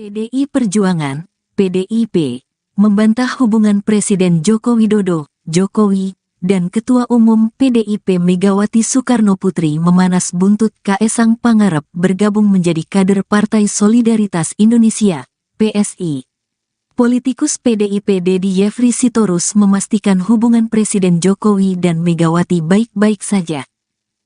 PDI Perjuangan, PDIP, membantah hubungan Presiden Joko Widodo, Jokowi, dan Ketua Umum PDIP Megawati Soekarnoputri memanas buntut Kaesang Pangarep bergabung menjadi kader Partai Solidaritas Indonesia, PSI. Politikus PDIP Dedi Yefri Sitorus memastikan hubungan Presiden Jokowi dan Megawati baik-baik saja.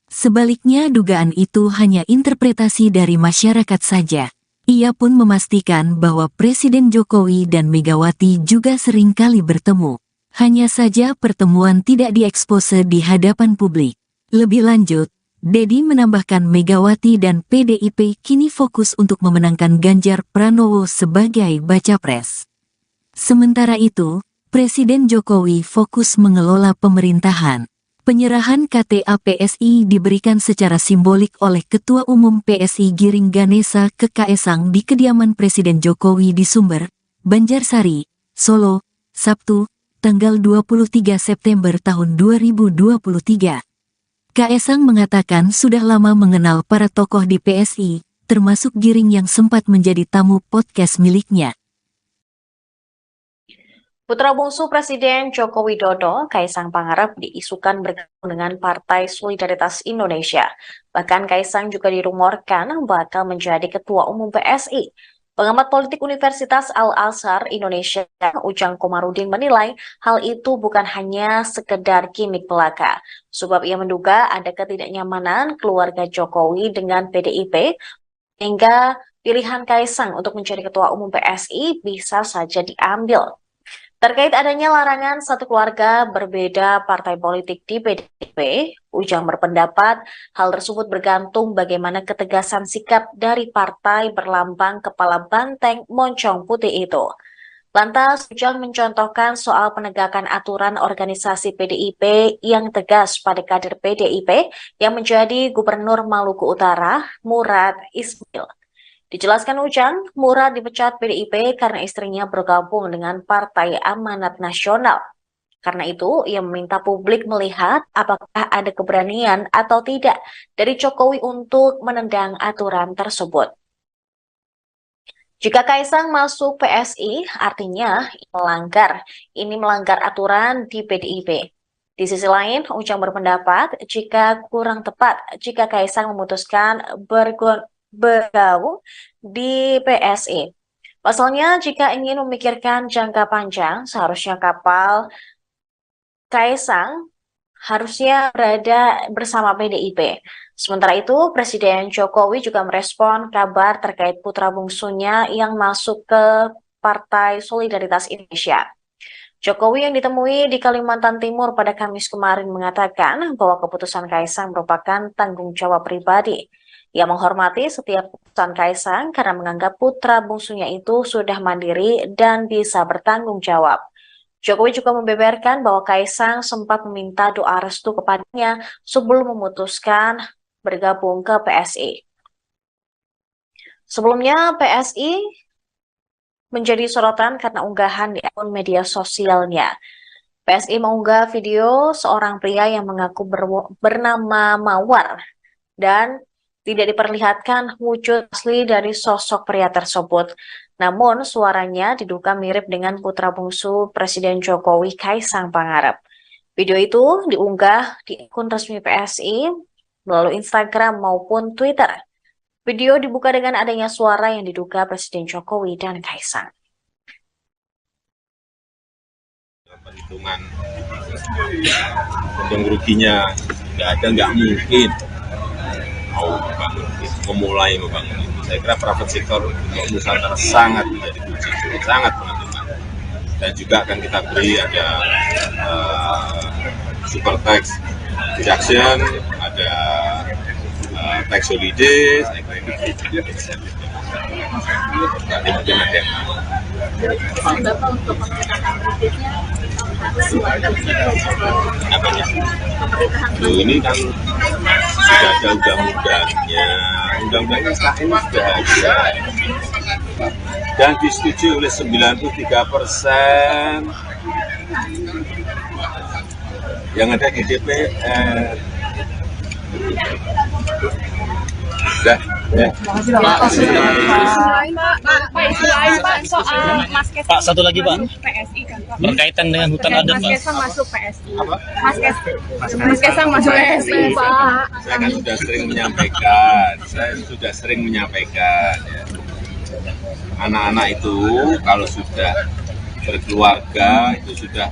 Sebaliknya dugaan itu hanya interpretasi dari masyarakat saja. Ia pun memastikan bahwa Presiden Jokowi dan Megawati juga sering kali bertemu. Hanya saja pertemuan tidak diekspose di hadapan publik. Lebih lanjut, Dedi menambahkan Megawati dan PDIP kini fokus untuk memenangkan Ganjar Pranowo sebagai Bacapres. Sementara itu, Presiden Jokowi fokus mengelola pemerintahan. Penyerahan KTA PSI diberikan secara simbolik oleh Ketua Umum PSI Giring Ganesa ke Kaesang di kediaman Presiden Jokowi di Sumber, Banjarsari, Solo, Sabtu, tanggal 23 September tahun 2023. Kaesang mengatakan sudah lama mengenal para tokoh di PSI, termasuk Giring yang sempat menjadi tamu podcast miliknya. Putra bungsu Presiden Joko Widodo, Kaesang Pangarep, diisukan bergabung dengan Partai Solidaritas Indonesia. Bahkan Kaesang juga dirumorkan bakal menjadi Ketua Umum PSI. Pengamat politik Universitas Al-Azhar Indonesia, Ujang Komarudin menilai hal itu bukan hanya sekedar gimmick belaka. Sebab ia menduga ada ketidaknyamanan keluarga Jokowi dengan PDIP, hingga pilihan Kaesang untuk menjadi Ketua Umum PSI bisa saja diambil. Terkait adanya larangan satu keluarga berbeda partai politik di PDIP, Ujang berpendapat hal tersebut bergantung bagaimana ketegasan sikap dari partai berlambang kepala banteng moncong putih itu. Lantas, Ujang mencontohkan soal penegakan aturan organisasi PDIP yang tegas pada kader PDIP yang menjadi Gubernur Maluku Utara, Murad Ismail. Dijelaskan Ujang, Murad dipecat PDIP karena istrinya bergabung dengan Partai Amanat Nasional. Karena itu, ia meminta publik melihat apakah ada keberanian atau tidak dari Jokowi untuk menendang aturan tersebut. Jika Kaesang masuk PSI, artinya ini melanggar aturan di PDIP. Di sisi lain, Ujang berpendapat jika kurang tepat jika Kaesang memutuskan bergabung di PSI. Pasalnya, jika ingin memikirkan jangka panjang, seharusnya kapal Kaesang harusnya berada bersama PDIP. Sementara itu, Presiden Jokowi juga merespon kabar terkait putra bungsunya yang masuk ke Partai Solidaritas Indonesia. Jokowi yang ditemui di Kalimantan Timur pada Kamis kemarin mengatakan bahwa keputusan Kaesang merupakan tanggung jawab pribadi. Ia menghormati setiap keputusan Kaesang karena menganggap putra bungsunya itu sudah mandiri dan bisa bertanggung jawab. Jokowi juga membeberkan bahwa Kaesang sempat meminta doa restu kepadanya sebelum memutuskan bergabung ke PSI. Sebelumnya, PSI menjadi sorotan karena unggahan di akun media sosialnya. PSI mengunggah video seorang pria yang mengaku bernama Mawar dan tidak diperlihatkan wujud asli dari sosok pria tersebut. Namun suaranya diduga mirip dengan putra bungsu Presiden Jokowi, Kaesang Pangarep. Video itu diunggah di akun resmi PSI melalui Instagram maupun Twitter. Video dibuka dengan adanya suara yang diduga Presiden Jokowi dan Kaesang. Perhitungan untung ruginya nggak mungkin. Memulai membangun itu. Saya kira private sector untuk Nusantara sangat menjadi kunci, sangat menentukan. Dan juga akan kita beri ada super tax deduction, ada tax holidays, nanti mungkin ada yang Bapak untuk pemerintahan berikutnya apanya? Ini kan sudah ada undang-undangnya sekarang ini sudah ada dan disetujui oleh 93% yang ada di DPR. Sudah, ya. Pak, soal Mas Kaisang Pak, satu lagi, Pak. masuk PSI kan Pak? Berkaitan dengan hutan Mas adat, Pak. Kaisang masuk PSI. Mas Kaisang masuk PSI, Pak. Saya kan sudah sering menyampaikan, ya. Anak-anak itu kalau sudah berkeluarga, itu sudah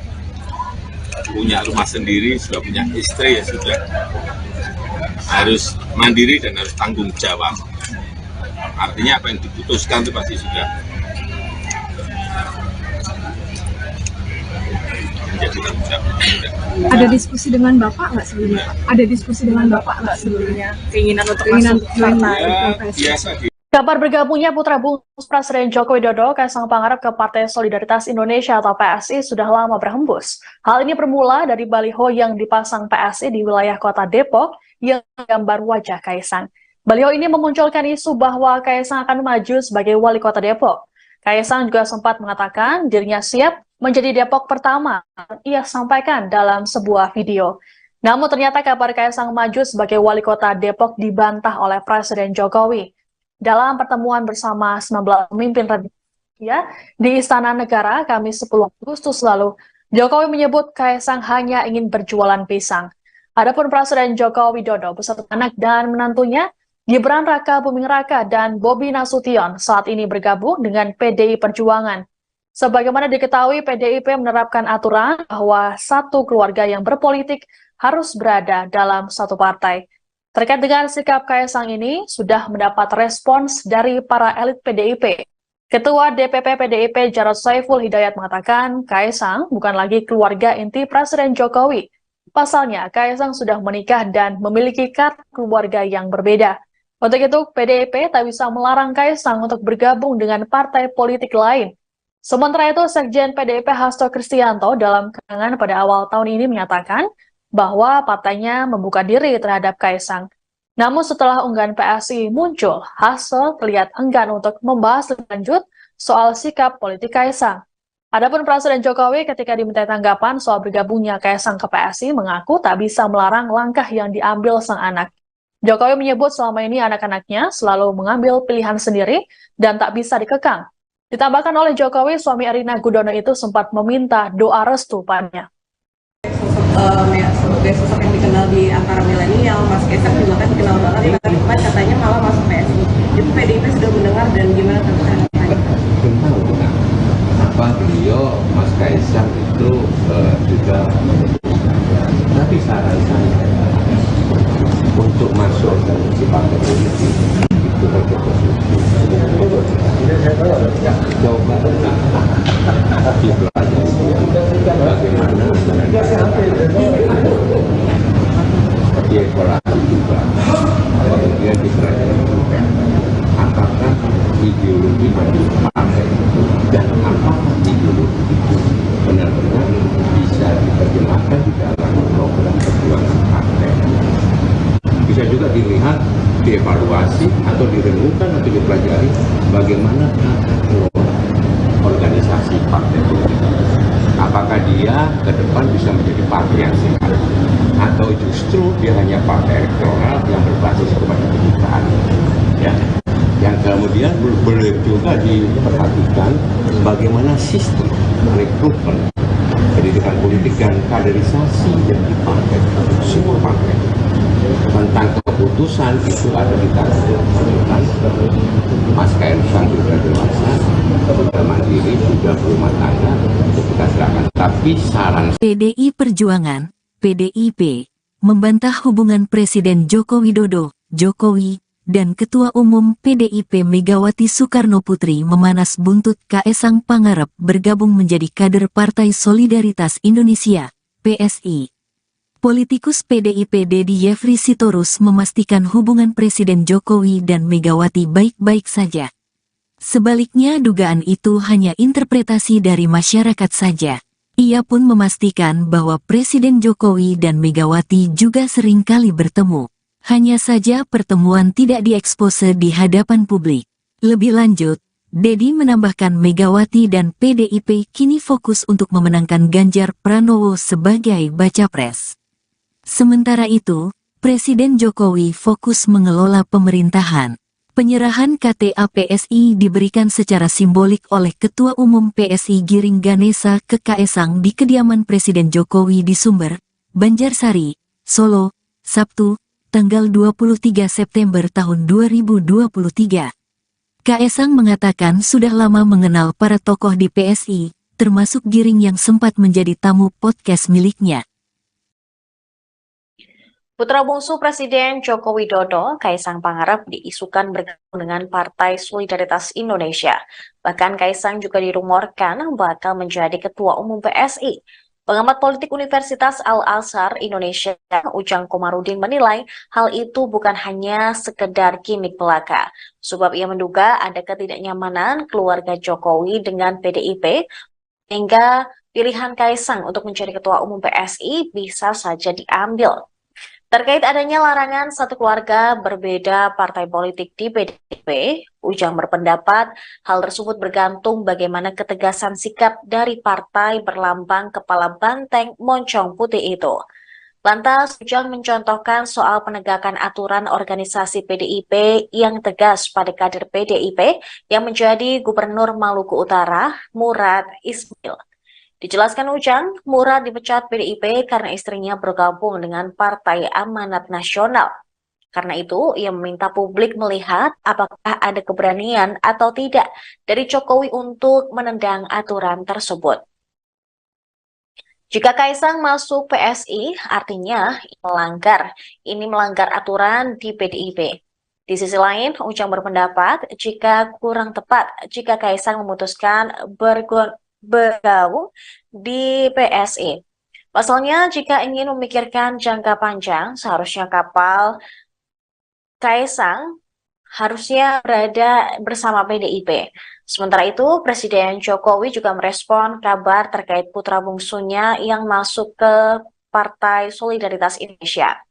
punya rumah sendiri, sudah punya istri, ya sudah harus mandiri dan harus tanggung jawab. Artinya apa yang diputuskan itu pasti sudah menjadi tanggung jawab. Ada diskusi dengan Bapak nggak sebelumnya? Ada diskusi dengan Bapak nggak sebelumnya? Keinginan untuk masuk partai Ya, PSI? biasa di Kabar bergabungnya putra bungsu Presiden Joko Widodo, Kaisang Pangarep ke Partai Solidaritas Indonesia atau PSI sudah lama berhembus. Hal ini bermula dari baliho yang dipasang PSI di wilayah kota Depok yang gambar wajah Kaisang. Baliho ini memunculkan isu bahwa Kaisang akan maju sebagai wali kota Depok. Kaisang juga sempat mengatakan dirinya siap menjadi Depok pertama, ia sampaikan dalam sebuah video. Namun ternyata kabar Kaisang maju sebagai wali kota Depok dibantah oleh Presiden Jokowi. Dalam pertemuan bersama 19 pemimpin Indonesia di Istana Negara Kamis 10 Agustus lalu, Jokowi menyebut Kaisang hanya ingin berjualan pisang. Adapun Presiden Joko Widodo beserta anak dan menantunya, Gibran Raka Buming Raka dan Bobi Nasution saat ini bergabung dengan PDI Perjuangan. Sebagaimana diketahui, PDIP menerapkan aturan bahwa satu keluarga yang berpolitik harus berada dalam satu partai. Terkait dengan sikap Kaisang ini, sudah mendapat respons dari para elit PDIP. Ketua DPP PDIP Jarod Saiful Hidayat mengatakan Kaisang bukan lagi keluarga inti Presiden Jokowi. Pasalnya, Kaisang sudah menikah dan memiliki kartu keluarga yang berbeda. Untuk itu, PDIP tak bisa melarang Kaisang untuk bergabung dengan partai politik lain. Sementara itu, Sekjen PDIP Hasto Kristianto dalam keterangan pada awal tahun ini menyatakan bahwa partainya membuka diri terhadap Kaisang. Namun setelah unggahan PSI muncul, Hasto terlihat enggan untuk membahas lebih lanjut soal sikap politik Kaisang. Adapun Presiden Jokowi ketika diminta tanggapan soal bergabungnya Kaisang ke PSI mengaku tak bisa melarang langkah yang diambil sang anak. Jokowi menyebut selama ini anak-anaknya selalu mengambil pilihan sendiri dan tak bisa dikekang. Ditambahkan oleh Jokowi, suami Erina Gudono itu sempat meminta doa restu padanya. Sebagai sosok yang dikenal di antara milenial, Mas Kaisang juga kan dikenal banget, tapi katanya malah masuk PSI. Itu PDIP sudah mendengar dan gimana tanggapannya? Belum tahu kenapa beliau Mas Kaisang itu juga, tapi saran saya untuk masuk di partai politik itu bagi coba dipelajari bagaimana dievaluasi juga, kemudian dipelajari juga apakah ideologi dari partai dan apakah ideologi itu benar-benar bisa diterjemahkan di dalam program perjuangan partai. Bisa juga dilihat, dievaluasi atau direnungkan atau dipelajari bagaimana organisasi partai politik. Apakah dia ke depan bisa menjadi partai yang sehat atau justru dia hanya partai elektoral yang berbasis kepada kedutaan, ya. Yang kemudian boleh juga diperhatikan bagaimana sistem rekrutmen pendidikan politik dan kaderisasi yang di partai, semua partai. Tentang keputusan itu ada di tangan Mas Kaisang sudah dewasa, sudah mandiri, sudah berumah tangga, itu kita serahkan. Tapi saran PDI Perjuangan, PDIP, membantah hubungan Presiden Joko Widodo, Jokowi, dan Ketua Umum PDIP Megawati Soekarno Putri memanas buntut Kaisang Pangarep bergabung menjadi kader Partai Solidaritas Indonesia, PSI. Politikus PDIP Dedi Yefri Sitorus memastikan hubungan Presiden Jokowi dan Megawati baik-baik saja. Sebaliknya dugaan itu hanya interpretasi dari masyarakat saja. Ia pun memastikan bahwa Presiden Jokowi dan Megawati juga seringkali bertemu. Hanya saja pertemuan tidak diekspose di hadapan publik. Lebih lanjut, Dedi menambahkan Megawati dan PDIP kini fokus untuk memenangkan Ganjar Pranowo sebagai baca pres. Sementara itu, Presiden Jokowi fokus mengelola pemerintahan. Penyerahan KTA PSI diberikan secara simbolik oleh Ketua Umum PSI Giring Ganesa ke Kaesang di kediaman Presiden Jokowi di Sumber, Banjarsari, Solo, Sabtu, tanggal 23 September tahun 2023. Kaesang mengatakan sudah lama mengenal para tokoh di PSI, termasuk Giring yang sempat menjadi tamu podcast miliknya. Putra bungsu Presiden Joko Widodo, Kaisang Pangarep, diisukan bergabung dengan Partai Solidaritas Indonesia. Bahkan Kaisang juga dirumorkan bakal menjadi Ketua Umum PSI. Pengamat politik Universitas Al-Azhar Indonesia, Ujang Komarudin menilai hal itu bukan hanya sekedar gimik belaka. Sebab ia menduga ada ketidaknyamanan keluarga Jokowi dengan PDIP, hingga pilihan Kaisang untuk menjadi Ketua Umum PSI bisa saja diambil. Terkait adanya larangan satu keluarga berbeda partai politik di PDIP, Ujang berpendapat hal tersebut bergantung bagaimana ketegasan sikap dari partai berlambang kepala banteng moncong putih itu. Lantas, Ujang mencontohkan soal penegakan aturan organisasi PDIP yang tegas pada kader PDIP yang menjadi Gubernur Maluku Utara, Murad Ismail. Dijelaskan Ujang, Murad dipecat PDIP karena istrinya bergabung dengan Partai Amanat Nasional. Karena itu, ia meminta publik melihat apakah ada keberanian atau tidak dari Jokowi untuk menendang aturan tersebut. Jika Kaisang masuk PSI, artinya ini melanggar aturan di PDIP. Di sisi lain, Ujang berpendapat jika kurang tepat jika Kaisang memutuskan bergabung di PSI. Pasalnya, jika ingin memikirkan jangka panjang, seharusnya kapal Kaisang harusnya berada bersama PDIP. Sementara itu, Presiden Jokowi juga merespon kabar terkait putra bungsunya yang masuk ke Partai Solidaritas Indonesia.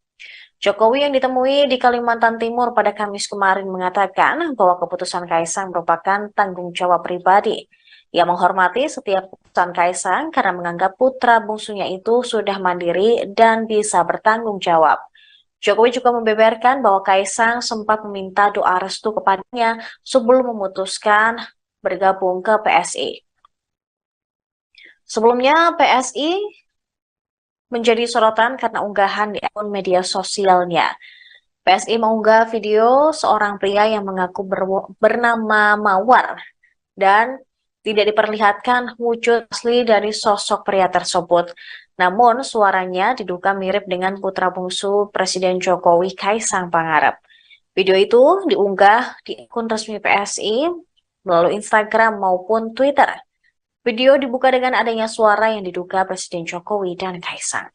Jokowi yang ditemui di Kalimantan Timur pada Kamis kemarin mengatakan bahwa keputusan Kaisang merupakan tanggung jawab pribadi. Ia menghormati setiap keputusan Kaisang karena menganggap putra bungsunya itu sudah mandiri dan bisa bertanggung jawab. Jokowi juga membeberkan bahwa Kaisang sempat meminta doa restu kepadanya sebelum memutuskan bergabung ke PSI. Sebelumnya, PSI menjadi sorotan karena unggahan di akun media sosialnya. PSI mengunggah video seorang pria yang mengaku bernama Mawar dan tidak diperlihatkan wujud asli dari sosok pria tersebut. Namun suaranya diduga mirip dengan putra bungsu Presiden Jokowi, Kaisang Pangarep. Video itu diunggah di akun resmi PSI melalui Instagram maupun Twitter. Video dibuka dengan adanya suara yang diduga Presiden Jokowi dan Kaisang.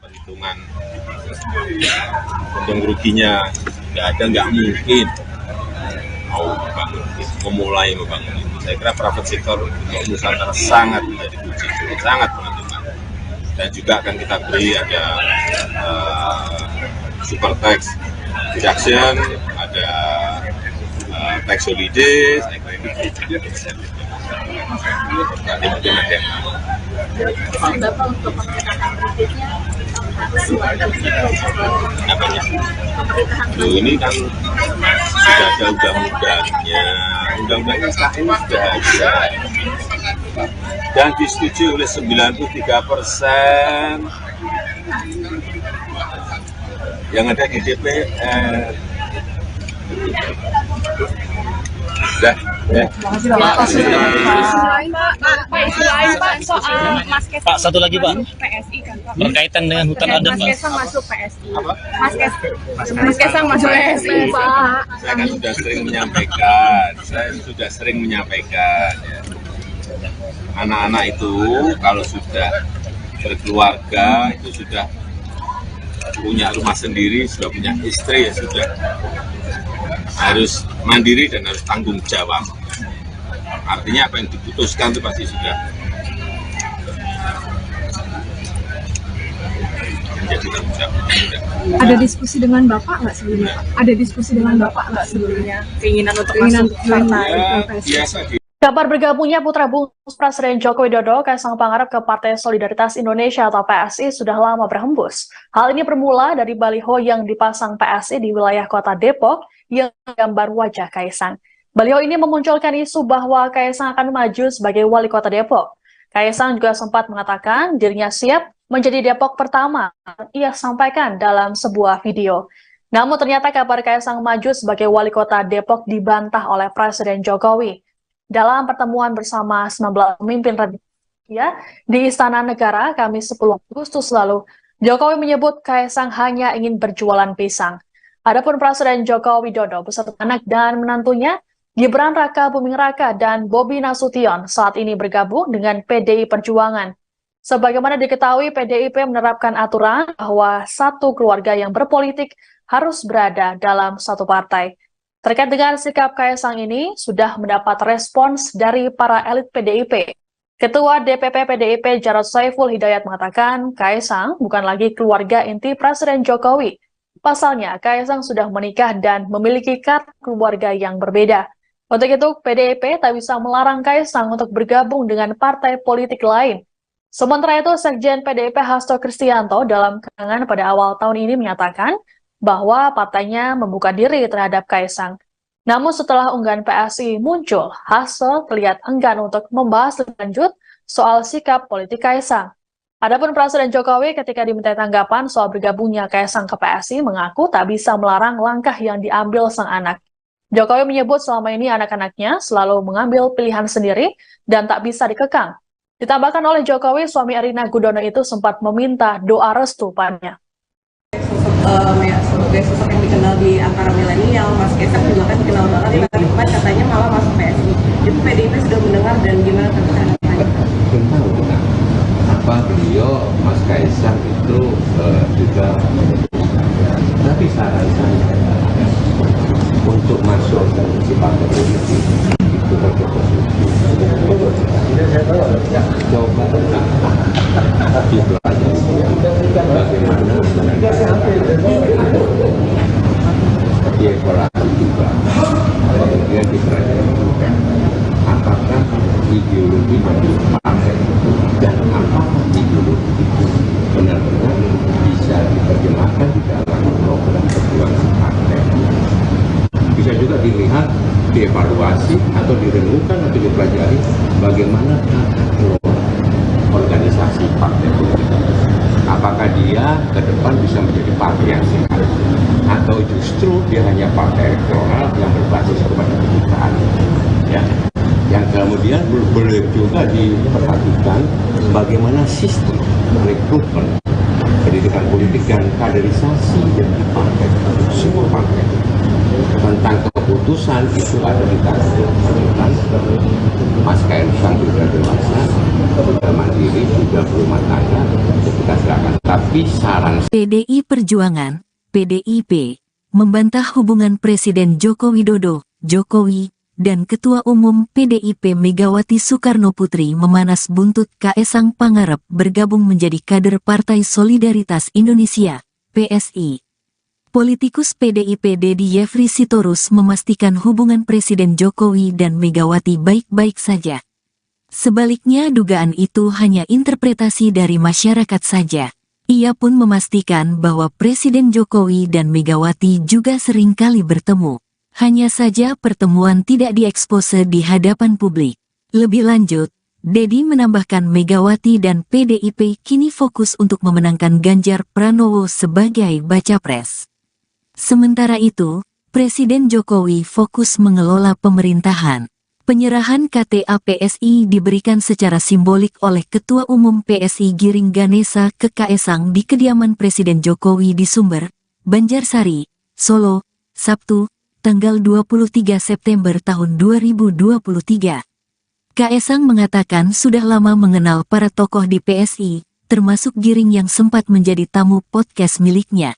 Perhitungan untung ruginya nggak mungkin memulai membangun itu. Saya kira private sector untuk Nusantara sangat menjadi kunci, sangat menentukan. Dan juga akan kita beri ada super tax reduction, ada tax holiday, saya kira itu juga insentif. Nanti mungkin ada yang Bapak untuk pemerintahan berikutnya apanya? Ini kan sudah ada undang-undangnya IKN sudah ada dan disetujui oleh 93% yang ada di DPR. Pak, satu lagi Pak, PSI kan Pak. berkaitan dengan hutan adat Mas Pak. Kaisang masuk PSI. Mas Kaisang masuk PSI Pak. Saya kan sudah sering menyampaikan, ya. Anak-anak itu kalau sudah berkeluarga, itu sudah punya rumah sendiri, sudah punya istri, ya sudah harus mandiri dan harus tanggung jawab. Artinya apa yang diputuskan itu pasti sudah menjadi tanggung jawab. Ada diskusi dengan Bapak nggak sebelumnya? Ada diskusi dengan Bapak nggak sebelumnya? Keinginan untuk masuk partai Ya, PSI? biasa di Kabar bergabungnya putra bungsu Presiden Joko Widodo, Kaisang Pangarep ke Partai Solidaritas Indonesia atau PSI sudah lama berhembus. Hal ini bermula dari baliho yang dipasang PSI di wilayah kota Depok yang menggambar wajah Kaisang. Baliho ini memunculkan isu bahwa Kaisang akan maju sebagai wali kota Depok. Kaisang juga sempat mengatakan dirinya siap menjadi Depok pertama, ia sampaikan dalam sebuah video. Namun ternyata kabar Kaisang maju sebagai wali kota Depok dibantah oleh Presiden Jokowi. Dalam pertemuan bersama 19 pemimpin ya di Istana Negara Kamis 10 Agustus lalu, Jokowi menyebut Kaisang hanya ingin berjualan pisang. Adapun Presiden Joko Widodo beserta anak dan menantunya, Gibran Raka Buming Raka dan Bobi Nasution saat ini bergabung dengan PDI Perjuangan. Sebagaimana diketahui, PDIP menerapkan aturan bahwa satu keluarga yang berpolitik harus berada dalam satu partai. Terkait dengan sikap Kaisang ini, sudah mendapat respons dari para elit PDIP. Ketua DPP PDIP Jarod Saiful Hidayat mengatakan Kaisang bukan lagi keluarga inti Presiden Jokowi. Pasalnya, Kaisang sudah menikah dan memiliki kartu keluarga yang berbeda. Untuk itu, PDIP tak bisa melarang Kaisang untuk bergabung dengan partai politik lain. Sementara itu, Sekjen PDIP Hasto Kristianto dalam keterangan pada awal tahun ini menyatakan bahwa partainya membuka diri terhadap Kaisang. Namun setelah unggahan PSI muncul, Hasto terlihat enggan untuk membahas lebih lanjut soal sikap politik Kaisang. Adapun Presiden Jokowi ketika diminta tanggapan soal bergabungnya Kaisang ke PSI mengaku tak bisa melarang langkah yang diambil sang anak. Jokowi menyebut selama ini anak-anaknya selalu mengambil pilihan sendiri dan tak bisa dikekang. Ditambahkan oleh Jokowi, suami Erina Gudono itu sempat meminta doa restu padanya. Sebagai sosok yang dikenal di antara milenial, Mas Kaisang juga kan dikenal banget, tapi katanya malah masuk PSI. Itu PDIP sudah mendengar dan gimana tanggapannya? Belum tahu benar apa beliau Mas Kaisang itu juga, tapi saran saya untuk masuk ke partai politik itu pakai positif. Coba bagaimana dia evaluasi juga, kemudian dipelajari juga apakah ideologi dari partai dan apakah ideologi itu benar-benar bisa diterjemahkan di dalam program perjuangan partai. Bisa juga dilihat, dievaluasi atau direnungkan atau dipelajari bagaimana tata kelola organisasi partai politik. Apakah dia ke depan bisa menjadi partai yang sehat atau justru dia hanya partai elektoral yang berbasis kepada kedutaan, ya. Yang kemudian boleh juga diperhatikan bagaimana sistem rekrutmen pendidikan politik dan kaderisasi yang di partai, semua partai tentang keputusan itu ada di tangan Mas Kaisang sudah dewasa, sudah mandiri, sudah berumah tangga, kita silakan. Tapi saran PDI Perjuangan, PDIP, membantah hubungan Presiden Joko Widodo, Jokowi, dan Ketua Umum PDIP Megawati Soekarno Putri memanas buntut Kaisang Pangarep bergabung menjadi kader Partai Solidaritas Indonesia, PSI. Politikus PDIP Dedi Yefri Sitorus memastikan hubungan Presiden Jokowi dan Megawati baik-baik saja. Sebaliknya dugaan itu hanya interpretasi dari masyarakat saja. Ia pun memastikan bahwa Presiden Jokowi dan Megawati juga sering kali bertemu. Hanya saja pertemuan tidak diekspose di hadapan publik. Lebih lanjut, Dedi menambahkan Megawati dan PDIP kini fokus untuk memenangkan Ganjar Pranowo sebagai baca pres. Sementara itu, Presiden Jokowi fokus mengelola pemerintahan. Penyerahan KTA PSI diberikan secara simbolik oleh Ketua Umum PSI Giring Ganesa ke Kaisang di kediaman Presiden Jokowi di Sumber, Banjarsari, Solo, Sabtu, tanggal 23 September tahun 2023. Kaisang mengatakan sudah lama mengenal para tokoh di PSI, termasuk Giring yang sempat menjadi tamu podcast miliknya.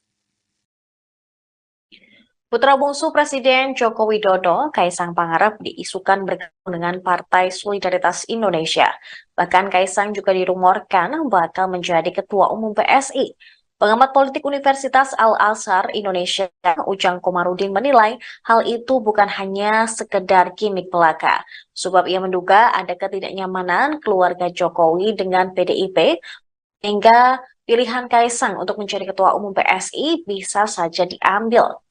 Putra bungsu Presiden Joko Widodo, Kaisang Pangarep diisukan bergabung dengan Partai Solidaritas Indonesia. Bahkan Kaisang juga dirumorkan bakal menjadi Ketua Umum PSI. Pengamat politik Universitas Al-Azhar Indonesia, Ujang Komarudin menilai hal itu bukan hanya sekedar gimmick belaka, sebab ia menduga ada ketidaknyamanan keluarga Jokowi dengan PDIP, hingga pilihan Kaisang untuk menjadi Ketua Umum PSI bisa saja diambil.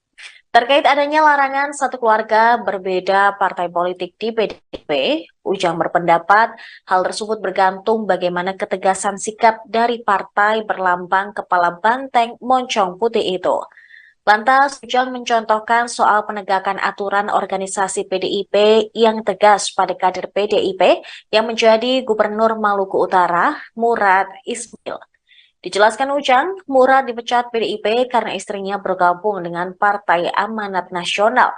Terkait adanya larangan satu keluarga berbeda partai politik di PDIP, Ujang berpendapat hal tersebut bergantung bagaimana ketegasan sikap dari partai berlambang kepala banteng moncong putih itu. Lantas, Ujang mencontohkan soal penegakan aturan organisasi PDIP yang tegas pada kader PDIP yang menjadi Gubernur Maluku Utara, Murad Ismail. Dijelaskan Ujang, Murad dipecat PDIP karena istrinya bergabung dengan Partai Amanat Nasional.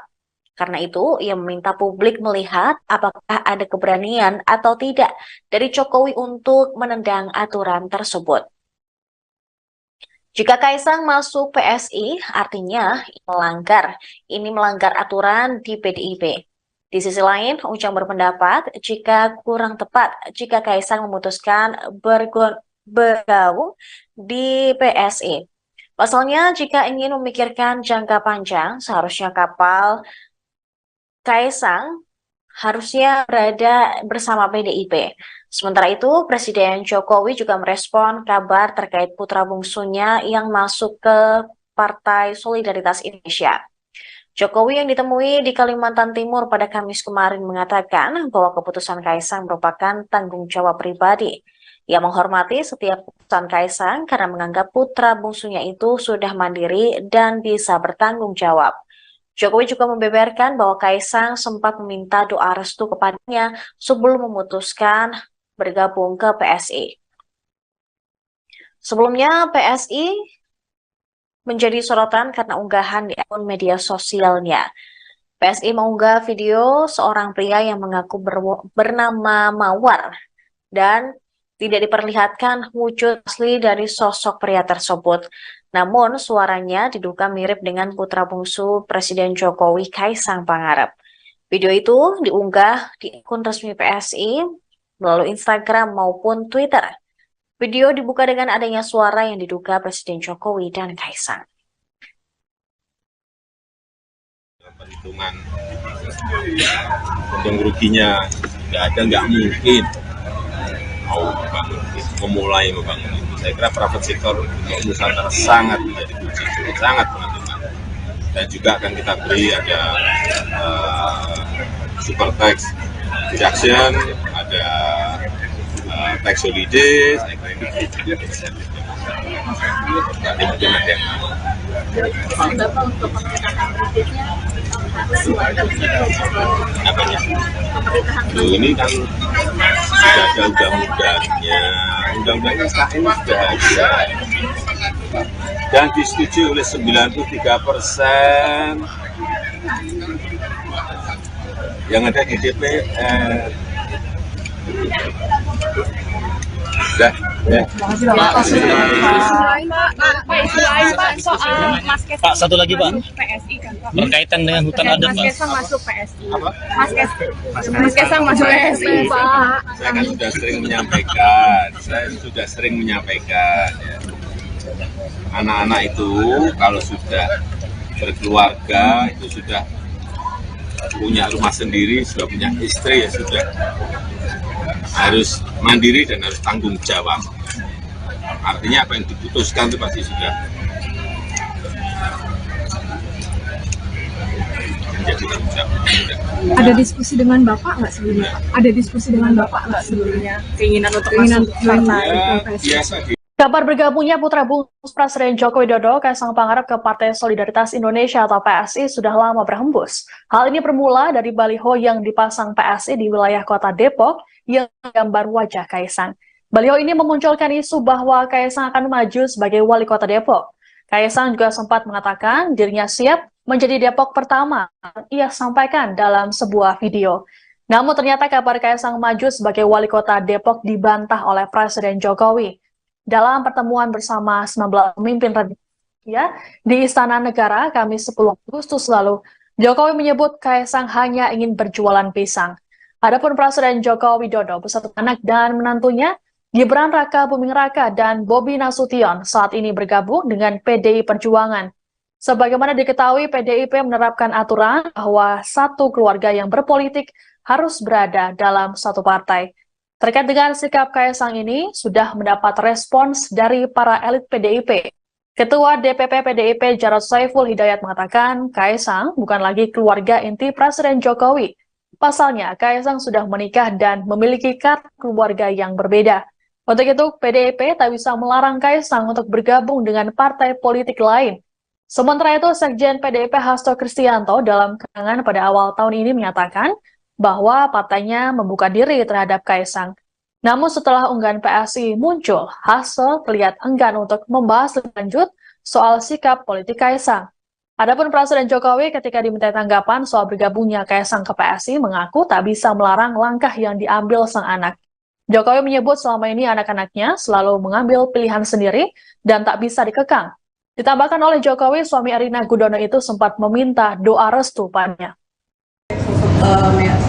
Karena itu, ia meminta publik melihat apakah ada keberanian atau tidak dari Jokowi untuk menendang aturan tersebut. Jika Kaisang masuk PSI, artinya ini melanggar aturan di PDIP. Di sisi lain, Ujang berpendapat jika kurang tepat jika Kaisang memutuskan bergabung di PSI. Pasalnya, jika ingin memikirkan jangka panjang, seharusnya kapal Kaisang harusnya berada bersama PDIP. Sementara itu, Presiden Jokowi juga merespon kabar terkait putra bungsunya yang masuk ke Partai Solidaritas Indonesia. Jokowi yang ditemui di Kalimantan Timur pada Kamis kemarin mengatakan bahwa keputusan Kaisang merupakan tanggung jawab pribadi. Ia menghormati setiap keputusan Kaisang karena menganggap putra bungsunya itu sudah mandiri dan bisa bertanggung jawab. Jokowi juga membeberkan bahwa Kaisang sempat meminta doa restu kepadanya sebelum memutuskan bergabung ke PSI. Sebelumnya, PSI menjadi sorotan karena unggahan di akun media sosialnya. PSI mengunggah video seorang pria yang mengaku bernama Mawar dan tidak diperlihatkan wujud asli dari sosok pria tersebut. Namun, suaranya diduga mirip dengan putra bungsu Presiden Jokowi, Kaisang Pangarep. Video itu diunggah di akun resmi PSI melalui Instagram maupun Twitter. Video dibuka dengan adanya suara yang diduga Presiden Jokowi dan Kaisang. Perhitungan untung ruginya nggak mungkin memulai membangun itu. Saya kira private sector untuk Nusantara sangat menjadi kunci, sangat menentukan. Dan juga akan kita beri ada super tax deduction, ada tax holiday, saya kira ini nanti mungkin ada yang apanya? Ini kan sudah ada undang-undangnya sekarang ini sudah ada dan disetujui oleh 93% yang ada di DPR. Pak, satu lagi Pak, berkaitan dengan hutan adat Pak. Mas Kaisang masuk PSI. Mas Kaisang masuk PSI, Pak. Saya kan sudah sering menyampaikan, ya. Anak-anak itu kalau sudah berkeluarga, itu sudah punya rumah sendiri, sudah punya istri, ya sudah harus mandiri dan harus tanggung jawab. Artinya apa yang diputuskan itu pasti sudah menjadi tanggung jawab. Ada diskusi dengan Bapak nggak sebelumnya? Ada diskusi dengan Bapak nggak sebelumnya? Keinginan untuk masuk partai PSI? Biasa di Kabar bergabungnya putra bungsu Presiden Joko Widodo, Kaisang Pangarep ke Partai Solidaritas Indonesia atau PSI sudah lama berhembus. Hal ini bermula dari baliho yang dipasang PSI di wilayah kota Depok yang gambar wajah Kaisang. Baliho ini memunculkan isu bahwa Kaisang akan maju sebagai wali kota Depok. Kaisang juga sempat mengatakan dirinya siap menjadi Depok pertama. Ia sampaikan dalam sebuah video. Namun ternyata kabar Kaisang maju sebagai wali kota Depok dibantah oleh Presiden Jokowi. Dalam pertemuan bersama 19 pemimpin ya, di Istana Negara Kamis 10 Agustus lalu, Jokowi menyebut Kaisang hanya ingin berjualan pisang. Adapun Presiden Joko Widodo beserta anak dan menantunya Gibran Raka Buming Raka dan Bobi Nasution saat ini bergabung dengan PDI Perjuangan. Sebagaimana diketahui, PDIP menerapkan aturan bahwa satu keluarga yang berpolitik harus berada dalam satu partai. Terkait dengan sikap Kaisang ini, sudah mendapat respons dari para elit PDIP. Ketua DPP PDIP Jarod Saiful Hidayat mengatakan Kaisang bukan lagi keluarga inti Presiden Jokowi. Pasalnya, Kaisang sudah menikah dan memiliki kartu keluarga yang berbeda. Untuk itu, PDIP tak bisa melarang Kaisang untuk bergabung dengan partai politik lain. Sementara itu, Sekjen PDIP Hasto Kristianto dalam keterangan pada awal tahun ini menyatakan bahwa partainya membuka diri terhadap Kaisang. Namun setelah unggahan PSI muncul, Hasto terlihat enggan untuk membahas lebih lanjut soal sikap politik Kaisang. Adapun Presiden Jokowi ketika diminta tanggapan soal bergabungnya Kaisang ke PSI mengaku tak bisa melarang langkah yang diambil sang anak. Jokowi menyebut selama ini anak-anaknya selalu mengambil pilihan sendiri dan tak bisa dikekang. Ditambahkan oleh Jokowi, suami Erina Gudono itu sempat meminta doa restu padanya.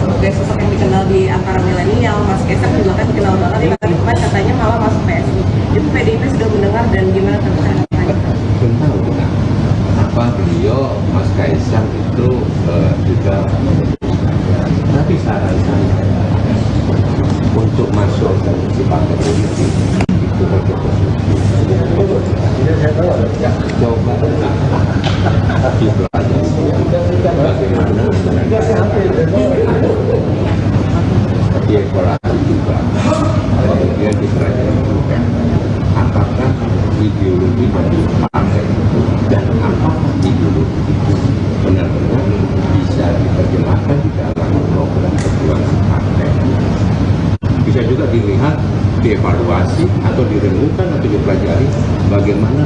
Sebagai sosok yang dikenal di antara milenial, Mas Kaisang juga kan dikenal banget, tapi kemarin katanya malah masuk PSI. Itu PDIP sudah mendengar dan gimana tanggapannya? Belum tahu benar. Apa beliau Mas Kaisang itu juga tapi saran saya untuk masuk ke partai politik itu coba dipelajari bagaimana dievaluasi juga, kemudian dipelajari juga apakah ideologi dari partai itu dan apakah ideologi itu benar-benar bisa diterjemahkan di dalam program perjuangan partai. Bisa juga dilihat, dievaluasi atau direnungkan atau dipelajari bagaimana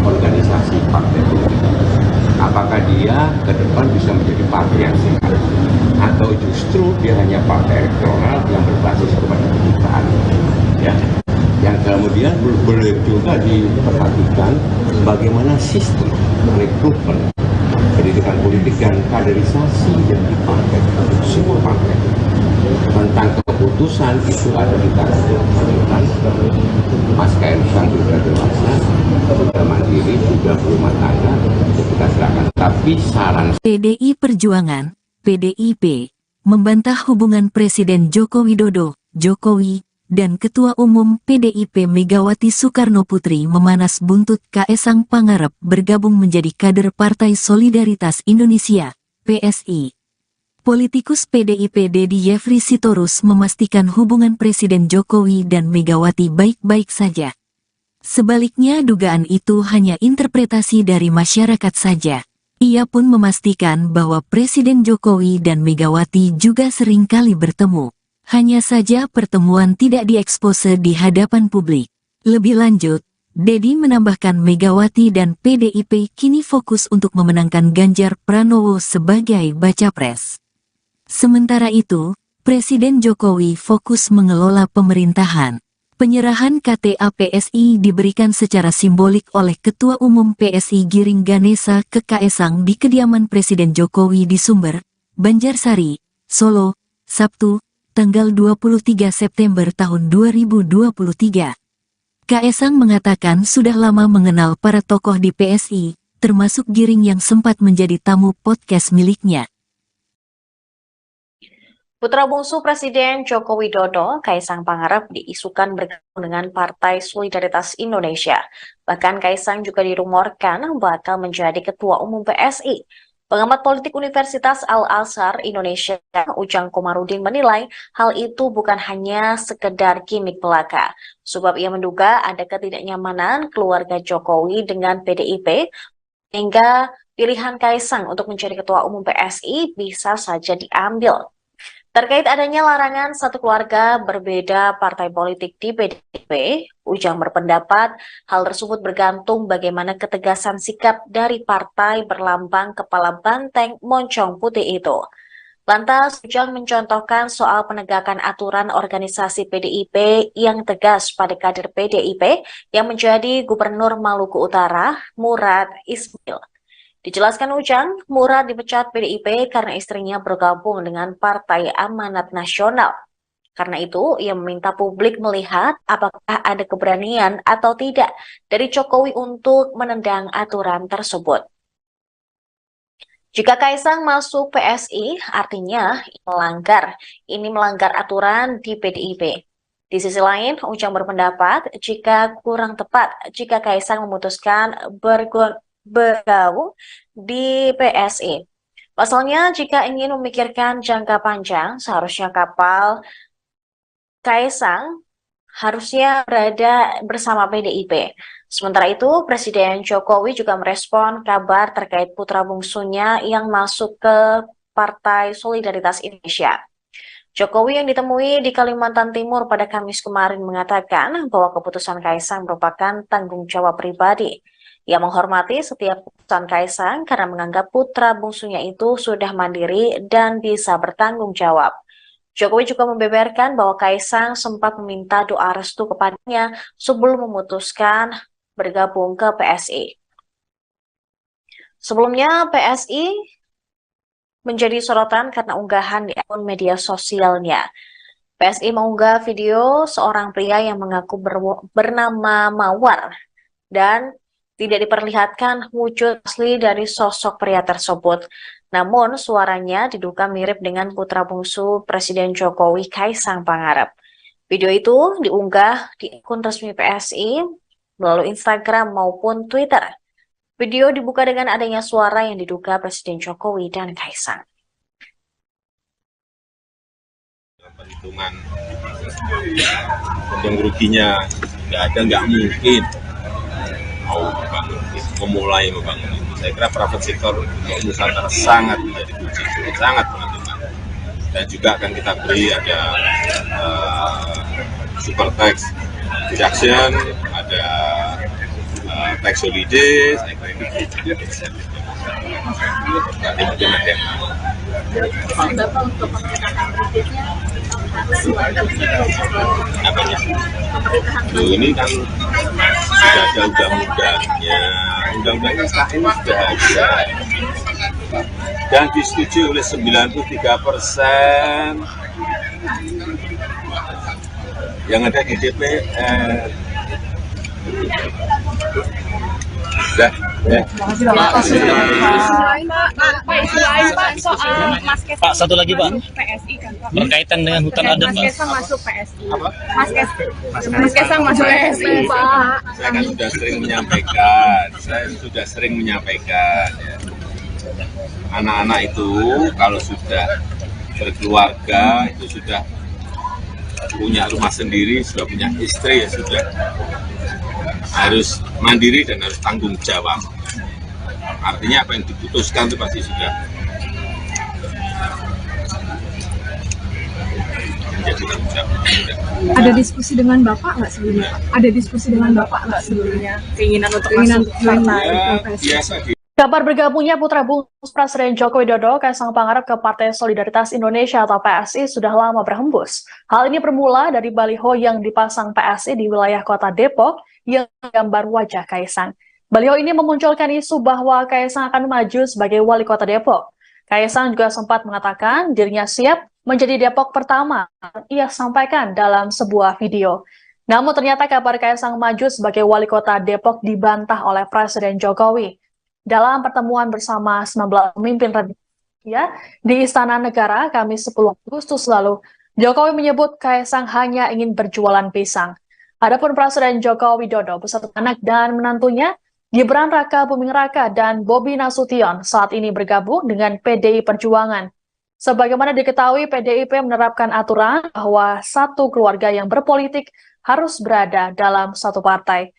organisasi partai politik. Apakah dia ke depan bisa menjadi partai yang sehat atau justru dia hanya partai elektoral yang berbasis kepada kedutaan, ya. Yang kemudian boleh juga diperhatikan bagaimana sistem rekrutmen pendidikan politik dan kaderisasi yang dipakai semua partai. Tentang keputusan itu ada di tangan Mas Kaisang sudah dewasa, sudah mandiri, sudah berumah tangga, kita serahkan. Tapi saran PDI Perjuangan, PDIP, membantah hubungan Presiden Joko Widodo, Jokowi, dan Ketua Umum PDIP Megawati Soekarno Putri memanas buntut Kaisang Pangarep bergabung menjadi kader Partai Solidaritas Indonesia, PSI. Politikus PDIP Dedi Yefri Sitorus memastikan hubungan Presiden Jokowi dan Megawati baik-baik saja. Sebaliknya dugaan itu hanya interpretasi dari masyarakat saja. Ia pun memastikan bahwa Presiden Jokowi dan Megawati juga seringkali bertemu. Hanya saja pertemuan tidak diekspose di hadapan publik. Lebih lanjut, Dedi menambahkan Megawati dan PDIP kini fokus untuk memenangkan Ganjar Pranowo sebagai baca pres. Sementara itu, Presiden Jokowi fokus mengelola pemerintahan. Penyerahan KTA PSI diberikan secara simbolik oleh Ketua Umum PSI Giring Ganesa ke Kaisang di kediaman Presiden Jokowi di Sumber, Banjarsari, Solo, Sabtu, tanggal 23 September tahun 2023. Kaisang mengatakan sudah lama mengenal para tokoh di PSI, termasuk Giring yang sempat menjadi tamu podcast miliknya. Putra bungsu Presiden Joko Widodo, Kaisang Pangarep, diisukan bergabung dengan Partai Solidaritas Indonesia. Bahkan Kaisang juga dirumorkan bakal menjadi Ketua Umum PSI. Pengamat politik Universitas Al-Azhar Indonesia, Ujang Komarudin menilai hal itu bukan hanya sekedar gimmick belaka. Sebab ia menduga ada ketidaknyamanan keluarga Jokowi dengan PDIP, hingga pilihan Kaisang untuk menjadi Ketua Umum PSI bisa saja diambil. Terkait adanya larangan satu keluarga berbeda partai politik di PDIP, Ujang berpendapat hal tersebut bergantung bagaimana ketegasan sikap dari partai berlambang kepala banteng moncong putih itu. Lantas, Ujang mencontohkan soal penegakan aturan organisasi PDIP yang tegas pada kader PDIP yang menjadi Gubernur Maluku Utara, Murad Ismail. Dijelaskan Ujang, Murad dipecat PDIP karena istrinya bergabung dengan Partai Amanat Nasional. Karena itu, ia meminta publik melihat apakah ada keberanian atau tidak dari Jokowi untuk menendang aturan tersebut. Jika Kaisang masuk PSI, artinya ini melanggar aturan di PDIP. Di sisi lain, Ujang berpendapat jika kurang tepat jika Kaisang memutuskan bergabung di PSI. Pasalnya, jika ingin memikirkan jangka panjang, seharusnya kapal Kaisang harusnya berada bersama PDIP. Sementara itu, Presiden Jokowi juga merespon kabar terkait putra bungsunya yang masuk ke Partai Solidaritas Indonesia. Jokowi yang ditemui di Kalimantan Timur pada Kamis kemarin mengatakan bahwa keputusan Kaisang merupakan tanggung jawab pribadi. Ia menghormati setiap keputusan Kaisang karena menganggap putra bungsunya itu sudah mandiri dan bisa bertanggung jawab. Jokowi juga membeberkan bahwa Kaisang sempat meminta doa restu kepadanya sebelum memutuskan bergabung ke PSI. Sebelumnya, PSI menjadi sorotan karena unggahan di akun media sosialnya. PSI mengunggah video seorang pria yang mengaku bernama Mawar dan tidak diperlihatkan wujud asli dari sosok pria tersebut. Namun, suaranya diduga mirip dengan putra bungsu Presiden Jokowi, Kaisang Pangarep. Video itu diunggah di akun resmi PSI melalui Instagram maupun Twitter. Video dibuka dengan adanya suara yang diduga Presiden Jokowi dan Kaisang. Perhitungan untung ruginya nggak mungkin mau memulai membangun itu. Saya kira private sector untuk Nusantara sangat menjadi kunci, sangat menentukan. Dan juga akan kita beri ada super tax deduction, ada tax holiday, saya kira itu juga bisa. Nanti mungkin ada yang apanya? Ini kan sudah ada undang-undangnya sekarang ini sudah ada dan disetujui oleh 93% yang ada di DPR. Sudah, ya. Pak, satu lagi Pak, PSI kan Pak. berkaitan dengan hutan adat Mas Pak. Kaisang masuk PSI. Mas Kaisang masuk PSI Pak. Saya kan sudah sering menyampaikan, ya. Anak-anak itu kalau sudah berkeluarga, itu sudah punya rumah sendiri, sudah punya istri, ya sudah harus mandiri dan harus tanggung jawab. Artinya apa yang diputuskan itu pasti sudah menjadi tanggung jawab. Ada diskusi dengan Bapak nggak sebelumnya? Ada diskusi dengan Bapak nggak sebelumnya? Keinginan untuk masuk partai PSI? Biasa di Kabar bergabungnya putra bungsu Presiden Joko Widodo, Kaisang Pangarep ke Partai Solidaritas Indonesia atau PSI sudah lama berhembus. Hal ini bermula dari baliho yang dipasang PSI di wilayah kota Depok yang gambar wajah Kaisang. Baliho ini memunculkan isu bahwa Kaisang akan maju sebagai wali kota Depok. Kaisang juga sempat mengatakan dirinya siap menjadi Depok pertama, ia sampaikan dalam sebuah video. Namun ternyata kabar Kaisang maju sebagai wali kota Depok dibantah oleh Presiden Jokowi. Dalam pertemuan bersama 19 pemimpin ya, di Istana Negara Kamis 10 Agustus lalu, Jokowi menyebut Kaisang hanya ingin berjualan pisang. Adapun Presiden Joko Widodo beserta anak dan menantunya, Gibran Raka Buming Raka dan Bobi Nasution saat ini bergabung dengan PDI Perjuangan. Sebagaimana diketahui, PDIP menerapkan aturan bahwa satu keluarga yang berpolitik harus berada dalam satu partai.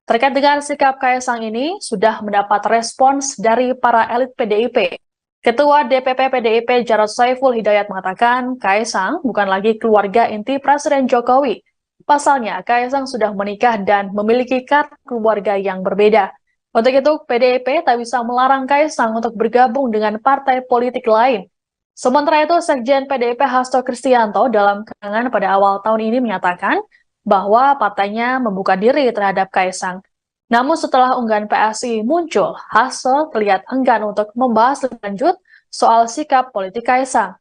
Terkait dengan sikap Kaisang ini, sudah mendapat respons dari para elit PDIP. Ketua DPP PDIP Jarod Saiful Hidayat mengatakan Kaisang bukan lagi keluarga inti Presiden Jokowi. Pasalnya, Kaisang sudah menikah dan memiliki kartu keluarga yang berbeda. Untuk itu, PDIP tak bisa melarang Kaisang untuk bergabung dengan partai politik lain. Sementara itu, Sekjen PDIP Hasto Kristianto dalam keterangan pada awal tahun ini menyatakan bahwa partainya membuka diri terhadap Kaisang. Namun setelah unggahan PSI muncul, Hasto terlihat enggan untuk membahas lebih lanjut soal sikap politik Kaisang.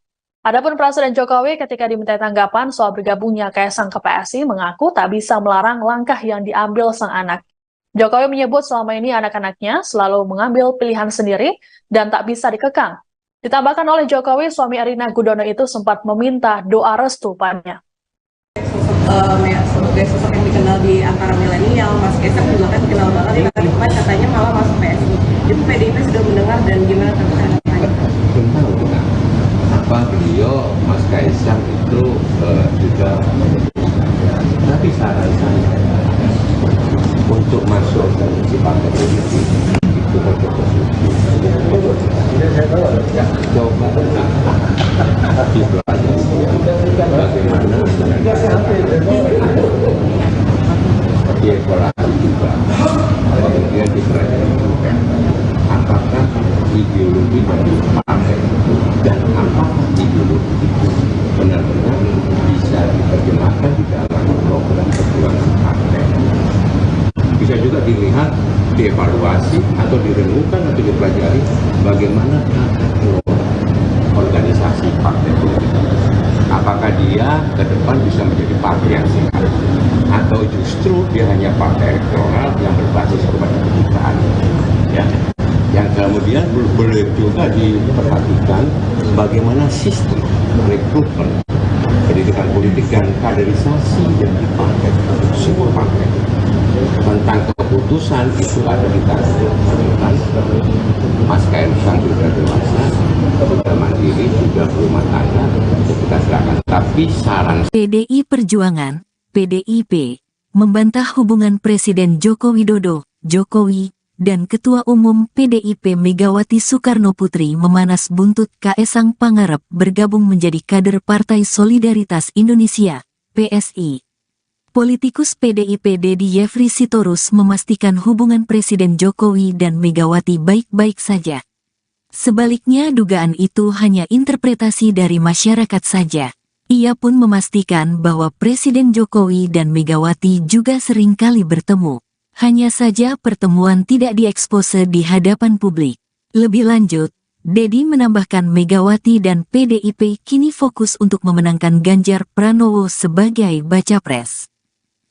Adapun Presiden Jokowi ketika dimintai tanggapan soal bergabungnya Kaisang ke PSI mengaku tak bisa melarang langkah yang diambil sang anak. Jokowi menyebut selama ini anak-anaknya selalu mengambil pilihan sendiri dan tak bisa dikekang. Ditambahkan oleh Jokowi, suami Erina Gudono itu sempat meminta doa restu padanya. Sebagai sosok yang dikenal di antara milenial, Mas Kaisang juga kan dikenal banget, tapi katanya malah masuk PSI. Itu PDIP sudah mendengar dan gimana tanggapannya? Belum tahu kita apa beliau Mas Kaisang itu juga, tapi saran saya untuk masuk ke partai politik itu untuk coba bagaimana dievaluasi juga, kemudian dipelajari juga apakah ideologi dari partai dan apakah ideologi itu benar-benar bisa diterjemahkan di dalam program perjuangan partai. Bisa juga dilihat, dievaluasi atau direnungkan atau dipelajari bagaimana tata kelola organisasi partai politik. Apakah dia ke depan bisa menjadi partai yang sehat atau justru dia hanya partai elektoral yang berbasis kepada kebijakan, ya. Yang kemudian boleh juga diperhatikan bagaimana sistem rekrutmen pendidikan politik dan kaderisasi yang dipakai semua partai. Tentang keputusan itu ada di tangan Mas Kaisang sudah dewasa, sudah mandiri, sudah berumah tangga, kita serahkan. Tapi saran PDI Perjuangan, PDIP, membantah hubungan Presiden Joko Widodo, Jokowi, dan Ketua Umum PDIP Megawati Soekarno Putri memanas buntut Kaisang Pangarep bergabung menjadi kader Partai Solidaritas Indonesia, PSI. Politikus PDIP Dedi Yefri Sitorus memastikan hubungan Presiden Jokowi dan Megawati baik-baik saja. Sebaliknya dugaan itu hanya interpretasi dari masyarakat saja. Ia pun memastikan bahwa Presiden Jokowi dan Megawati juga seringkali bertemu. Hanya saja pertemuan tidak diekspose di hadapan publik. Lebih lanjut, Dedi menambahkan Megawati dan PDIP kini fokus untuk memenangkan Ganjar Pranowo sebagai baca pres.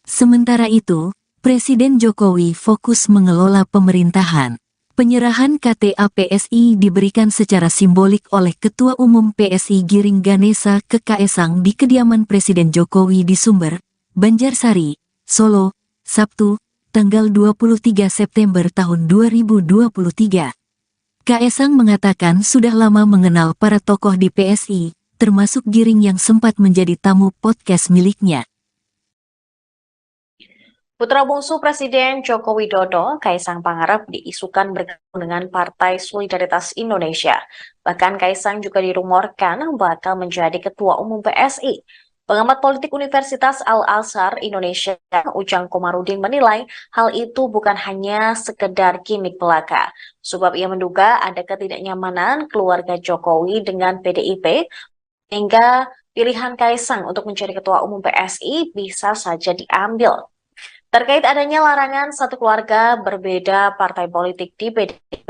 Sementara itu, Presiden Jokowi fokus mengelola pemerintahan. Penyerahan KTA PSI diberikan secara simbolik oleh Ketua Umum PSI Giring Ganesa ke Kaisang di kediaman Presiden Jokowi di Sumber, Banjarsari, Solo, Sabtu, tanggal 23 September tahun 2023. Kaisang mengatakan sudah lama mengenal para tokoh di PSI, termasuk Giring yang sempat menjadi tamu podcast miliknya. Putra bungsu Presiden Joko Widodo, Kaisang Pangarep, diisukan bergabung dengan Partai Solidaritas Indonesia. Bahkan Kaisang juga dirumorkan bakal menjadi Ketua Umum PSI. Pengamat politik Universitas Al-Azhar Indonesia, Ujang Komarudin menilai hal itu bukan hanya sekedar gimik belaka. Sebab ia menduga ada ketidaknyamanan keluarga Jokowi dengan PDIP, hingga pilihan Kaisang untuk menjadi Ketua Umum PSI bisa saja diambil. Terkait adanya larangan satu keluarga berbeda partai politik di PDIP,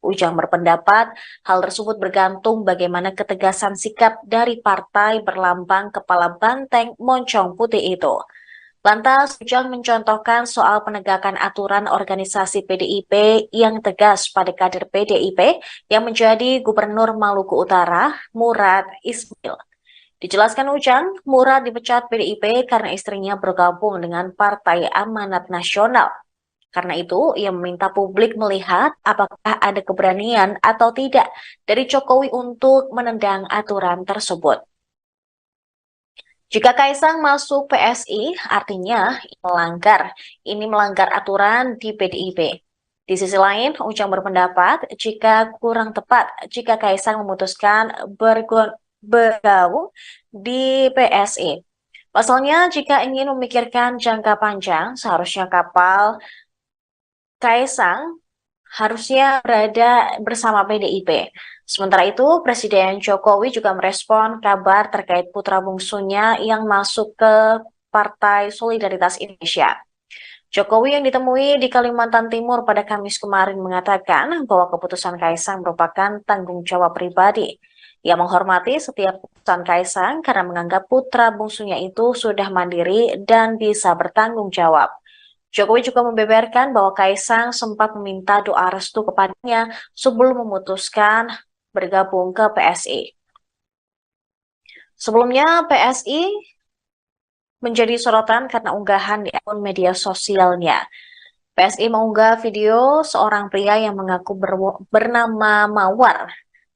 Ujang berpendapat hal tersebut bergantung bagaimana ketegasan sikap dari partai berlambang kepala banteng moncong putih itu. Lantas, Ujang mencontohkan soal penegakan aturan organisasi PDIP yang tegas pada kader PDIP yang menjadi Gubernur Maluku Utara, Murad Ismail. Dijelaskan Ujang, Murad dipecat PDIP karena istrinya bergabung dengan Partai Amanat Nasional. Karena itu, ia meminta publik melihat apakah ada keberanian atau tidak dari Jokowi untuk menendang aturan tersebut. Jika Kaisang masuk PSI, artinya ini melanggar aturan di PDIP. Di sisi lain, Ujang berpendapat jika kurang tepat jika Kaisang memutuskan bergabung di PSI. Pasalnya, jika ingin memikirkan jangka panjang, seharusnya kapal Kaisang harusnya berada bersama PDIP. Sementara itu, Presiden Jokowi juga merespon kabar terkait putra bungsunya yang masuk ke Partai Solidaritas Indonesia. Jokowi yang ditemui di Kalimantan Timur pada Kamis kemarin mengatakan bahwa keputusan Kaisang merupakan tanggung jawab pribadi. Ia menghormati setiap keputusan Kaisang karena menganggap putra bungsunya itu sudah mandiri dan bisa bertanggung jawab. Jokowi juga membeberkan bahwa Kaisang sempat meminta doa restu kepadanya sebelum memutuskan bergabung ke PSI. Sebelumnya, PSI menjadi sorotan karena unggahan di akun media sosialnya. PSI mengunggah video seorang pria yang mengaku bernama Mawar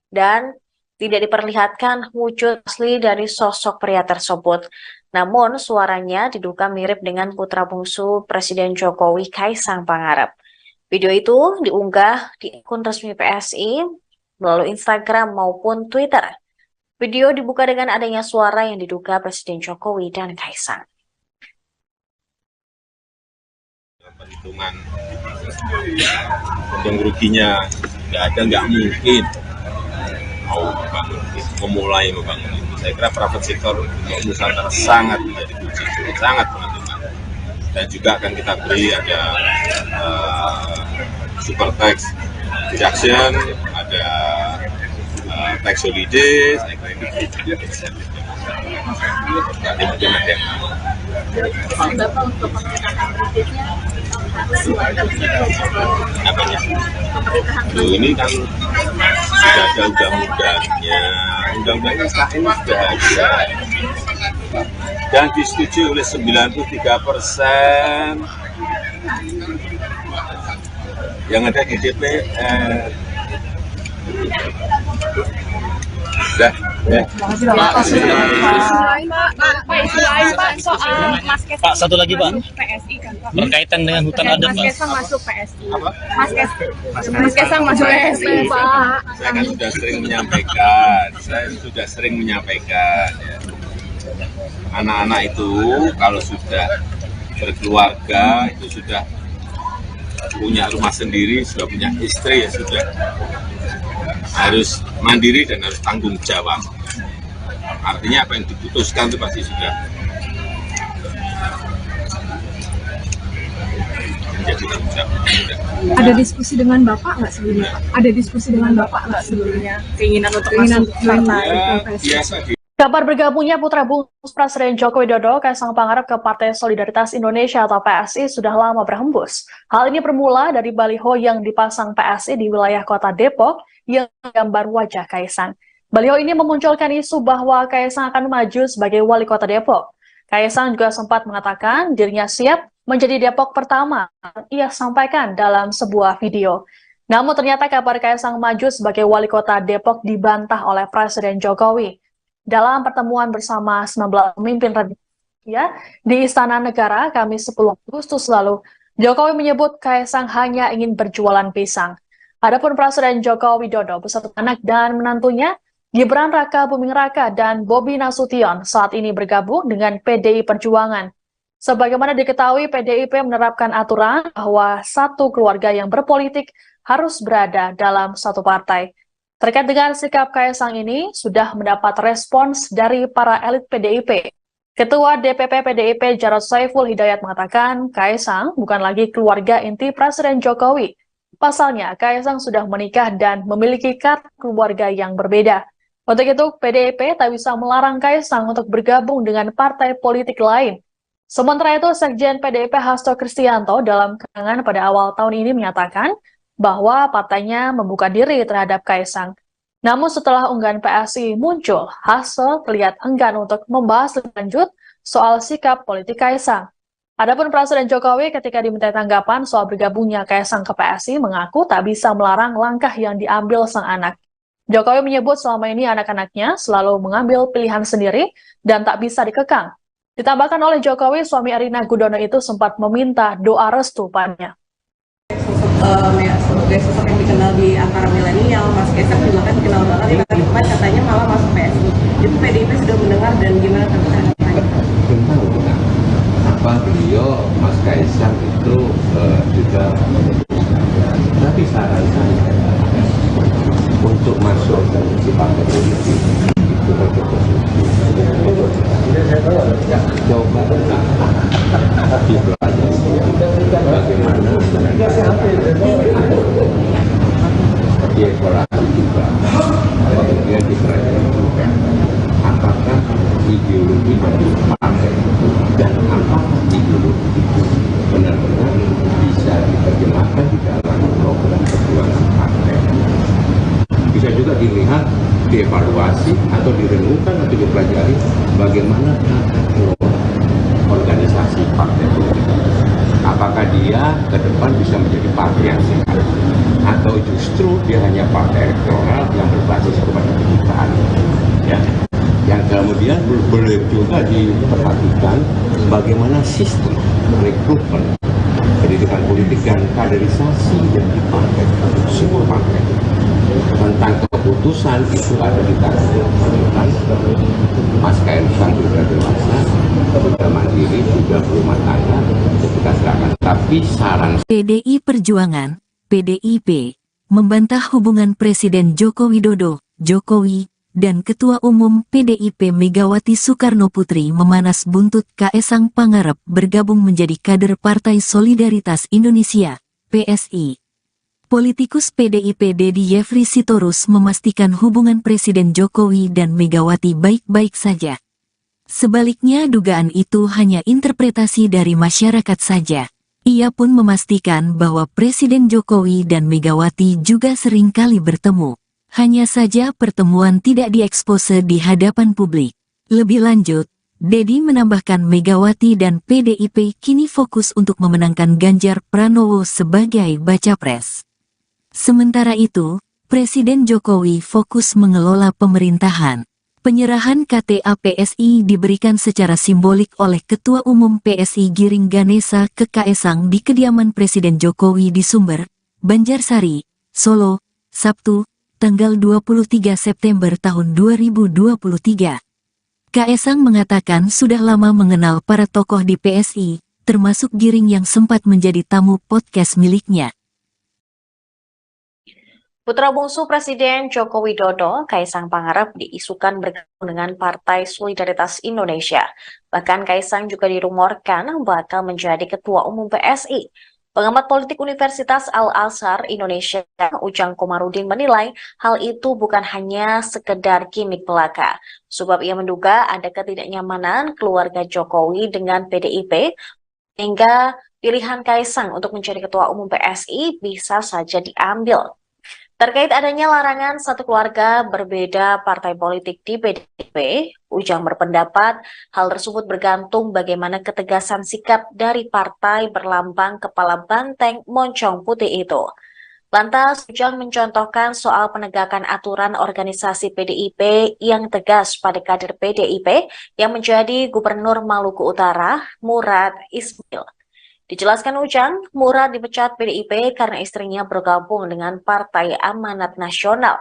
dan tidak diperlihatkan wujud asli dari sosok pria tersebut. Namun suaranya diduga mirip dengan putra bungsu Presiden Jokowi, Kaisang Pangarep. Video itu diunggah di akun resmi PSI melalui Instagram maupun Twitter. Video dibuka dengan adanya suara yang diduga Presiden Jokowi dan Kaisang. Perhitungan untung ruginya nggak mungkin mau memulai membangun itu. Saya kira private sector untuk Nusantara sangat menjadi kunci, sangat menentukan. Dan juga akan kita beri ada super tax deduction, ada tax holiday, saya kira itu juga insentif. Nanti mungkin ada yang Bapak untuk pemerintahan berikutnya apanya? Ini kan sudah ada undang-undangnya KN sudah ada dan disetujui oleh 93%. Yang ada di DPR. Dah, ya. soal Mas Kaisang. Pak, satu lagi Pak, PSI kan Pak. berkaitan dengan hutan Dan adat Mas Pak. Kaisang masuk PSI. Mas Kaisang masuk PSI Pak. Saya kan sudah sering menyampaikan, ya. Anak-anak itu kalau sudah berkeluarga, itu sudah punya rumah sendiri, sudah punya istri, ya sudah harus mandiri dan harus tanggung jawab. Artinya apa yang diputuskan itu pasti sudah menjadi tanggung jawab. Ada diskusi dengan Bapak nggak sebelumnya? Ada diskusi dengan Bapak nggak sebelumnya? Keinginan untuk masuk partai Ya, PSI? biasa di Kabar bergabungnya putra bungsu Presiden Joko Widodo, Kaisang Pangarep ke Partai Solidaritas Indonesia atau PSI sudah lama berhembus. Hal ini bermula dari baliho yang dipasang PSI di wilayah kota Depok yang gambar wajah Kaisang. Baliho ini memunculkan isu bahwa Kaisang akan maju sebagai wali kota Depok. Kaisang juga sempat mengatakan dirinya siap menjadi Depok pertama. Ia sampaikan dalam sebuah video. Namun ternyata kabar Kaisang maju sebagai wali kota Depok dibantah oleh Presiden Jokowi. Dalam pertemuan bersama 19 pemimpin ya di Istana Negara Kamis 10 Agustus lalu, Jokowi menyebut Kaisang hanya ingin berjualan pisang. Adapun Presiden Joko Widodo beserta anak dan menantunya, Gibran Raka Buming Raka dan Bobi Nasution saat ini bergabung dengan PDI Perjuangan. Sebagaimana diketahui, PDIP menerapkan aturan bahwa satu keluarga yang berpolitik harus berada dalam satu partai. Terkait dengan sikap Kaisang ini, sudah mendapat respons dari para elit PDIP. Ketua DPP PDIP Jarod Saiful Hidayat mengatakan Kaisang bukan lagi keluarga inti Presiden Jokowi. Pasalnya, Kaisang sudah menikah dan memiliki kartu keluarga yang berbeda. Untuk itu, PDIP tak bisa melarang Kaisang untuk bergabung dengan partai politik lain. Sementara itu, Sekjen PDIP Hasto Kristianto dalam keterangan pada awal tahun ini menyatakan bahwa partainya membuka diri terhadap Kaisang. Namun setelah unggahan PSI muncul, Hasto terlihat enggan untuk membahas lebih lanjut soal sikap politik Kaisang. Adapun Presiden Jokowi ketika diminta tanggapan soal bergabungnya Kaisang ke PSI mengaku tak bisa melarang langkah yang diambil sang anak. Jokowi menyebut selama ini anak-anaknya selalu mengambil pilihan sendiri dan tak bisa dikekang. Ditambahkan oleh Jokowi, suami Erina Gudono itu sempat meminta doa restu padanya. Sebagai sosok yang dikenal di antara milenial, Mas Kaisang juga kan dikenal banget, bahkan katanya malah masuk PSI. Itu PDIP sudah mendengar dan gimana tanggapannya? Belum tahu kita apa beliau Mas Kaisang itu juga memutuskan. Tapi saran saya untuk masuk ke partai politik itu harus coba dipelajari. dievaluasi atau direnungkan atau dipelajari bagaimana tata kelola organisasi partai politik. Apakah dia ke depan bisa menjadi partai yang sehat atau justru dia hanya partai elektoral yang berbasis kepada kedutaan, ya. Yang kemudian boleh juga diperhatikan bagaimana sistem rekrutmen pendidikan politik dan kaderisasi yang di partai, semua partai. Tentang keputusan itu ada di tangan Mas Kaisang sudah dewasa, sudah mandiri, sudah berumah tangga, kita serahkan. Tapi saran PDI Perjuangan, PDIP, membantah hubungan Presiden Joko Widodo, Jokowi, dan Ketua Umum PDIP Megawati Soekarno Putri memanas buntut Kaesang Pangarep bergabung menjadi kader Partai Solidaritas Indonesia, PSI. Politikus PDIP Dedi Yefri Sitorus memastikan hubungan Presiden Jokowi dan Megawati baik-baik saja. Sebaliknya dugaan itu hanya interpretasi dari masyarakat saja. Ia pun memastikan bahwa Presiden Jokowi dan Megawati juga sering kali bertemu. Hanya saja pertemuan tidak diekspose di hadapan publik. Lebih lanjut, Dedi menambahkan Megawati dan PDIP kini fokus untuk memenangkan Ganjar Pranowo sebagai baca pres. Sementara itu, Presiden Jokowi fokus mengelola pemerintahan. Penyerahan KTA PSI diberikan secara simbolik oleh Ketua Umum PSI Giring Ganesa ke Kaesang di kediaman Presiden Jokowi di Sumber, Banjarsari, Solo, Sabtu, tanggal 23 September tahun 2023. Kaesang mengatakan sudah lama mengenal para tokoh di PSI, termasuk Giring yang sempat menjadi tamu podcast miliknya. Putra bungsu Presiden Joko Widodo, Kaesang Pangarep, diisukan bergabung dengan Partai Solidaritas Indonesia. Bahkan Kaesang juga dirumorkan bakal menjadi Ketua Umum PSI. Pengamat politik Universitas Al-Azhar Indonesia, Ujang Komarudin menilai hal itu bukan hanya sekedar gimmick belaka. Sebab ia menduga ada ketidaknyamanan keluarga Jokowi dengan PDIP, hingga pilihan Kaesang untuk menjadi Ketua Umum PSI bisa saja diambil. Terkait adanya larangan satu keluarga berbeda partai politik di PDIP, Ujang berpendapat hal tersebut bergantung bagaimana ketegasan sikap dari partai berlambang kepala banteng moncong putih itu. Lantas, Ujang mencontohkan soal penegakan aturan organisasi PDIP yang tegas pada kader PDIP yang menjadi Gubernur Maluku Utara, Murad Ismail. Dijelaskan Ujang, Murad dipecat PDIP karena istrinya bergabung dengan Partai Amanat Nasional.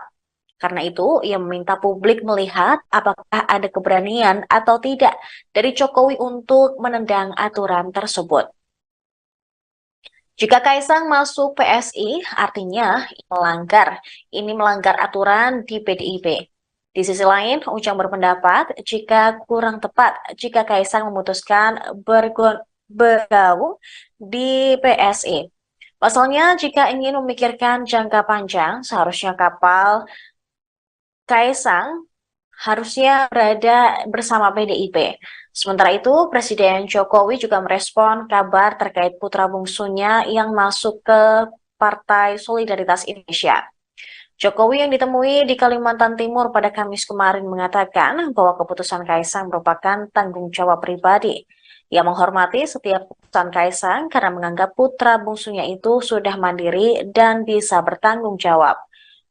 Karena itu, ia meminta publik melihat apakah ada keberanian atau tidak dari Jokowi untuk menendang aturan tersebut. Jika Kaesang masuk PSI, artinya ini melanggar aturan di PDIP. Di sisi lain, Ujang berpendapat jika kurang tepat jika Kaesang memutuskan bergabung di PSI. Pasalnya, jika ingin memikirkan jangka panjang, seharusnya kapal Kaesang harusnya berada bersama PDIP. Sementara itu, Presiden Jokowi juga merespon kabar terkait putra bungsunya yang masuk ke Partai Solidaritas Indonesia. Jokowi yang ditemui di Kalimantan Timur pada Kamis kemarin mengatakan bahwa keputusan Kaesang merupakan tanggung jawab pribadi. Ia menghormati setiap keputusan Kaesang karena menganggap putra bungsunya itu sudah mandiri dan bisa bertanggung jawab.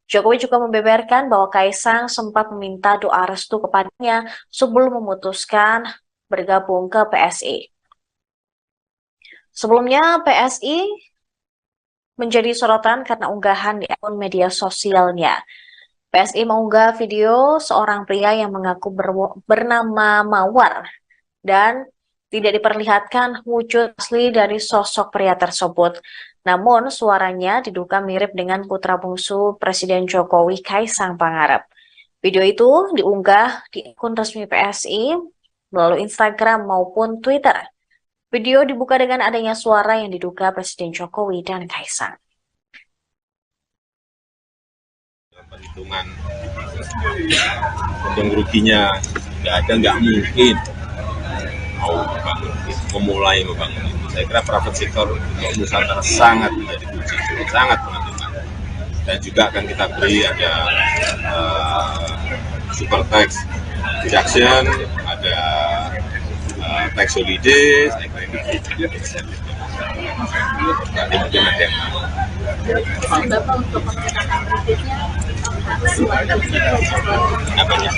Jokowi juga membeberkan bahwa Kaesang sempat meminta doa restu kepadanya sebelum memutuskan bergabung ke PSI. Sebelumnya, PSI menjadi sorotan karena unggahan di akun media sosialnya. PSI mengunggah video seorang pria yang mengaku bernama Mawar dan tidak diperlihatkan wujud asli dari sosok pria tersebut. Namun suaranya diduga mirip dengan putra bungsu Presiden Jokowi, Kaesang Pangarep. Video itu diunggah di akun resmi PSI melalui Instagram maupun Twitter. Video dibuka dengan adanya suara yang diduga Presiden Jokowi dan Kaesang. Perhitungan untung ruginya nggak mungkin memulai membangun itu. Saya kira private sector untuk Nusantara sangat menjadi kunci, sangat menentukan. Dan juga akan kita beri ada super tax reduction, ada tax holidays, nanti mungkin ada yang apanya?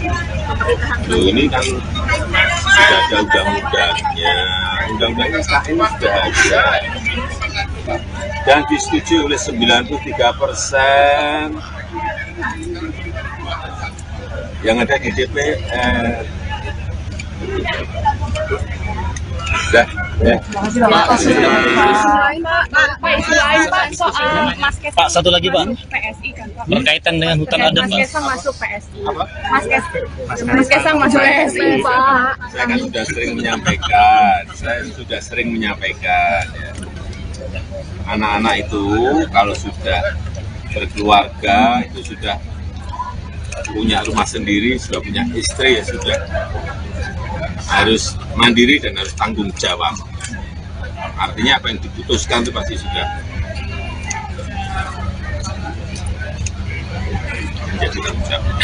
Loh, ini kan sudah ada undang-undangnya, undang-undangnya SKN sudah ada dan disetujui oleh 93% yang ada di DPR. Dah, ya. Pak, satu lagi Pak, PSI kan Pak. berkaitan dengan hutan adat Mas Pak. Kaisang masuk PSI. Mas Kaisang masuk PSI Pak. Saya kan sudah sering menyampaikan, ya. Anak-anak itu kalau sudah berkeluarga, itu sudah punya rumah sendiri, sudah punya istri, ya sudah harus mandiri dan harus tanggung jawab. Artinya apa yang diputuskan itu pasti sudah menjadi tanggung jawab.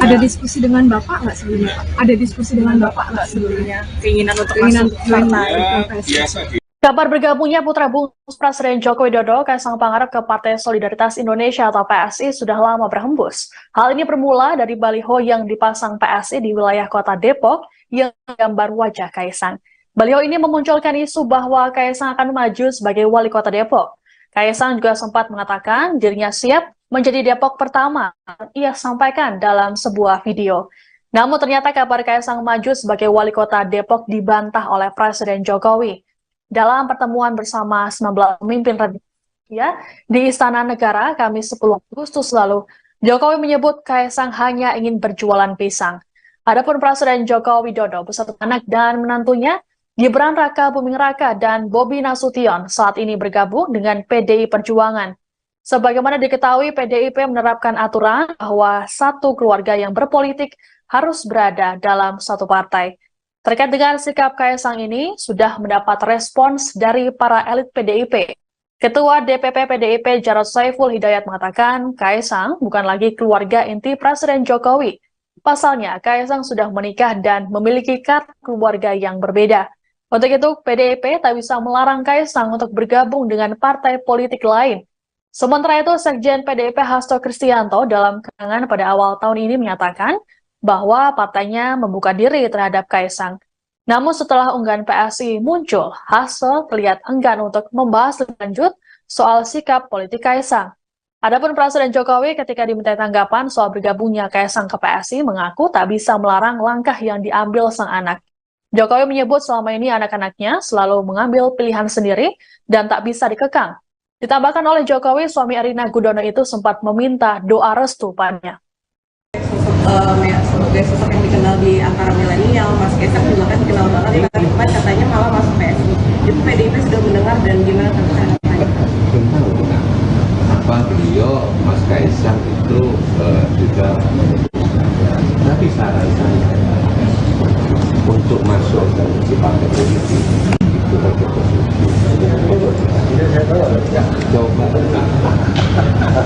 Ada diskusi dengan Bapak nggak sebelumnya? Ada diskusi dengan Bapak nggak sebelumnya? Keinginan untuk masuk partai Ya, PSI. biasa di Kabar bergabungnya putra bungsu Presiden Joko Widodo, Kaisang Pangarep ke Partai Solidaritas Indonesia atau PSI sudah lama berhembus. Hal ini bermula dari baliho yang dipasang PSI di wilayah kota Depok yang gambar wajah Kaisang. Baliho ini memunculkan isu bahwa Kaisang akan maju sebagai wali kota Depok. Kaisang juga sempat mengatakan dirinya siap menjadi Depok pertama. Ia sampaikan dalam sebuah video. Namun ternyata kabar Kaisang maju sebagai wali kota Depok dibantah oleh Presiden Jokowi. Dalam pertemuan bersama 19 pemimpin ya di Istana Negara Kamis 10 Agustus lalu, Jokowi menyebut Kaisang hanya ingin berjualan pisang. Adapun Presiden Joko Widodo beserta anak dan menantunya, Gibran Raka Buming Raka dan Bobi Nasution saat ini bergabung dengan PDI Perjuangan. Sebagaimana diketahui, PDIP menerapkan aturan bahwa satu keluarga yang berpolitik harus berada dalam satu partai. Terkait dengan sikap Kaisang ini, sudah mendapat respons dari para elit PDIP. Ketua DPP PDIP Jarod Saiful Hidayat mengatakan Kaisang bukan lagi keluarga inti Presiden Jokowi. Pasalnya, Kaisang sudah menikah dan memiliki kartu keluarga yang berbeda. Untuk itu, PDIP tak bisa melarang Kaisang untuk bergabung dengan partai politik lain. Sementara itu, Sekjen PDIP Hasto Kristianto dalam keterangan pada awal tahun ini menyatakan bahwa partainya membuka diri terhadap Kaisang. Namun setelah unggahan PSI muncul, Hasto terlihat enggan untuk membahas lebih lanjut soal sikap politik Kaisang. Adapun Presiden Jokowi ketika diminta tanggapan soal bergabungnya Kaisang ke PSI mengaku tak bisa melarang langkah yang diambil sang anak. Jokowi menyebut selama ini anak-anaknya selalu mengambil pilihan sendiri dan tak bisa dikekang. Ditambahkan oleh Jokowi, suami Erina Gudono itu sempat meminta doa restu padanya. Sebagai sosok yang dikenal di antara milenial, Mas Kaisang juga kan dikenal banget, tapi katanya malah masuk PSI. Itu PDIP sudah mendengar dan gimana tanggapannya? Belum tahu nah, apa beliau Mas Kaisang itu juga tapi saran saya untuk masuk ke partai politik itu coba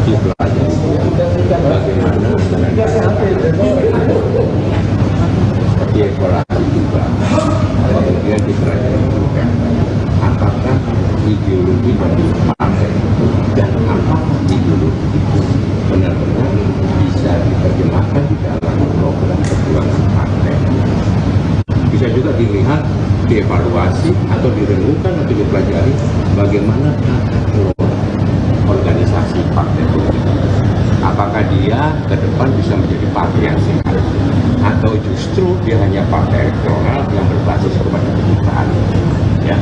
dipelajari bagaimana dievaluasi juga, kemudian dipelajari juga apakah ideologi dari partai itu dan apakah ideologi itu benar-benar bisa diterjemahkan di dalam program perjuangan partai. Bisa juga dilihat, dievaluasi atau direnungkan atau dipelajari bagaimana tata kelola organisasi partai politik. Apakah dia ke depan bisa menjadi partai yang sehat atau justru dia hanya partai elektoral yang berbasis kepada kedutaan, ya.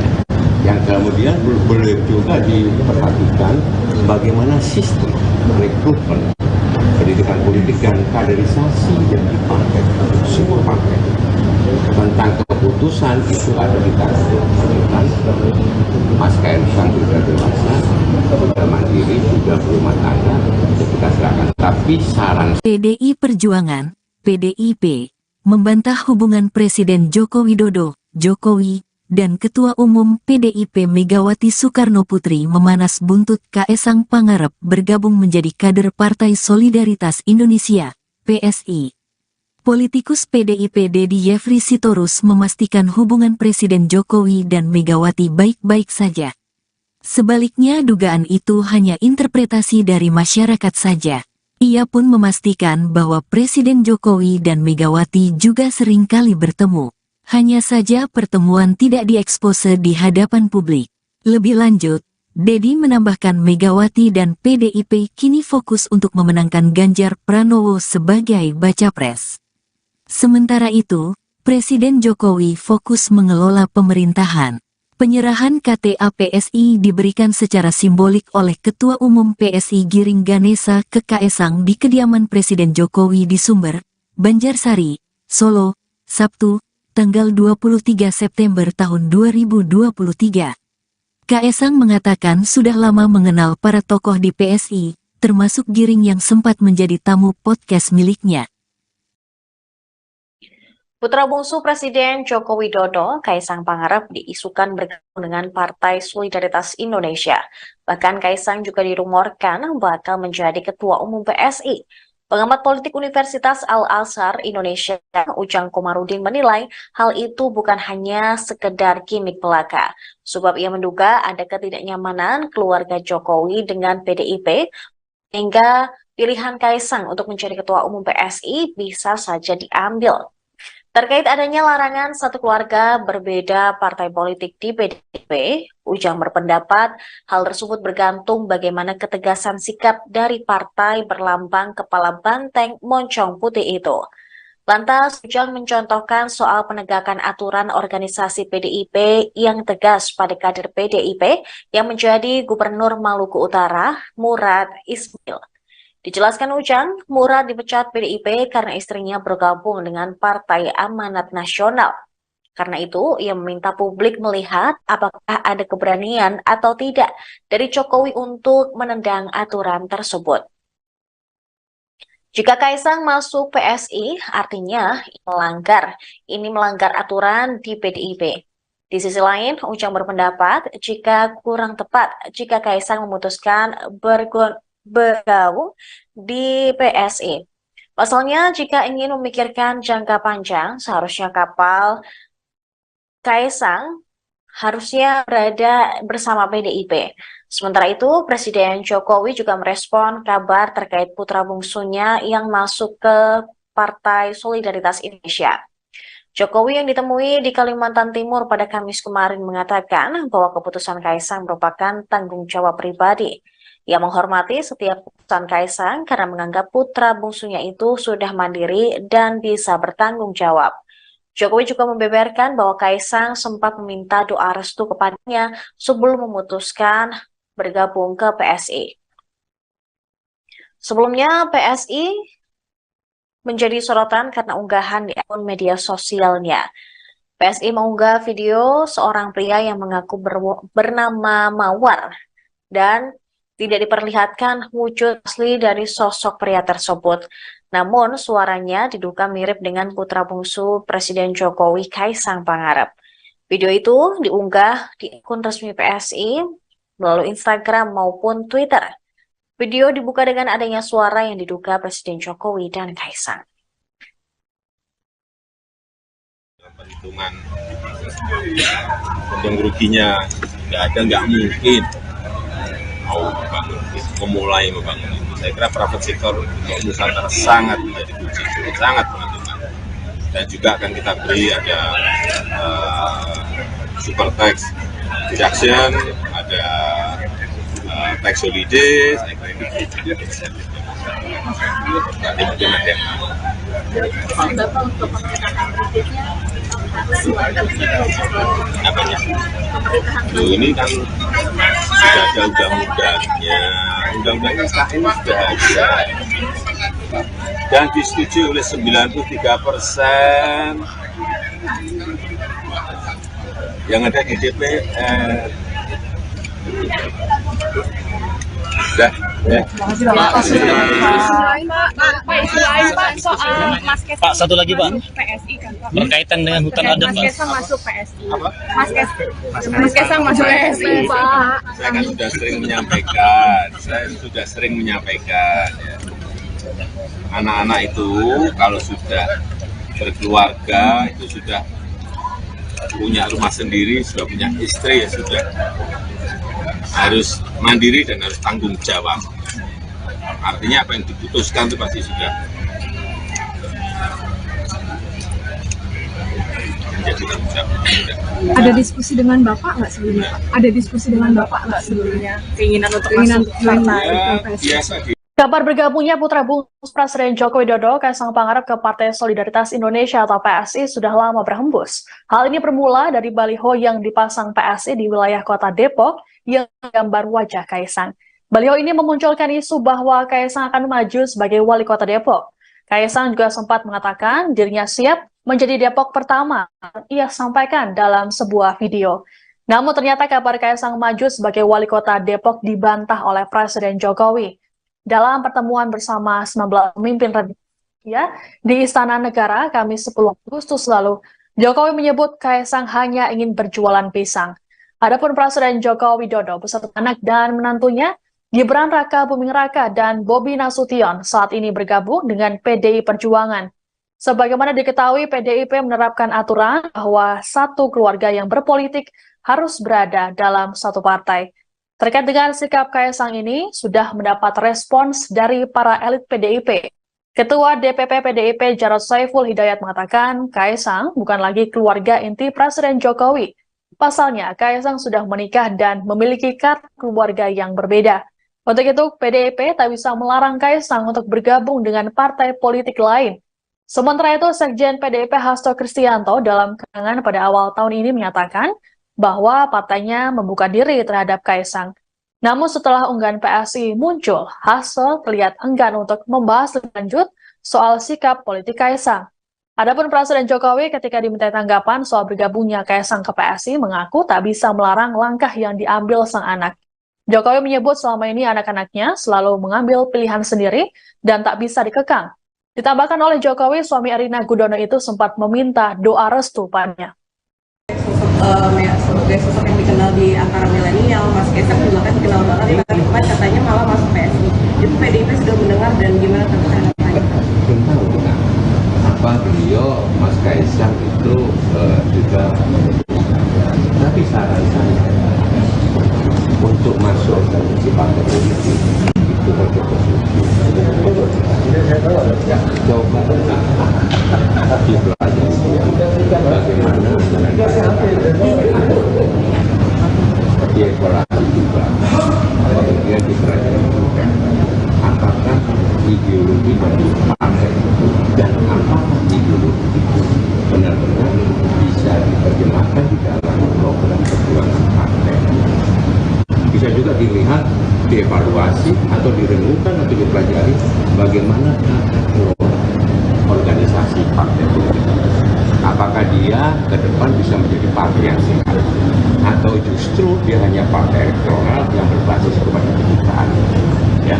Yang kemudian boleh juga diperhatikan bagaimana sistem rekrutmen pendidikan politik dan kaderisasi yang di partai, semua partai. Tentang keputusan itu ada di tangan Mas Kaisang sudah dewasa, sudah mandiri, sudah berumah tangga, kita silakan. Tapi saran PDI Perjuangan, PDIP, membantah hubungan Presiden Joko Widodo, Jokowi, dan Ketua Umum PDIP Megawati Soekarno Putri memanas buntut Kaisang Pangarep bergabung menjadi kader Partai Solidaritas Indonesia, PSI. Politikus PDIP Dedi Yefri Sitorus memastikan hubungan Presiden Jokowi dan Megawati baik-baik saja. Sebaliknya dugaan itu hanya interpretasi dari masyarakat saja. Ia pun memastikan bahwa Presiden Jokowi dan Megawati juga sering kali bertemu. Hanya saja pertemuan tidak diekspose di hadapan publik. Lebih lanjut, Dedi menambahkan Megawati dan PDIP kini fokus untuk memenangkan Ganjar Pranowo sebagai baca pres. Sementara itu, Presiden Jokowi fokus mengelola pemerintahan. Penyerahan KTA PSI diberikan secara simbolik oleh Ketua Umum PSI Giring Ganesa ke Kaesang di kediaman Presiden Jokowi di Sumber, Banjarsari, Solo, Sabtu, tanggal 23 September tahun 2023. Kaesang mengatakan sudah lama mengenal para tokoh di PSI, termasuk Giring yang sempat menjadi tamu podcast miliknya. Putra bungsu Presiden Joko Widodo, Kaisang Pangarep, diisukan bergabung dengan Partai Solidaritas Indonesia. Bahkan Kaisang juga dirumorkan bakal menjadi Ketua Umum PSI. Pengamat politik Universitas Al-Azhar Indonesia, Ujang Komarudin menilai hal itu bukan hanya sekedar gimmick belaka. Sebab ia menduga ada ketidaknyamanan keluarga Jokowi dengan PDIP, hingga pilihan Kaisang untuk menjadi Ketua Umum PSI bisa saja diambil. Terkait adanya larangan satu keluarga berbeda partai politik di PDIP, Ujang berpendapat hal tersebut bergantung bagaimana ketegasan sikap dari partai berlambang kepala banteng moncong putih itu. Lantas, Ujang mencontohkan soal penegakan aturan organisasi PDIP yang tegas pada kader PDIP yang menjadi Gubernur Maluku Utara, Murad Ismail. Dijelaskan Ujang, Murad dipecat PDIP karena istrinya bergabung dengan Partai Amanat Nasional. Karena itu, ia meminta publik melihat apakah ada keberanian atau tidak dari Jokowi untuk menendang aturan tersebut. Jika Kaisang masuk PSI, artinya ini melanggar aturan di PDIP. Di sisi lain, Ujang berpendapat jika kurang tepat jika Kaisang memutuskan bergabung di PSI. Pasalnya, jika ingin memikirkan jangka panjang, seharusnya kapal Kaisang harusnya berada bersama PDIP. Sementara itu, Presiden Jokowi juga merespon kabar terkait putra bungsunya yang masuk ke Partai Solidaritas Indonesia. Jokowi yang ditemui di Kalimantan Timur pada Kamis kemarin mengatakan bahwa keputusan Kaisang merupakan tanggung jawab pribadi. Ia menghormati setiap keputusan Kaisang karena menganggap putra bungsunya itu sudah mandiri dan bisa bertanggung jawab. Jokowi juga membeberkan bahwa Kaisang sempat meminta doa restu kepadanya sebelum memutuskan bergabung ke PSI. Sebelumnya, PSI menjadi sorotan karena unggahan di akun media sosialnya. PSI mengunggah video seorang pria yang mengaku bernama Mawar dan tidak diperlihatkan wujud asli dari sosok pria tersebut. Namun suaranya diduga mirip dengan putra bungsu Presiden Jokowi, Kaisang Pangarep. Video itu diunggah di akun resmi PSI melalui Instagram maupun Twitter. Video dibuka dengan adanya suara yang diduga Presiden Jokowi dan Kaisang. Perhitungan untung ruginya nggak mungkin memulai membangun itu. Saya kira private sector untuk Nusantara sangat menjadi kunci, sangat menentukan. Dan juga akan kita beri ada super tax deduction, ada tax holiday, saya kira itu juga insentif. Nanti mungkin ada yang apanya? Ini kan sudah ada undang-undangnya SKN sudah ada dan disetujui oleh 93% yang ada di DPR. Sudah. Pak, satu lagi Pak, PSI kan Pak. berkaitan dengan hutan adat Mas Pak. Kaisang masuk PSI. Mas Kaisang masuk PSI Pak. Saya kan sudah sering menyampaikan, ya. Anak-anak itu kalau sudah berkeluarga, itu sudah punya rumah sendiri, sudah punya istri, ya sudah harus mandiri dan harus tanggung jawab. Artinya apa yang diputuskan itu pasti sudah menjadi tanggung jawab. Ada diskusi dengan Bapak nggak sebelumnya? Ada diskusi dengan Bapak nggak sebelumnya? Keinginan untuk masuk partai Ya, PSI? biasa di Kabar bergabungnya putra bungsu Presiden Joko Widodo, Kaisang Pangarep ke Partai Solidaritas Indonesia atau PSI sudah lama berhembus. Hal ini bermula dari baliho yang dipasang PSI di wilayah kota Depok yang gambar wajah Kaisang. Baliho ini memunculkan isu bahwa Kaisang akan maju sebagai wali kota Depok. Kaisang juga sempat mengatakan dirinya siap menjadi Depok pertama, ia sampaikan dalam sebuah video. Namun ternyata kabar Kaisang maju sebagai wali kota Depok dibantah oleh Presiden Jokowi. Dalam pertemuan bersama 19 pemimpin ya, di Istana Negara Kamis 10 Agustus lalu, Jokowi menyebut Kaisang hanya ingin berjualan pisang. Adapun Presiden Joko Widodo beserta anak dan menantunya, Gibran Raka Buming Raka dan Bobi Nasution saat ini bergabung dengan PDI Perjuangan. Sebagaimana diketahui, PDIP menerapkan aturan bahwa satu keluarga yang berpolitik harus berada dalam satu partai. Terkait dengan sikap Kaisang ini, sudah mendapat respons dari para elit PDIP. Ketua DPP PDIP Jarod Saiful Hidayat mengatakan, Kaisang bukan lagi keluarga inti Presiden Jokowi. Pasalnya, Kaisang sudah menikah dan memiliki kartu keluarga yang berbeda. Untuk itu, PDIP tak bisa melarang Kaisang untuk bergabung dengan partai politik lain. Sementara itu, Sekjen PDIP Hasto Kristianto dalam keterangan pada awal tahun ini menyatakan bahwa partainya membuka diri terhadap Kaisang. Namun setelah unggahan PSI muncul, Hasto terlihat enggan untuk membahas lebih lanjut soal sikap politik Kaisang. Adapun Presiden Jokowi ketika diminta tanggapan soal bergabungnya Kaisang ke PSI mengaku tak bisa melarang langkah yang diambil sang anak. Jokowi menyebut selama ini anak-anaknya selalu mengambil pilihan sendiri dan tak bisa dikekang. Ditambahkan oleh Jokowi, suami Erina Gudono itu sempat meminta doa restu padanya. Sebagai sosok yang dikenal di antara milenial, Mas Kaisang juga kan dikenal banget di tempat katanya malah masuk PSI. Itu PDIP sudah mendengar dan gimana tanggapannya? Belum tahu nah, apa beliau Mas Kaisang itu juga, tapi saran saya untuk masuk organisasi partai politik itu coba dipelajari bagaimana dievaluasi juga, kemudian dipelajari juga apakah ideologi dari partai dan apakah ideologi itu benar-benar bisa diterjemahkan di dalam program perjuangan partai. Bisa juga dilihat, dievaluasi atau direnungkan atau dipelajari bagaimana tata kelola organisasi partai politik. Apakah dia ke depan bisa menjadi partai yang sehat atau justru dia hanya partai elektoral yang berbasis kepada kebijakan, ya.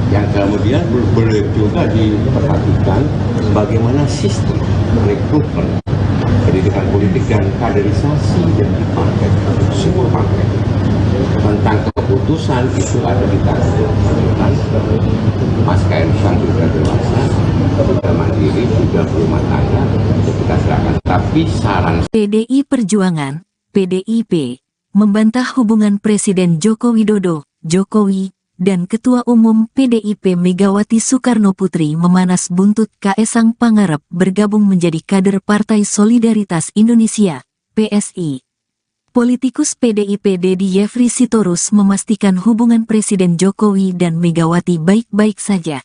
Yang kemudian boleh juga diperhatikan bagaimana sistem rekrutmen pendidikan politik dan kaderisasi yang di partai, semua partai. Tentang keputusan itu ada di tangan Mas Kaisang sudah dewasa, sudah mandiri, sudah berumah tangga, kita serahkan. Tapi saran PDI Perjuangan, PDIP, membantah hubungan Presiden Joko Widodo, Jokowi, dan Ketua Umum PDIP Megawati Soekarno Putri memanas buntut Kaisang Pangarep bergabung menjadi kader Partai Solidaritas Indonesia, PSI. Politikus PDIP Dedi Yefri Sitorus memastikan hubungan Presiden Jokowi dan Megawati baik-baik saja.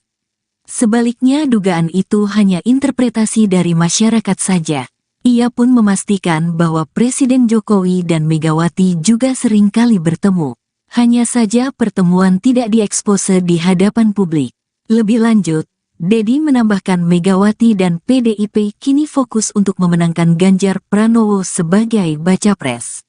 Sebaliknya dugaan itu hanya interpretasi dari masyarakat saja. Ia pun memastikan bahwa Presiden Jokowi dan Megawati juga seringkali bertemu. Hanya saja pertemuan tidak diekspose di hadapan publik. Lebih lanjut, Dedi menambahkan Megawati dan PDIP kini fokus untuk memenangkan Ganjar Pranowo sebagai baca pres.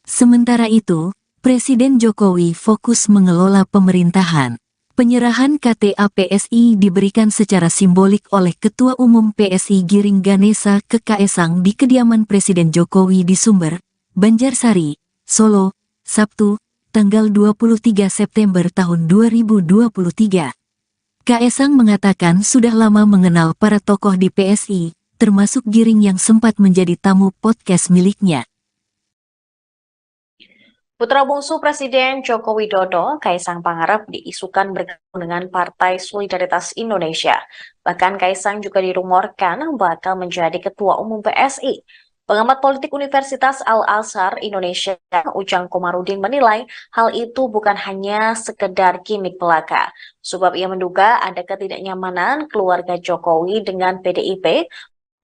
Sementara itu, Presiden Jokowi fokus mengelola pemerintahan. Penyerahan KTA PSI diberikan secara simbolik oleh Ketua Umum PSI Giring Ganesa ke Kaisang di kediaman Presiden Jokowi di Sumber, Banjarsari, Solo, Sabtu, tanggal 23 September tahun 2023. Kaisang mengatakan sudah lama mengenal para tokoh di PSI, termasuk Giring yang sempat menjadi tamu podcast miliknya. Putra bungsu Presiden Joko Widodo, Kaisang Pangarep, diisukan bergabung dengan Partai Solidaritas Indonesia. Bahkan Kaisang juga dirumorkan bakal menjadi Ketua Umum PSI. Pengamat politik Universitas Al-Azhar Indonesia, Ujang Komarudin menilai hal itu bukan hanya sekedar gimik belaka. Sebab ia menduga ada ketidaknyamanan keluarga Jokowi dengan PDIP,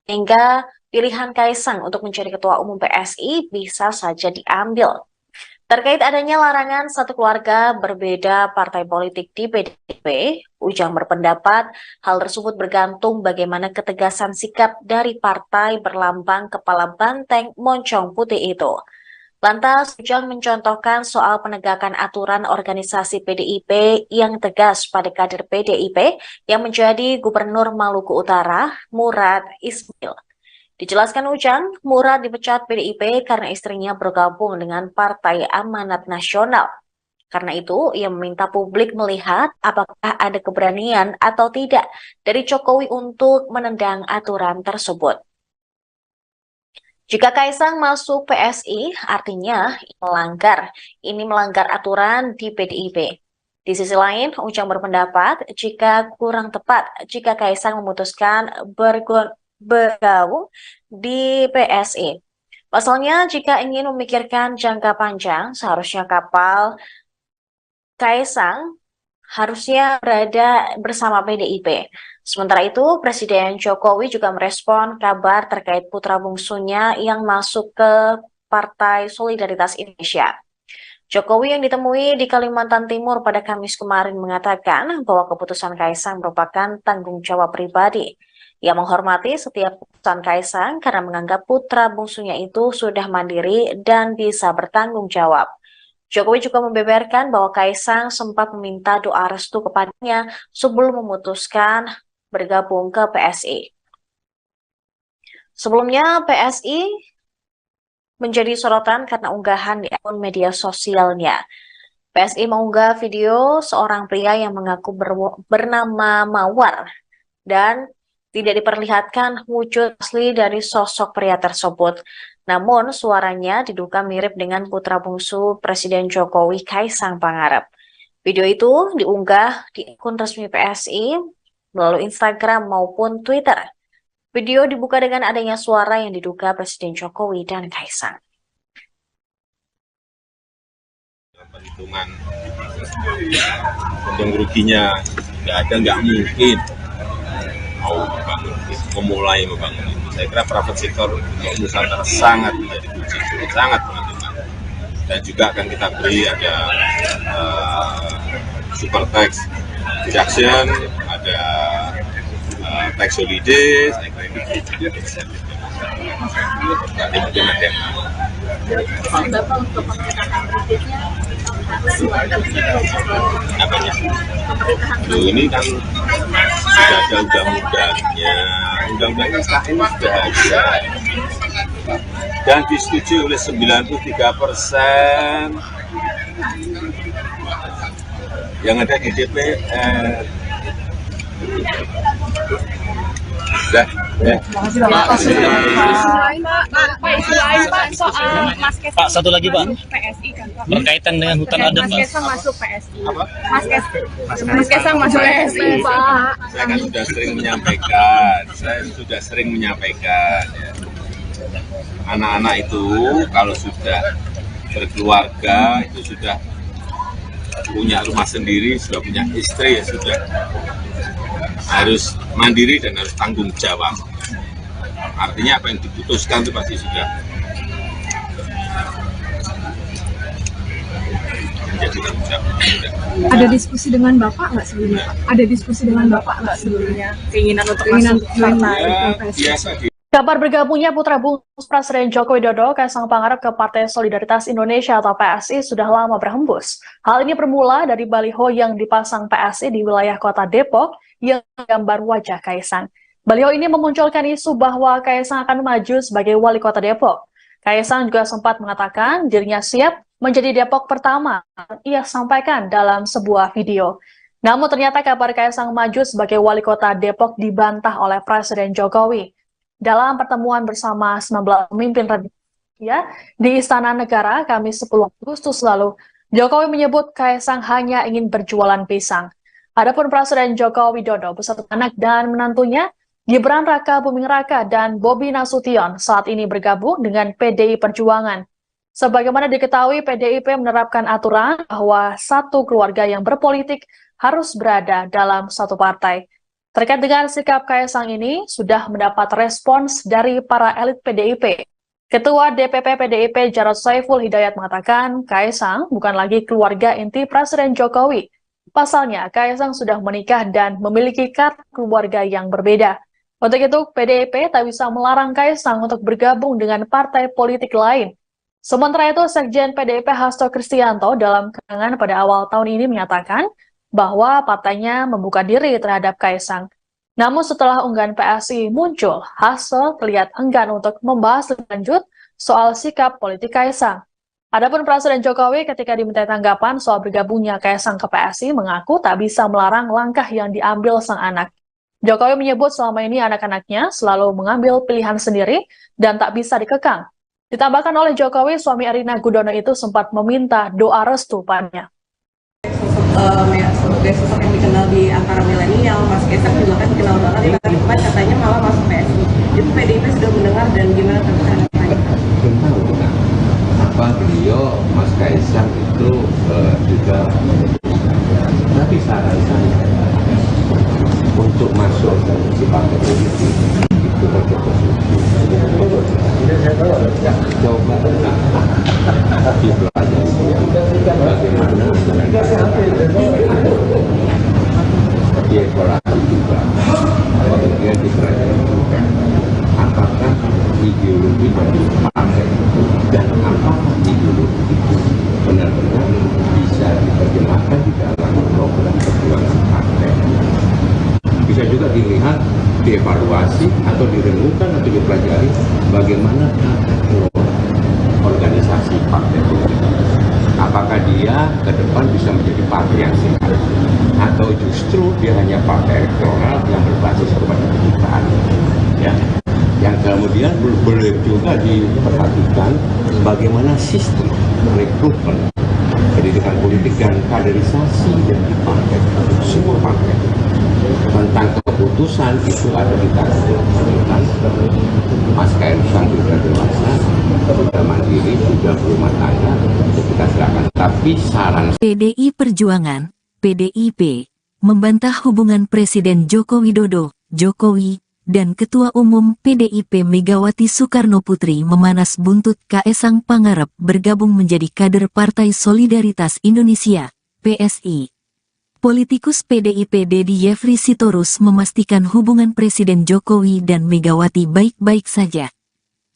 hingga pilihan Kaisang untuk menjadi Ketua Umum PSI bisa saja diambil. Terkait adanya larangan satu keluarga berbeda partai politik di PDIP, Ujang berpendapat hal tersebut bergantung bagaimana ketegasan sikap dari partai berlambang kepala banteng moncong putih itu. Lantas, Ujang mencontohkan soal penegakan aturan organisasi PDIP yang tegas pada kader PDIP yang menjadi Gubernur Maluku Utara, Murad Ismail. Dijelaskan Ujang, Murad dipecat PDIP karena istrinya bergabung dengan Partai Amanat Nasional. Karena itu, ia meminta publik melihat apakah ada keberanian atau tidak dari Jokowi untuk menendang aturan tersebut. Jika Kaisang masuk PSI, artinya ini melanggar aturan di PDIP. Di sisi lain, Ujang berpendapat jika kurang tepat jika Kaisang memutuskan bergabung di PSI. Pasalnya, jika ingin memikirkan jangka panjang, seharusnya kapal Kaisang harusnya berada bersama PDIP. Sementara itu, Presiden Jokowi juga merespon kabar terkait putra bungsunya yang masuk ke Partai Solidaritas Indonesia. Jokowi yang ditemui di Kalimantan Timur pada Kamis kemarin mengatakan bahwa keputusan Kaisang merupakan tanggung jawab pribadi. Ia menghormati setiap keputusan Kaisang karena menganggap putra bungsunya itu sudah mandiri dan bisa bertanggung jawab. Jokowi juga membeberkan bahwa Kaisang sempat meminta doa restu kepadanya sebelum memutuskan bergabung ke PSI. Sebelumnya, PSI menjadi sorotan karena unggahan di akun media sosialnya. PSI mengunggah video seorang pria yang mengaku bernama Mawar dan tidak diperlihatkan wujud asli dari sosok pria tersebut. Namun suaranya diduga mirip dengan putra bungsu Presiden Jokowi, Kaisang Pangarep. Video itu diunggah di akun resmi PSI melalui Instagram maupun Twitter. Video dibuka dengan adanya suara yang diduga Presiden Jokowi dan Kaisang. Perhitungan untung ruginya nggak mungkin memulai membangun itu. Saya kira private sector untuk Nusantara sangat menjadi kunci, sangat menentukan. Dan juga akan kita beri ada super tax deduction, ada tax holiday, saya kira ini juga insentif. Nanti mungkin ada yang Bapak untuk pemerintahan berikutnya apanya? Ini kan sudah ada undang-undangnya IKN sudah ada dan disetujui oleh 93% yang ada di DPR. soal Mas Kaisang Pak, satu lagi Pak, PSI kan Pak. berkaitan dengan hutan adat Mas Pak. Kaisang masuk PSI. Mas Kaisang masuk PSI Pak. Saya kan sudah sering menyampaikan, ya. Anak-anak itu kalau sudah berkeluarga, itu sudah punya rumah sendiri, sudah punya istri, ya sudah harus mandiri dan harus tanggung jawab. Artinya apa yang diputuskan itu pasti sudah menjadi tanggung jawab. Ada diskusi dengan Bapak nggak sebelumnya? Ada diskusi dengan Bapak nggak sebelumnya? Keinginan untuk masuk partai Ya, PSI? biasa di Kabar bergabungnya putra bungsu Presiden Joko Widodo, Kaisang Pangarep ke Partai Solidaritas Indonesia atau PSI sudah lama berhembus. Hal ini bermula dari baliho yang dipasang PSI di wilayah kota Depok yang gambar wajah Kaisang. Baliho ini memunculkan isu bahwa Kaisang akan maju sebagai wali kota Depok. Kaisang juga sempat mengatakan dirinya siap menjadi Depok pertama. Ia sampaikan dalam sebuah video. Namun ternyata kabar Kaisang maju sebagai wali kota Depok dibantah oleh Presiden Jokowi. dalam pertemuan bersama 19 pemimpin ya di Istana Negara Kamis 10 Agustus lalu. Jokowi menyebut Kaisang hanya ingin berjualan pisang. Adapun Presiden Joko Widodo beserta anak dan menantunya Gibran Raka Buming Raka dan Bobi Nasution saat ini bergabung dengan PDI Perjuangan. Sebagaimana diketahui, PDIP menerapkan aturan bahwa satu keluarga yang berpolitik harus berada dalam satu partai. Terkait dengan sikap Kaisang ini, sudah mendapat respons dari para elit PDIP. Ketua DPP PDIP Jarod Saiful Hidayat mengatakan Kaisang bukan lagi keluarga inti Presiden Jokowi. Pasalnya, Kaisang sudah menikah dan memiliki kartu keluarga yang berbeda. Untuk itu, PDIP tak bisa melarang Kaisang untuk bergabung dengan partai politik lain. Sementara itu, Sekjen PDIP Hasto Kristianto dalam keterangan pada awal tahun ini menyatakan bahwa partainya membuka diri terhadap Kaisang. Namun setelah unggahan PSI muncul, Hasto terlihat enggan untuk membahas lebih lanjut soal sikap politik Kaisang. Adapun Presiden Jokowi ketika diminta tanggapan soal bergabungnya Kaisang ke PSI mengaku tak bisa melarang langkah yang diambil sang anak. Jokowi menyebut selama ini anak-anaknya selalu mengambil pilihan sendiri dan tak bisa dikekang. Ditambahkan oleh Jokowi, suami Erina Gudono itu sempat meminta doa restu padanya. Sebagai sosok yang dikenal di antara milenial, Mas Kaisang juga kan dikenal banget, tapi katanya malah masuk PSI. Itu PDIP sudah mendengar dan gimana tanggapannya? Belum tahu kita. Apa beliau Mas Kaisang itu juga tapi saran saya untuk masuk ke partai politik itu pakai coba dipelajari bagaimana dievaluasi juga, kemudian dipelajari juga apakah ideologi dari partai dan apakah ideologi itu benar-benar bisa diterjemahkan di dalam program perjuangan partai. Bisa juga dilihat, dievaluasi atau direnungkan atau dipelajari bagaimana tata kelola organisasi partai politik. Apakah dia ke depan bisa menjadi partai yang sehat atau justru dia hanya partai elektoral yang berbasis kepada kedutaan, ya. Yang kemudian boleh juga diperhatikan bagaimana sistem rekrutmen pendidikan politik dan kaderisasi yang di partai, semua partai. Tentang keputusan itu ada di tangan Mas Kaisang sudah dewasa, sudah mandiri, sudah berumah tangga, kita silakan. Tapi saran PDI Perjuangan, PDIP, membantah hubungan Presiden Joko Widodo, Jokowi, dan Ketua Umum PDIP Megawati Soekarno Putri memanas buntut Kaisang Pangarep bergabung menjadi kader Partai Solidaritas Indonesia, PSI. Politikus PDIP Dedi Yefri Sitorus memastikan hubungan Presiden Jokowi dan Megawati baik-baik saja.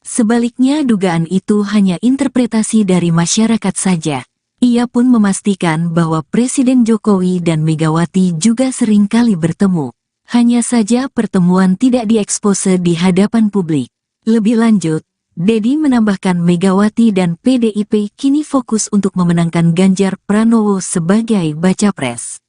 Sebaliknya dugaan itu hanya interpretasi dari masyarakat saja. Ia pun memastikan bahwa Presiden Jokowi dan Megawati juga sering kali bertemu. Hanya saja pertemuan tidak diekspose di hadapan publik. Lebih lanjut, Dedi menambahkan Megawati dan PDIP kini fokus untuk memenangkan Ganjar Pranowo sebagai baca pres.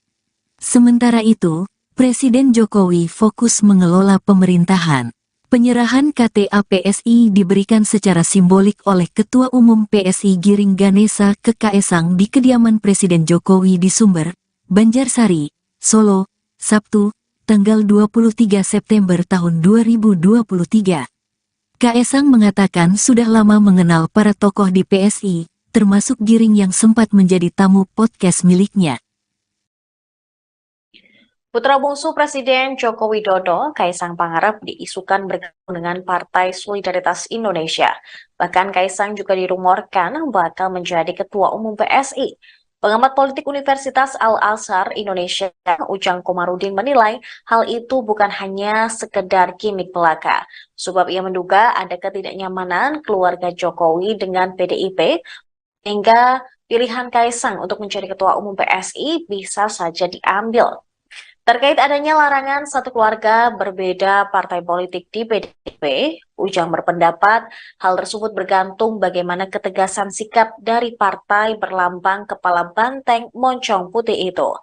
Sementara itu, Presiden Jokowi fokus mengelola pemerintahan. Penyerahan KTA PSI diberikan secara simbolik oleh Ketua Umum PSI Giring Ganesa ke Kaisang di kediaman Presiden Jokowi di Sumber, Banjarsari, Solo, Sabtu, tanggal 23 September tahun 2023. Kaisang mengatakan sudah lama mengenal para tokoh di PSI, termasuk Giring yang sempat menjadi tamu podcast miliknya. Putra bungsu Presiden Joko Widodo, Kaisang Pangarep diisukan bergabung dengan Partai Solidaritas Indonesia. Bahkan Kaisang juga dirumorkan bakal menjadi Ketua Umum PSI. Pengamat politik Universitas Al-Azhar Indonesia, Ujang Komarudin menilai hal itu bukan hanya sekedar gimmick belaka. Sebab ia menduga ada ketidaknyamanan keluarga Jokowi dengan PDIP, hingga pilihan Kaisang untuk menjadi Ketua Umum PSI bisa saja diambil. Terkait adanya larangan satu keluarga berbeda partai politik di PDIP, Ujang berpendapat hal tersebut bergantung bagaimana ketegasan sikap dari partai berlambang kepala banteng moncong putih itu.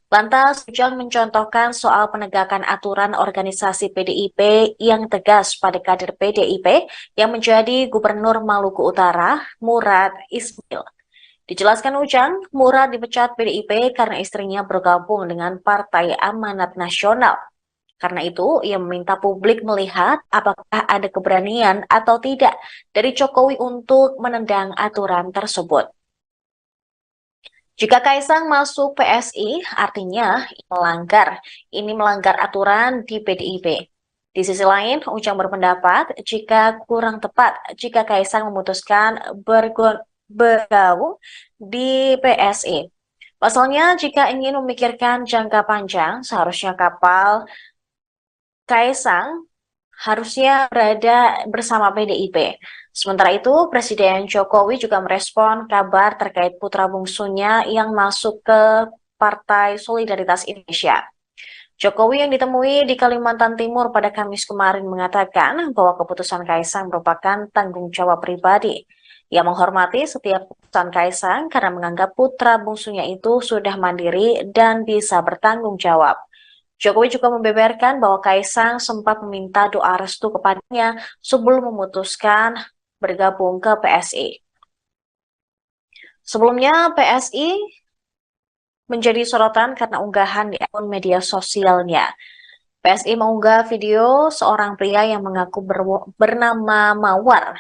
Lantas, Ujang mencontohkan soal penegakan aturan organisasi PDIP yang tegas pada kader PDIP yang menjadi Gubernur Maluku Utara, Murad Ismail. Dijelaskan Ujang, Murad dipecat PDIP karena istrinya bergabung dengan Partai Amanat Nasional. Karena itu, ia meminta publik melihat apakah ada keberanian atau tidak dari Jokowi untuk menendang aturan tersebut. Jika Kaisang masuk PSI, artinya ini melanggar aturan di PDIP. Di sisi lain, Ujang berpendapat jika kurang tepat jika Kaisang memutuskan bergabung di PSI. Pasalnya, jika ingin memikirkan jangka panjang, seharusnya kapal Kaisang harusnya berada bersama PDIP. Sementara itu, Presiden Jokowi juga merespon kabar terkait putra bungsunya yang masuk ke Partai Solidaritas Indonesia. Jokowi yang ditemui di Kalimantan Timur pada Kamis kemarin mengatakan bahwa keputusan Kaisang merupakan tanggung jawab pribadi. Ia menghormati setiap keputusan Kaisang karena menganggap putra bungsunya itu sudah mandiri dan bisa bertanggung jawab. Jokowi juga membeberkan bahwa Kaisang sempat meminta doa restu kepadanya sebelum memutuskan bergabung ke PSI. Sebelumnya, PSI menjadi sorotan karena unggahan di akun media sosialnya. PSI mengunggah video seorang pria yang mengaku bernama Mawar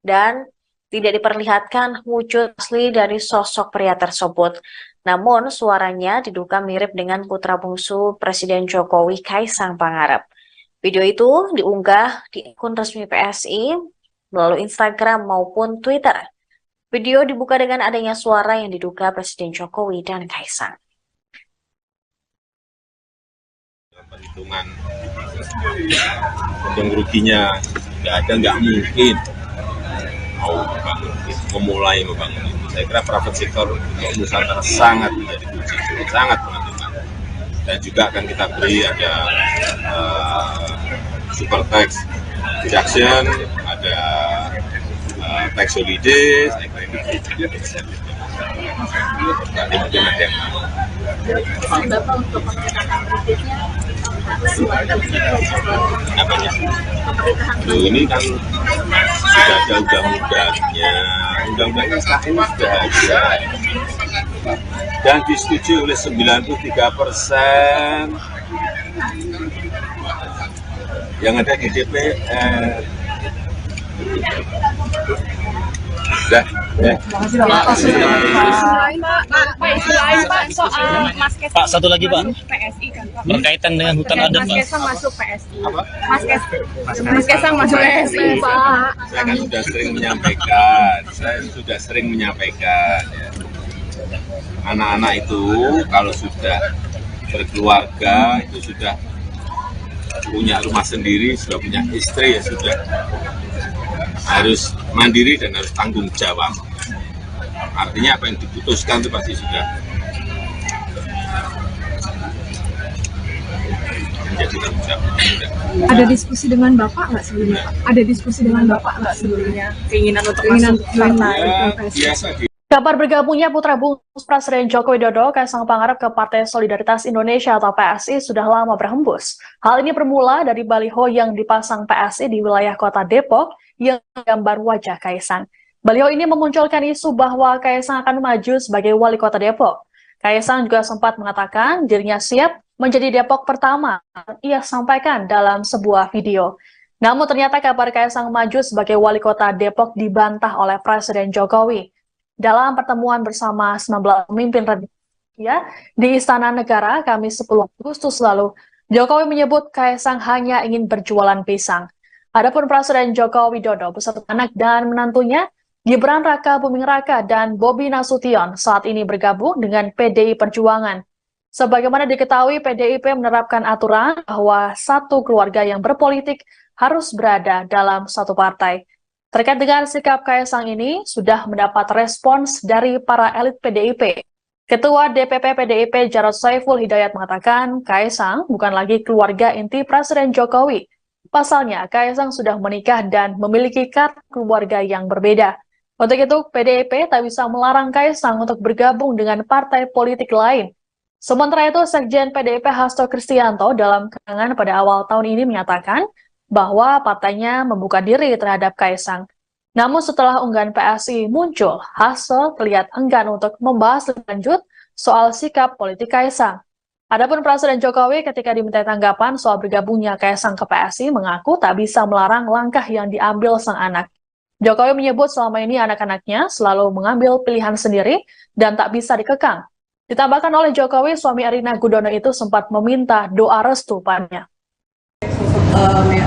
dan tidak diperlihatkan wujud asli dari sosok pria tersebut. Namun, suaranya diduga mirip dengan putra bungsu Presiden Jokowi, Kaisang Pangarep. Video itu diunggah di akun resmi PSI melalui Instagram maupun Twitter. Video dibuka dengan adanya suara yang diduga Presiden Jokowi dan Kaisang. Perhitungan untung ruginya nggak mungkin memulai membangun itu. Saya kira private sector untuk Nusantara sangat menjadi kunci, sangat menentukan. Dan juga akan kita beri ada super tax deduction, ada tax holiday, saya kira ini juga insentif. Nanti mungkin ada yang apanya? Ini kan sudah ada undang-undangnya sekarang ini sudah ada dan disetujui oleh 93%. Yang ada di DPR. Dah, Soal Mas Kaisang Pak, satu lagi Pak, PSI kan Pak. berkaitan dengan hutan adat Mas Pak. Kaisang masuk PSI. Apa? Mas Kaisang masuk PSI Pak. Saya kan sudah sering menyampaikan, ya. Anak-anak itu kalau sudah berkeluarga, itu sudah punya rumah sendiri, sudah punya istri, ya sudah harus mandiri dan harus tanggung jawab. Artinya apa yang diputuskan itu pasti sudah menjadi tanggung jawab. Ada diskusi dengan Bapak nggak sebelumnya? Ada diskusi dengan Bapak nggak sebelumnya? Keinginan untuk masuk partai Ya, PSI? biasa di Kabar bergabungnya putra bungsu Presiden Joko Widodo, Kaisang Pangarep ke Partai Solidaritas Indonesia atau PSI sudah lama berhembus. Hal ini bermula dari baliho yang dipasang PSI di wilayah kota Depok yang gambar wajah Kaisang. Baliho ini memunculkan isu bahwa Kaisang akan maju sebagai wali kota Depok. Kaisang juga sempat mengatakan dirinya siap menjadi Depok pertama. Ia sampaikan dalam sebuah video. Namun ternyata kabar Kaisang maju sebagai wali kota Depok dibantah oleh Presiden Jokowi. Dalam pertemuan bersama 19 pemimpin ya di Istana Negara Kamis 10 Agustus lalu, Jokowi menyebut Kaisang hanya ingin berjualan pisang. Adapun Presiden Joko Widodo beserta anak dan menantunya Gibran Raka Buming Raka dan Bobi Nasution saat ini bergabung dengan PDI Perjuangan. Sebagaimana diketahui, PDIP menerapkan aturan bahwa satu keluarga yang berpolitik harus berada dalam satu partai. Terkait dengan sikap Kaisang ini, sudah mendapat respons dari para elit PDIP. Ketua DPP PDIP Jarod Saiful Hidayat mengatakan Kaisang bukan lagi keluarga inti Presiden Jokowi. Pasalnya, Kaisang sudah menikah dan memiliki kartu keluarga yang berbeda. Untuk itu, PDIP tak bisa melarang Kaisang untuk bergabung dengan partai politik lain. Sementara itu, Sekjen PDIP Hasto Kristianto dalam keterangan pada awal tahun ini menyatakan bahwa partainya membuka diri terhadap Kaisang. Namun setelah unggahan PSI muncul, Hasto terlihat enggan untuk membahas lebih lanjut soal sikap politik Kaisang. Adapun Presiden Jokowi ketika diminta tanggapan soal bergabungnya Kaisang ke PSI mengaku tak bisa melarang langkah yang diambil sang anak. Jokowi menyebut selama ini anak-anaknya selalu mengambil pilihan sendiri dan tak bisa dikekang. Ditambahkan oleh Jokowi, suami Erina Gudono itu sempat meminta doa restu padanya.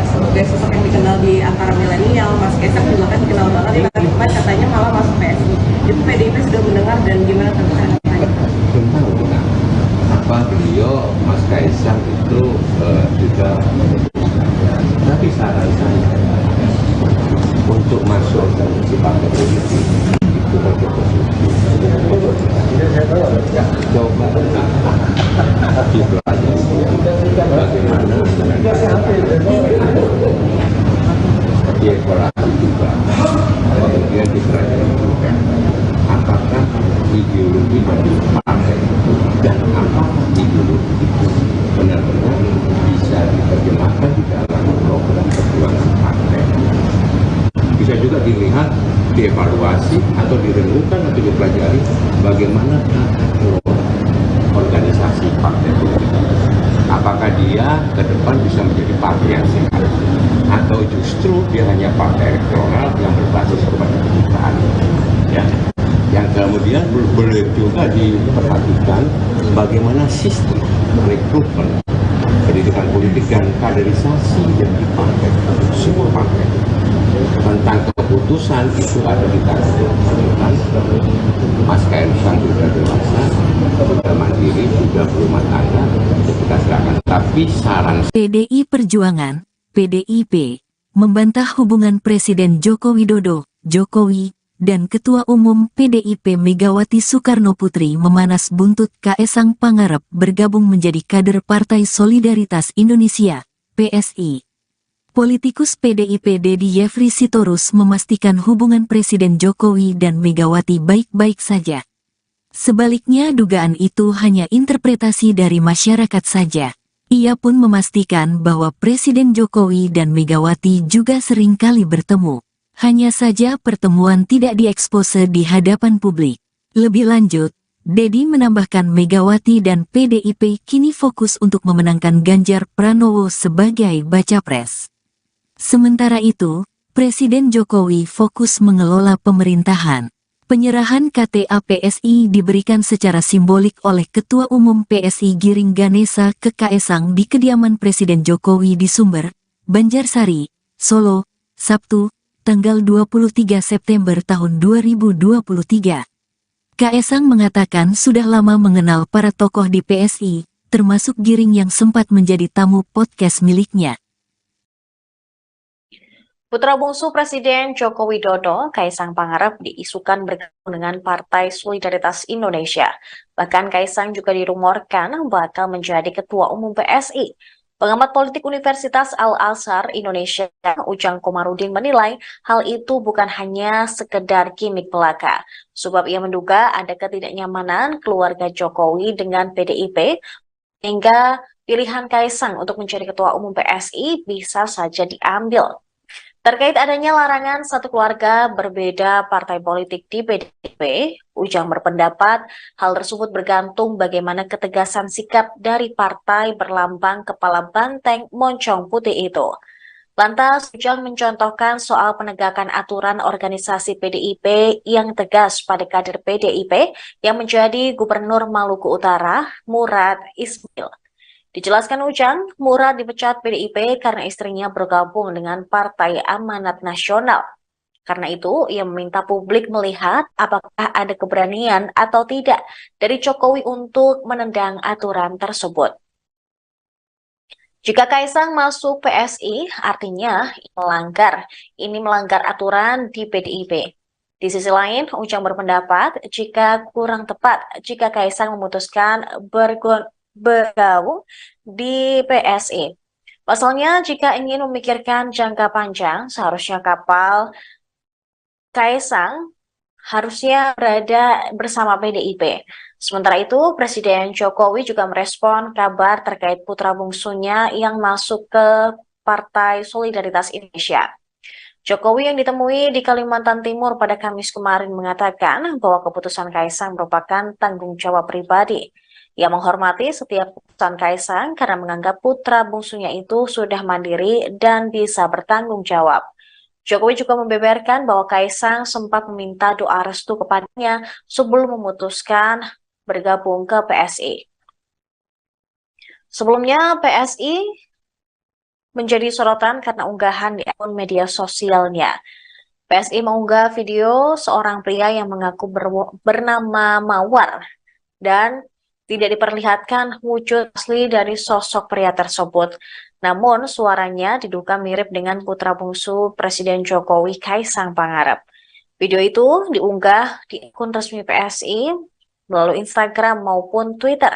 Sebagai sosok yang dikenal di antara milenial, Mas Kaisang juga kan dikenal banget, tapi katanya malah masuk PSI. Itu PDIP sudah mendengar dan gimana tanggapannya? Belum tahu kita apa beliau Mas Kaisang itu juga tapi saran saya untuk masuk ke partai politik itu coba dipelajari bagaimana dievaluasi juga, kemudian dipelajari juga apakah ideologi dari partai dan apakah ideologi itu benar-benar bisa diterjemahkan di dalam program perjuangan partai. Bisa juga dilihat, dievaluasi atau direnungkan atau dipelajari bagaimana tata kelola organisasi partai politik. Apakah dia ke depan bisa menjadi partai yang sehat atau justru dia hanya partai elektoral yang berbasis kepada kedutaan, ya. Yang kemudian boleh juga diperhatikan bagaimana sistem rekrutmen pendidikan politik dan kaderisasi yang di partai, semua partai. Tentang keputusan itu ada di tangan Mas Kaisang sudah dewasa, sudah mandiri, sudah berumah tangga, kita silakan. Tapi saran PDI Perjuangan, PDIP, membantah hubungan Presiden Joko Widodo, Jokowi, dan Ketua Umum PDIP Megawati Soekarno Putri memanas buntut Kaisang Pangarep bergabung menjadi kader Partai Solidaritas Indonesia, PSI. Politikus PDIP Dedi Yefri Sitorus memastikan hubungan Presiden Jokowi dan Megawati baik-baik saja. Sebaliknya dugaan itu hanya interpretasi dari masyarakat saja. Ia pun memastikan bahwa Presiden Jokowi dan Megawati juga sering kali bertemu. Hanya saja pertemuan tidak diekspose di hadapan publik. Lebih lanjut, Dedi menambahkan Megawati dan PDIP kini fokus untuk memenangkan Ganjar Pranowo sebagai baca pres. Sementara itu, Presiden Jokowi fokus mengelola pemerintahan. Penyerahan KTA PSI diberikan secara simbolik oleh Ketua Umum PSI Giring Ganesa ke Kaisang di kediaman Presiden Jokowi di Sumber, Banjarsari, Solo, Sabtu, tanggal 23 September tahun 2023. Kaisang mengatakan sudah lama mengenal para tokoh di PSI, termasuk Giring yang sempat menjadi tamu podcast miliknya. Putra bungsu Presiden Joko Widodo, Kaisang Pangarep, diisukan bergabung dengan Partai Solidaritas Indonesia. Bahkan Kaisang juga dirumorkan bakal menjadi Ketua Umum PSI. Pengamat politik Universitas Al-Azhar Indonesia, Ujang Komarudin menilai hal itu bukan hanya sekedar gimmick belaka. Sebab ia menduga ada ketidaknyamanan keluarga Jokowi dengan PDIP, hingga pilihan Kaisang untuk menjadi Ketua Umum PSI bisa saja diambil. Terkait adanya larangan satu keluarga berbeda partai politik di PDIP, Ujang berpendapat hal tersebut bergantung bagaimana ketegasan sikap dari partai berlambang kepala banteng moncong putih itu. Lantas, Ujang mencontohkan soal penegakan aturan organisasi PDIP yang tegas pada kader PDIP yang menjadi Gubernur Maluku Utara, Murad Ismail. Dijelaskan Ujang, Murad dipecat PDIP karena istrinya bergabung dengan Partai Amanat Nasional. Karena itu, ia meminta publik melihat apakah ada keberanian atau tidak dari Jokowi untuk menendang aturan tersebut. Jika Kaisang masuk PSI, artinya ini melanggar aturan di PDIP. Di sisi lain, Ujang berpendapat jika kurang tepat jika Kaisang memutuskan bergabung di PSI. Pasalnya, jika ingin memikirkan jangka panjang, seharusnya kapal Kaisang harusnya berada bersama PDIP. Sementara itu, Presiden Jokowi juga merespon kabar terkait putra bungsunya yang masuk ke Partai Solidaritas Indonesia. Jokowi yang ditemui di Kalimantan Timur pada Kamis kemarin mengatakan bahwa keputusan Kaisang merupakan tanggung jawab pribadi. Ia menghormati setiap keputusan Kaisang karena menganggap putra bungsunya itu sudah mandiri dan bisa bertanggung jawab. Jokowi juga membeberkan bahwa Kaisang sempat meminta doa restu kepadanya sebelum memutuskan bergabung ke PSI. Sebelumnya, PSI menjadi sorotan karena unggahan di akun media sosialnya. PSI mengunggah video seorang pria yang mengaku bernama Mawar dan tidak diperlihatkan wujud asli dari sosok pria tersebut. Namun suaranya diduga mirip dengan putra bungsu Presiden Jokowi, Kaisang Pangarep. Video itu diunggah di akun resmi PSI melalui Instagram maupun Twitter.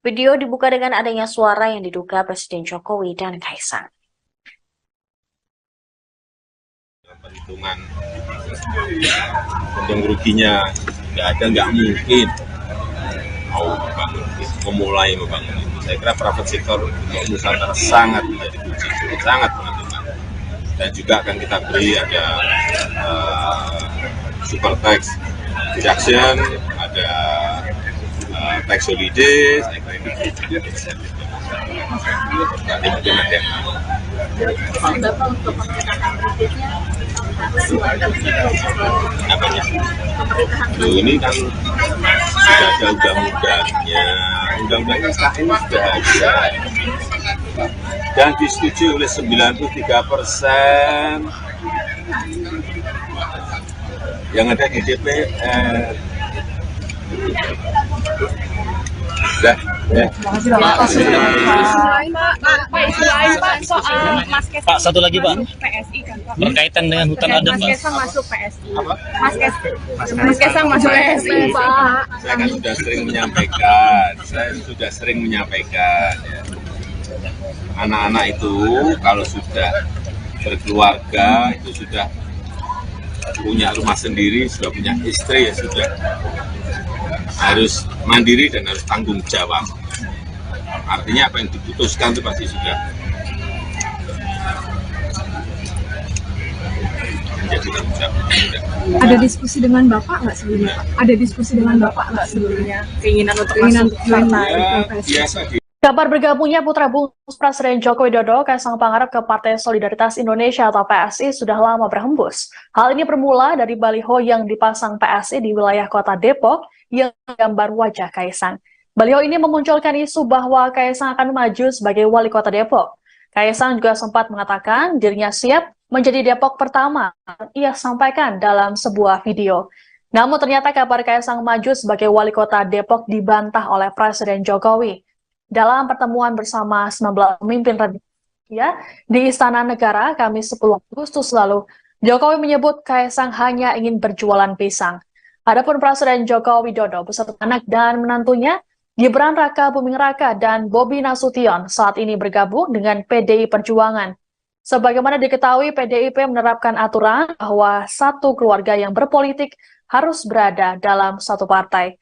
Video dibuka dengan adanya suara yang diduga Presiden Jokowi dan Kaisang. Perhitungan untung ruginya nggak ada, nggak mungkin mau memulai membangun itu. Saya kira private sector untuk Nusantara sangat menjadi kunci, sangat menentukan. Dan juga akan kita beri ada super tax deduction, ada tax holiday, saya kira itu nanti mungkin ada yang apanya? Ini kan sudah ada undang-undangnya SKN sudah ada dan disetujui oleh 93%. Yang ada di DPR. Pak, satu lagi Pak, berkaitan dengan hutan adat Pak. Mas Kaisang masuk PSI. Mas Kaisang masuk PSI Pak. Saya kan sudah sering menyampaikan, ya. Anak-anak itu kalau sudah berkeluarga, itu sudah punya rumah sendiri, sudah punya istri, ya sudah harus mandiri dan harus tanggung jawab. Artinya apa yang diputuskan itu pasti sudah menjadi tanggung jawab. Ada diskusi dengan Bapak nggak sebelumnya? Ada diskusi dengan Bapak nggak sebelumnya? Keinginan untuk masuk partai PSI? Biasa di Kabar bergabungnya putra bungsu Presiden Joko Widodo, Kaisang Pangarep ke Partai Solidaritas Indonesia atau PSI sudah lama berhembus. Hal ini bermula dari baliho yang dipasang PSI di wilayah kota Depok yang gambar wajah Kaisang. Baliho ini memunculkan isu bahwa Kaisang akan maju sebagai wali kota Depok. Kaisang juga sempat mengatakan dirinya siap menjadi Depok pertama. Ia sampaikan dalam sebuah video. Namun ternyata kabar Kaisang maju sebagai wali kota Depok dibantah oleh Presiden Jokowi. Dalam pertemuan bersama 19 pemimpin ya, di Istana Negara Kamis 10 Agustus lalu, Jokowi menyebut Kaisang hanya ingin berjualan pisang. Adapun Presiden Joko Widodo beserta anak dan menantunya, Gibran Raka Buming Raka dan Bobi Nasution saat ini bergabung dengan PDI Perjuangan. Sebagaimana diketahui, PDIP menerapkan aturan bahwa satu keluarga yang berpolitik harus berada dalam satu partai.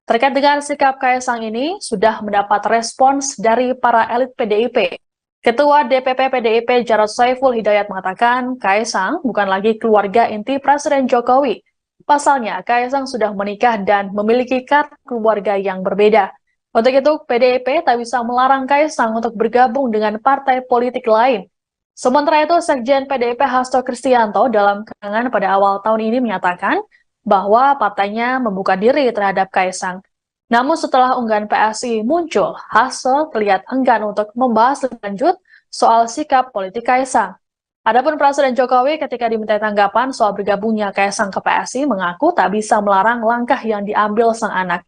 Terkait dengan sikap Kaisang ini, sudah mendapat respons dari para elit PDIP. Ketua DPP PDIP Jarod Saiful Hidayat mengatakan Kaisang bukan lagi keluarga inti Presiden Jokowi. Pasalnya, Kaisang sudah menikah dan memiliki kartu keluarga yang berbeda. Untuk itu, PDIP tak bisa melarang Kaisang untuk bergabung dengan partai politik lain. Sementara itu, Sekjen PDIP Hasto Kristianto dalam keterangan pada awal tahun ini menyatakan bahwa partainya membuka diri terhadap Kaisang. Namun setelah unggahan PSI muncul, Hasto terlihat enggan untuk membahas lebih lanjut soal sikap politik Kaisang. Adapun Presiden Jokowi ketika diminta tanggapan soal bergabungnya Kaisang ke PSI mengaku tak bisa melarang langkah yang diambil sang anak.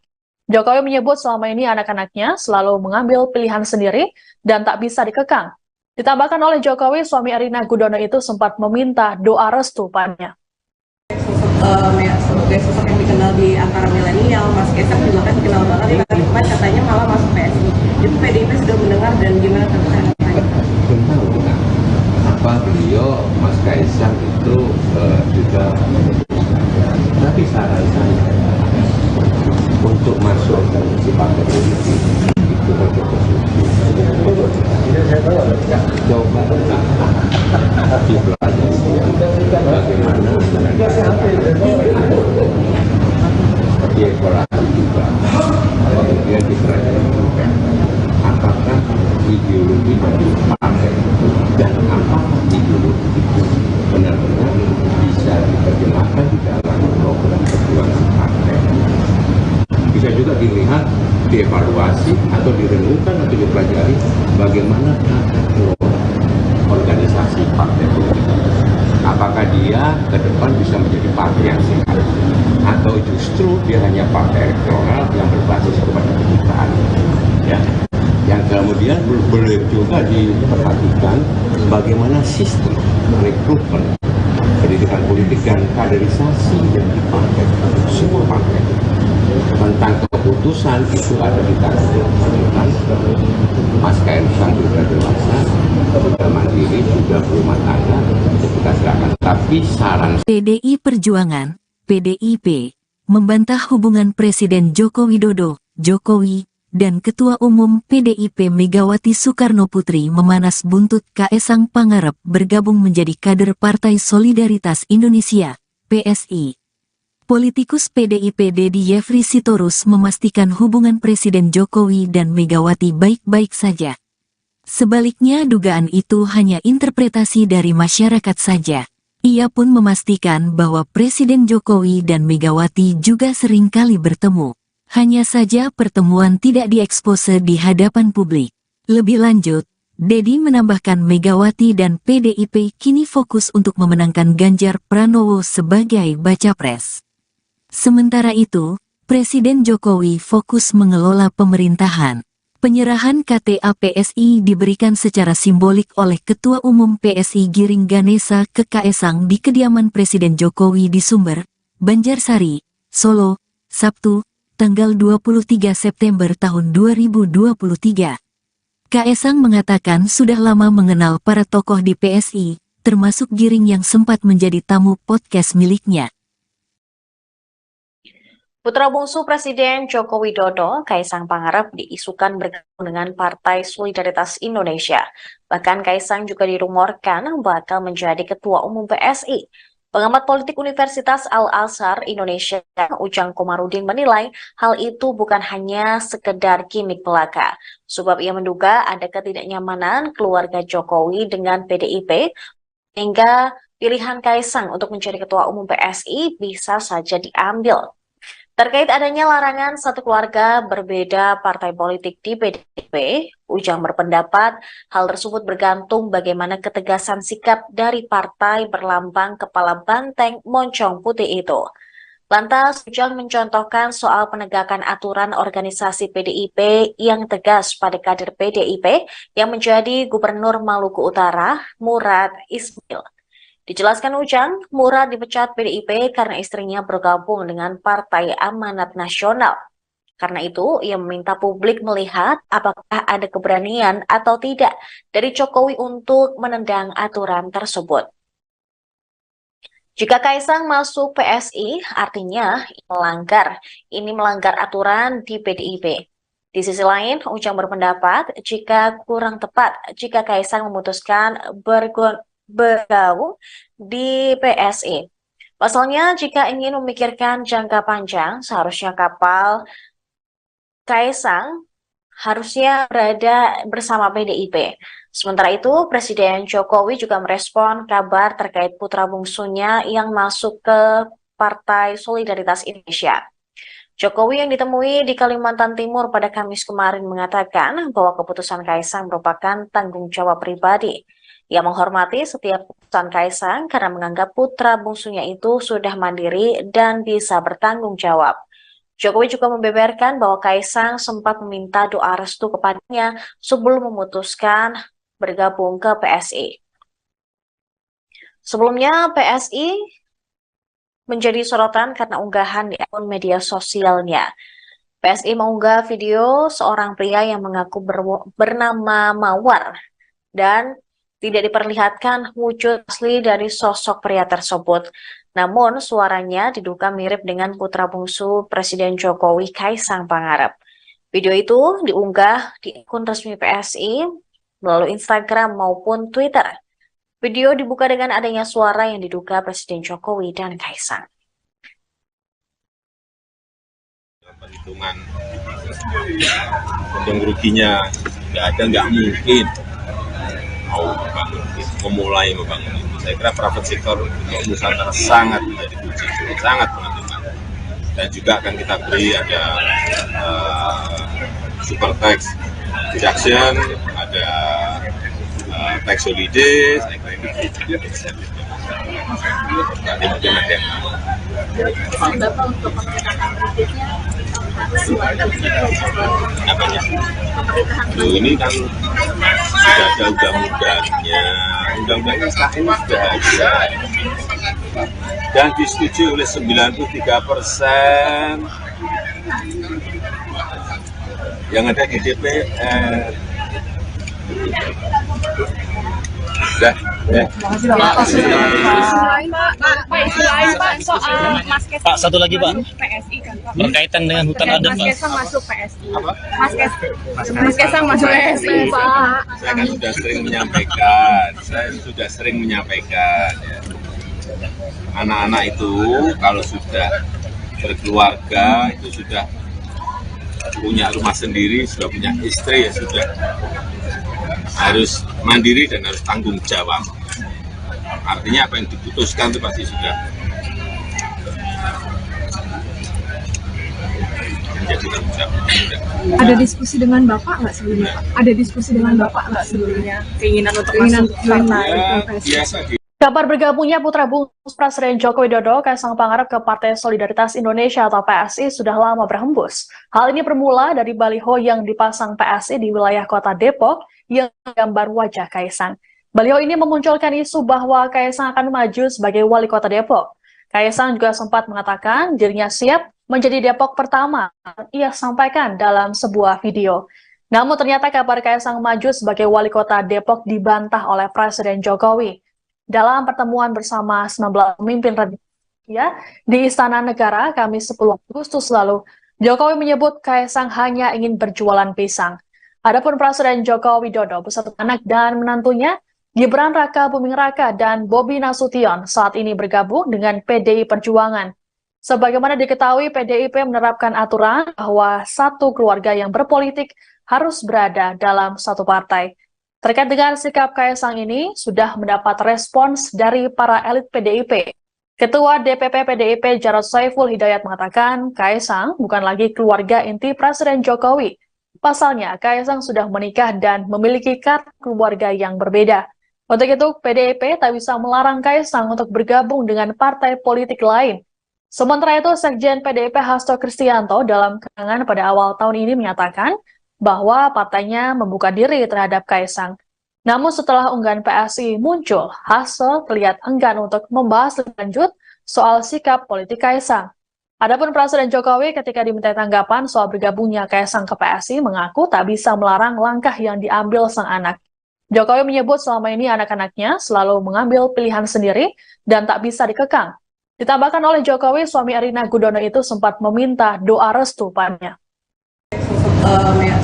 Jokowi menyebut selama ini anak-anaknya selalu mengambil pilihan sendiri dan tak bisa dikekang. Ditambahkan oleh Jokowi, suami Erina Gudono itu sempat meminta doa restu padanya. Sebagai sosok yang dikenal di antara milenial, Mas Kaisang juga kan dikenal banget di kali katanya malah masuk PSI. Itu PDIP sudah mendengar dan gimana tanggapannya? Belum tahu kan apa beliau Mas Kaisang itu juga memutuskan. Tapi saat Coba dipelajari bagaimana dievaluasi juga, kemudian dipelajari juga apakah ideologi dari partai dan apakah ideologi itu benar-benar bisa diterjemahkan di dalam program perjuangan partai. Bisa juga dilihat, dievaluasi atau direnungkan atau dipelajari bagaimana tata kelola organisasi partai politik. Apakah dia ke depan bisa menjadi partai yang sehat atau justru dia hanya partai elektoral yang berbasis kepada kedutaan, ya. Yang kemudian boleh juga diperhatikan bagaimana sistem rekrutmen pendidikan politik dan kaderisasi yang dipakai semua partai. Tentang keputusan itu ada di tangan pimpinan. Mas Kaisang sudah dewasa, sudah mandiri, sudah berumah tangga, kita silakan. Tapi saran PDI Perjuangan, PDIP, membantah hubungan Presiden Joko Widodo, Jokowi, dan Ketua Umum PDIP Megawati Soekarno Putri memanas buntut Kaesang Pangarep bergabung menjadi kader Partai Solidaritas Indonesia, PSI. Politikus PDIP Dedi Yefri Sitorus memastikan hubungan Presiden Jokowi dan Megawati baik-baik saja. Sebaliknya dugaan itu hanya interpretasi dari masyarakat saja. Ia pun memastikan bahwa Presiden Jokowi dan Megawati juga seringkali bertemu. Hanya saja pertemuan tidak diekspose di hadapan publik. Lebih lanjut, Dedi menambahkan Megawati dan PDIP kini fokus untuk memenangkan Ganjar Pranowo sebagai baca pres. Sementara itu, Presiden Jokowi fokus mengelola pemerintahan. Penyerahan KTA PSI diberikan secara simbolik oleh Ketua Umum PSI Giring Ganesa ke Kaesang di kediaman Presiden Jokowi di Sumber, Banjarsari, Solo, Sabtu, tanggal 23 September tahun 2023. Kaesang mengatakan sudah lama mengenal para tokoh di PSI, termasuk Giring yang sempat menjadi tamu podcast miliknya. Putra bungsu Presiden Joko Widodo, Kaesang Pangarep, diisukan bergabung dengan Partai Solidaritas Indonesia. Bahkan Kaesang juga dirumorkan bakal menjadi Ketua Umum PSI. Pengamat politik Universitas Al-Azhar Indonesia, Ujang Komarudin menilai hal itu bukan hanya sekedar gimmick belaka. Sebab ia menduga ada ketidaknyamanan keluarga Jokowi dengan PDIP, hingga pilihan Kaesang untuk menjadi Ketua Umum PSI bisa saja diambil. Terkait adanya larangan satu keluarga berbeda partai politik di PDIP, Ujang berpendapat hal tersebut bergantung bagaimana ketegasan sikap dari partai berlambang kepala banteng moncong putih itu. Lantas, Ujang mencontohkan soal penegakan aturan organisasi PDIP yang tegas pada kader PDIP yang menjadi Gubernur Maluku Utara, Murad Ismail. Dijelaskan Ujang, Murad dipecat PDIP karena istrinya bergabung dengan Partai Amanat Nasional. Karena itu, ia meminta publik melihat apakah ada keberanian atau tidak dari Jokowi untuk menendang aturan tersebut. Jika Kaesang masuk PSI, artinya ini melanggar aturan di PDIP. Di sisi lain, Ujang berpendapat jika kurang tepat jika Kaesang memutuskan bergabung di PSI. Pasalnya, jika ingin memikirkan jangka panjang, seharusnya kapal Kaesang harusnya berada bersama PDIP. Sementara itu, Presiden Jokowi juga merespon kabar terkait putra bungsunya yang masuk ke Partai Solidaritas Indonesia. Jokowi yang ditemui di Kalimantan Timur pada Kamis kemarin mengatakan bahwa keputusan Kaesang merupakan tanggung jawab pribadi. Ia menghormati setiap keputusan Kaesang karena menganggap putra bungsunya itu sudah mandiri dan bisa bertanggung jawab. Jokowi juga membeberkan bahwa Kaesang sempat meminta doa restu kepadanya sebelum memutuskan bergabung ke PSI. Sebelumnya, PSI menjadi sorotan karena unggahan di akun media sosialnya. PSI mengunggah video seorang pria yang mengaku bernama Mawar dan tidak diperlihatkan wujud asli dari sosok pria tersebut. Namun suaranya diduga mirip dengan putra bungsu Presiden Jokowi, Kaesang Pangarep. Video itu diunggah di akun resmi PSI melalui Instagram maupun Twitter. Video dibuka dengan adanya suara yang diduga Presiden Jokowi dan Kaisang. Perhitungan untung ruginya nggak mungkin memulai membangun itu. Saya kira private sector untuk Nusantara sangat menjadi kunci, sangat menentukan. Dan juga akan kita beri ada super tax deduction, ada tax holiday, saya kira itu insentif. Nanti mungkin ada yang ini kan sudah ada undang-undangnya SKN sudah ada dan disetujui oleh 93% yang ada di DPR. Pak, satu lagi Pak, PSI kan Pak. berkaitan dengan hutan adat Mas Pak. Kaisang masuk PSI. Mas Kaisang masuk PSI Pak. Saya kan sudah sering menyampaikan, ya. Anak-anak itu kalau sudah berkeluarga, itu sudah punya rumah sendiri, sudah punya istri, ya sudah harus mandiri dan harus tanggung jawab. Artinya apa yang diputuskan itu pasti sudah menjadi tanggung jawab. Ada diskusi dengan Bapak nggak sebelumnya? Ada diskusi dengan Bapak nggak sebelumnya? Keinginan untuk masuk partai PSI? Biasa di Kabar bergabungnya putra bungsu Presiden Joko Widodo, Kaisang Pangarep ke Partai Solidaritas Indonesia atau PSI sudah lama berhembus. Hal ini bermula dari baliho yang dipasang PSI di wilayah kota Depok yang gambar wajah Kaisang. Baliho ini memunculkan isu bahwa Kaisang akan maju sebagai wali kota Depok. Kaisang juga sempat mengatakan dirinya siap menjadi Depok pertama, ia sampaikan dalam sebuah video. Namun ternyata kabar Kaisang maju sebagai wali kota Depok dibantah oleh Presiden Jokowi. Dalam pertemuan bersama 19 pemimpin ya, di Istana Negara Kamis 10 Agustus lalu, Jokowi menyebut Kaisang hanya ingin berjualan pisang. Adapun Presiden Joko Widodo beserta anak dan menantunya, Gibran Raka Buming Raka dan Bobi Nasution saat ini bergabung dengan PDI Perjuangan. Sebagaimana diketahui, PDIP menerapkan aturan bahwa satu keluarga yang berpolitik harus berada dalam satu partai. Terkait dengan sikap Kaisang ini, sudah mendapat respons dari para elit PDIP. Ketua DPP PDIP Jarod Saiful Hidayat mengatakan, Kaisang bukan lagi keluarga inti Presiden Jokowi. Pasalnya, Kaisang sudah menikah dan memiliki kartu keluarga yang berbeda. Untuk itu, PDIP tak bisa melarang Kaisang untuk bergabung dengan partai politik lain. Sementara itu, Sekjen PDIP Hasto Kristianto dalam keterangan pada awal tahun ini menyatakan, bahwa partainya membuka diri terhadap Kaisang. Namun setelah unggahan PSI muncul, Hasto terlihat enggan untuk membahas lebih lanjut soal sikap politik Kaisang. Adapun Presiden Jokowi ketika diminta tanggapan soal bergabungnya Kaisang ke PSI mengaku tak bisa melarang langkah yang diambil sang anak. Jokowi menyebut selama ini anak-anaknya selalu mengambil pilihan sendiri dan tak bisa dikekang. Ditambahkan oleh Jokowi, suami Erina Gudono itu sempat meminta doa restu padanya.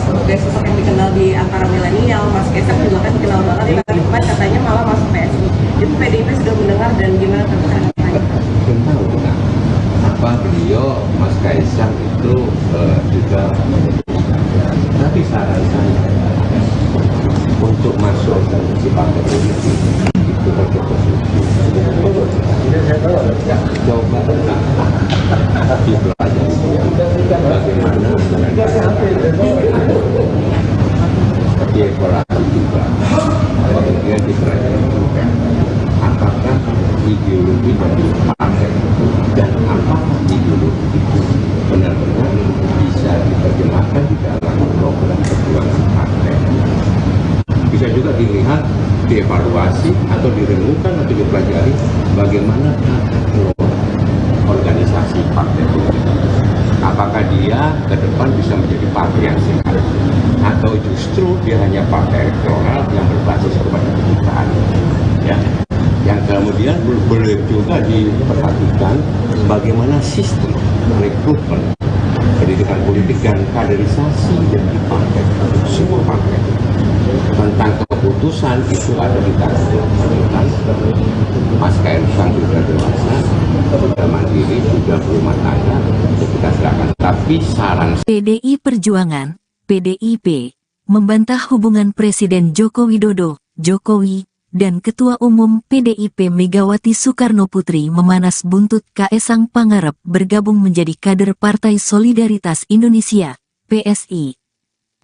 Sebagai sosok yang dikenal di antara milenial, Mas Kaisang juga kan dikenal banget, tapi kemarin katanya malah masuk PSI. Itu PDIP sudah mendengar dan gimana tanggapannya? Belum tahu apa beliau Mas Kaisang itu juga, tapi saran saya untuk masuk di partai politik itu pakai positif. Coba dipelajari bagaimana dievaluasi juga, kemudian dipelajari juga apakah ideologi dari partai dan apakah ideologi itu benar-benar bisa diterjemahkan di dalam program perjuangan partai. Bisa juga dilihat, dievaluasi atau direnungkan atau dipelajari bagaimana organisasi partai politik. Apakah dia ke depan bisa menjadi partai yang sehat atau justru dia hanya partai elektoral yang berbasis kepada kedutaan, ya. Yang kemudian boleh juga diperhatikan bagaimana sistem rekrutmen pendidikan politik dan kaderisasi yang di partai, semua partai, tentang keputusan itu ada di tangan bersangkutan. Mas Kaisang sudah dewasa, sudah mandiri, sudah berumah tangga, kita serahkan. Tapi saran PDI Perjuangan, PDIP, membantah hubungan Presiden Joko Widodo, Jokowi, dan Ketua Umum PDIP Megawati Soekarno Putri memanas buntut Kaesang Pangarep bergabung menjadi kader Partai Solidaritas Indonesia, PSI.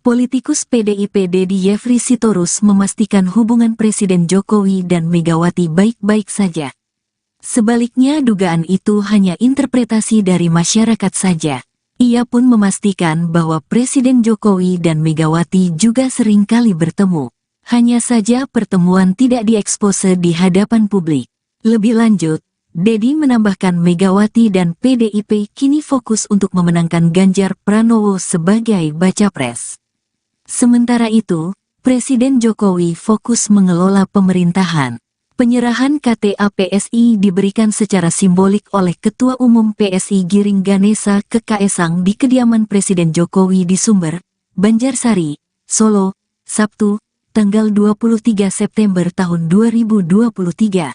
Politikus PDIP Dedi Yefri Sitorus memastikan hubungan Presiden Jokowi dan Megawati baik-baik saja. Sebaliknya dugaan itu hanya interpretasi dari masyarakat saja. Ia pun memastikan bahwa Presiden Jokowi dan Megawati juga sering kali bertemu. Hanya saja pertemuan tidak diekspose di hadapan publik. Lebih lanjut, Dedi menambahkan Megawati dan PDIP kini fokus untuk memenangkan Ganjar Pranowo sebagai baca pres. Sementara itu, Presiden Jokowi fokus mengelola pemerintahan. Penyerahan KTA PSI diberikan secara simbolik oleh Ketua Umum PSI Giring Ganesa ke Kaesang di kediaman Presiden Jokowi di Sumber, Banjarsari, Solo, Sabtu, tanggal 23 September tahun 2023.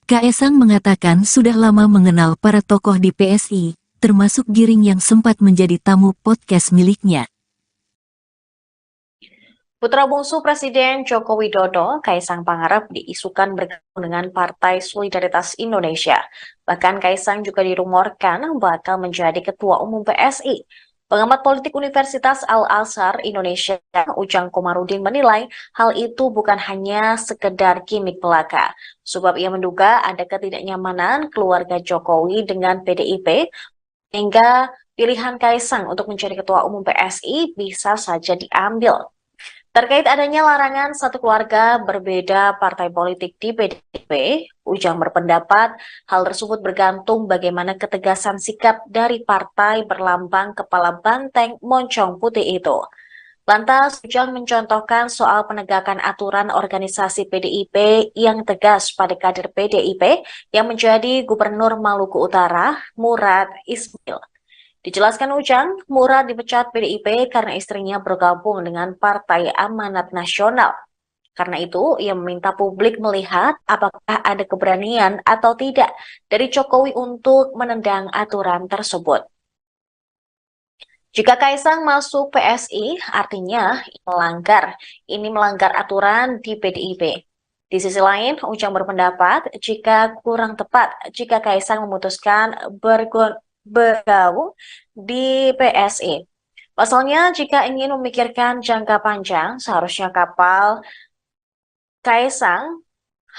Kaesang mengatakan sudah lama mengenal para tokoh di PSI, termasuk Giring yang sempat menjadi tamu podcast miliknya. Putra bungsu Presiden Joko Widodo, Kaesang Pangarep, diisukan bergabung dengan Partai Solidaritas Indonesia. Bahkan Kaesang juga dirumorkan bakal menjadi Ketua Umum PSI. Pengamat politik Universitas Al-Azhar Indonesia, Ujang Komarudin menilai hal itu bukan hanya sekedar gimmick belaka. Sebab ia menduga ada ketidaknyamanan keluarga Jokowi dengan PDIP, hingga pilihan Kaesang untuk menjadi Ketua Umum PSI bisa saja diambil. Terkait adanya larangan satu keluarga berbeda partai politik di PDIP, Ujang berpendapat hal tersebut bergantung bagaimana ketegasan sikap dari partai berlambang kepala banteng moncong putih itu. Lantas, Ujang mencontohkan soal penegakan aturan organisasi PDIP yang tegas pada kader PDIP yang menjadi Gubernur Maluku Utara, Murad Ismail. Dijelaskan Ujang, Murad dipecat PDIP karena istrinya bergabung dengan Partai Amanat Nasional. Karena itu, ia meminta publik melihat apakah ada keberanian atau tidak dari Jokowi untuk menendang aturan tersebut. Jika Kaesang masuk PSI, artinya ini melanggar aturan di PDIP. Di sisi lain, Ujang berpendapat jika kurang tepat jika Kaesang memutuskan bergabung di PSI. Pasalnya, jika ingin memikirkan jangka panjang, seharusnya kapal Kaesang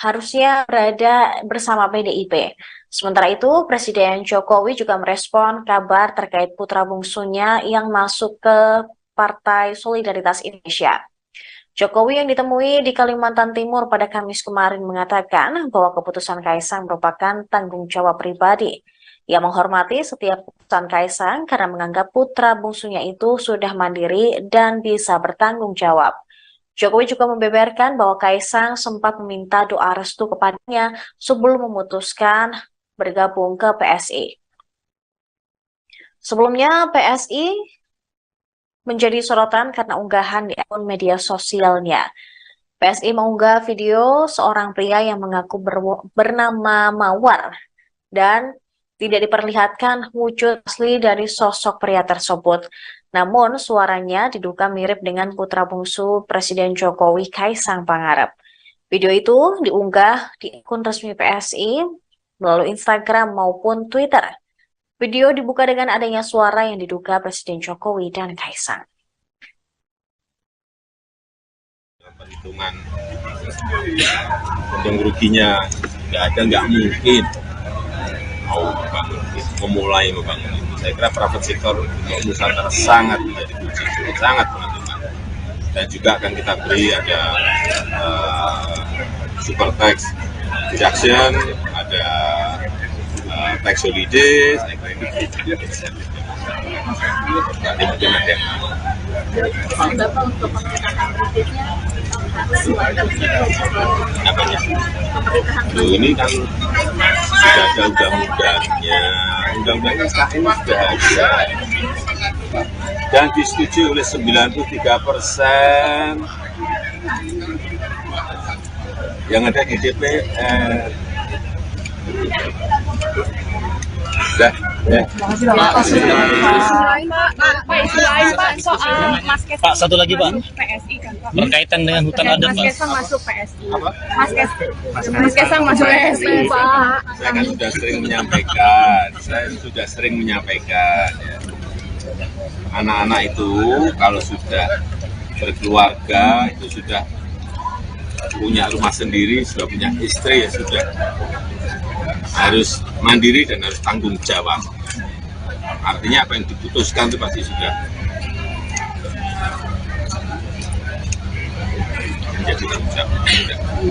harusnya berada bersama PDIP. Sementara itu, Presiden Jokowi juga merespon kabar terkait putra bungsunya yang masuk ke Partai Solidaritas Indonesia. Jokowi yang ditemui di Kalimantan Timur pada Kamis kemarin mengatakan bahwa keputusan Kaesang merupakan tanggung jawab pribadi. Ia menghormati setiap keputusan Kaesang karena menganggap putra bungsunya itu sudah mandiri dan bisa bertanggung jawab. Jokowi juga membeberkan bahwa Kaesang sempat meminta doa restu kepadanya sebelum memutuskan bergabung ke PSI. Sebelumnya, PSI menjadi sorotan karena unggahan di akun media sosialnya. PSI mengunggah video seorang pria yang mengaku bernama Mawar dan tidak diperlihatkan wujud asli dari sosok pria tersebut. Namun suaranya diduga mirip dengan putra bungsu Presiden Jokowi, Kaesang Pangarep. Video itu diunggah di akun resmi PSI melalui Instagram maupun Twitter. Video dibuka dengan adanya suara yang diduga Presiden Jokowi dan Kaesang. Perhitungan untung ruginya nggak mungkin memulai membangun itu. Saya kira private sector untuk Nusantara sangat menjadi kunci, sangat menentukan. Dan juga akan kita beri ada super tax deduction, ada tax holiday, saya kira ini bisa. Nanti mungkin ada yang Bapak untuk pemerintahan berikutnya apanya? Ini kan sudah ada undang-undangnya sekarang ini sudah ada dan disetujui oleh 93%. Yang ada di DPR. Dah, ya. Isu lain Pak soal Mas Kaisang. Pak, satu lagi Pak, PSI kan Pak. berkaitan dengan hutan adat Mas Pak. Kaisang masuk PSI. Mas Kaisang masuk PSI Pak. Saya kan sudah sering menyampaikan, ya. Anak-anak itu kalau sudah berkeluarga, itu sudah punya rumah sendiri, sudah punya istri, ya sudah harus mandiri dan harus tanggung jawab. Artinya apa yang diputuskan itu pasti sudah menjadi tanggung jawab.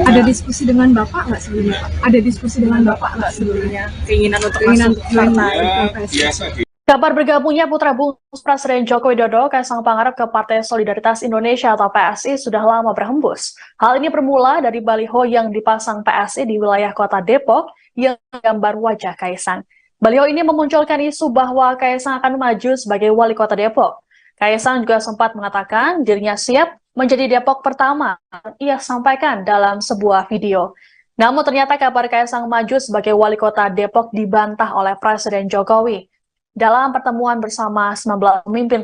Ada diskusi dengan Bapak nggak sebelumnya Pak? Ada diskusi dengan Bapak nggak sebelumnya? Keinginan untuk masuk partai Ya, PSI? biasa di Kabar bergabungnya putra bungsu Presiden Joko Widodo, Kaisang Pangarep ke Partai Solidaritas Indonesia atau PSI sudah lama berhembus. Hal ini bermula dari baliho yang dipasang PSI di wilayah kota Depok yang gambar wajah Kaisang. Baliho ini memunculkan isu bahwa Kaisang akan maju sebagai wali kota Depok. Kaisang juga sempat mengatakan dirinya siap menjadi Depok pertama. Ia sampaikan dalam sebuah video. Namun ternyata kabar Kaisang maju sebagai wali kota Depok dibantah oleh Presiden Jokowi. Dalam pertemuan bersama 19 pemimpin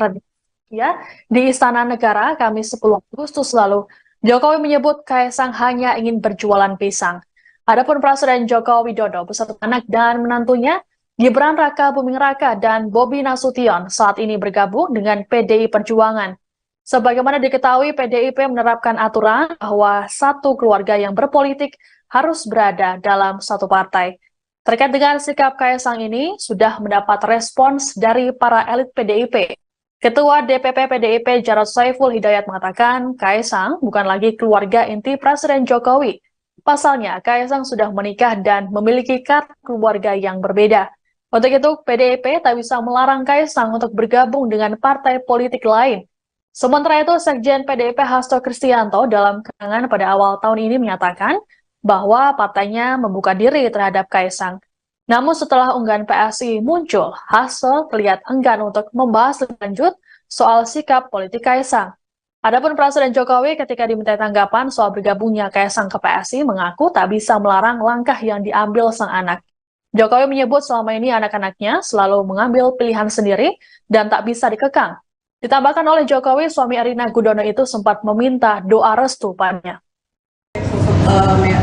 ya di Istana Negara Kamis 10 Agustus lalu, Jokowi menyebut Kaisang hanya ingin berjualan pisang. Adapun Presiden Joko Widodo beserta anak dan menantunya, Gibran Raka Buming Raka dan Bobi Nasution saat ini bergabung dengan PDI Perjuangan. Sebagaimana diketahui, PDIP menerapkan aturan bahwa satu keluarga yang berpolitik harus berada dalam satu partai. Terkait dengan sikap Kaisang ini, sudah mendapat respons dari para elit PDIP. Ketua DPP PDIP Jarod Saiful Hidayat mengatakan Kaisang bukan lagi keluarga inti Presiden Jokowi. Pasalnya, Kaisang sudah menikah dan memiliki kartu keluarga yang berbeda. Untuk itu, PDIP tak bisa melarang Kaisang untuk bergabung dengan partai politik lain. Sementara itu, Sekjen PDIP Hasto Kristianto dalam keterangan pada awal tahun ini menyatakan bahwa partainya membuka diri terhadap Kaisang. Namun setelah unggahan PSI muncul, Hasto terlihat enggan untuk membahas lebih lanjut soal sikap politik Kaisang. Adapun Presiden Jokowi ketika diminta tanggapan soal bergabungnya Kaisang ke PSI mengaku tak bisa melarang langkah yang diambil sang anak. Jokowi menyebut selama ini anak-anaknya selalu mengambil pilihan sendiri dan tak bisa dikekang. Ditambahkan oleh Jokowi, suami Erina Gudono itu sempat meminta doa restu padanya.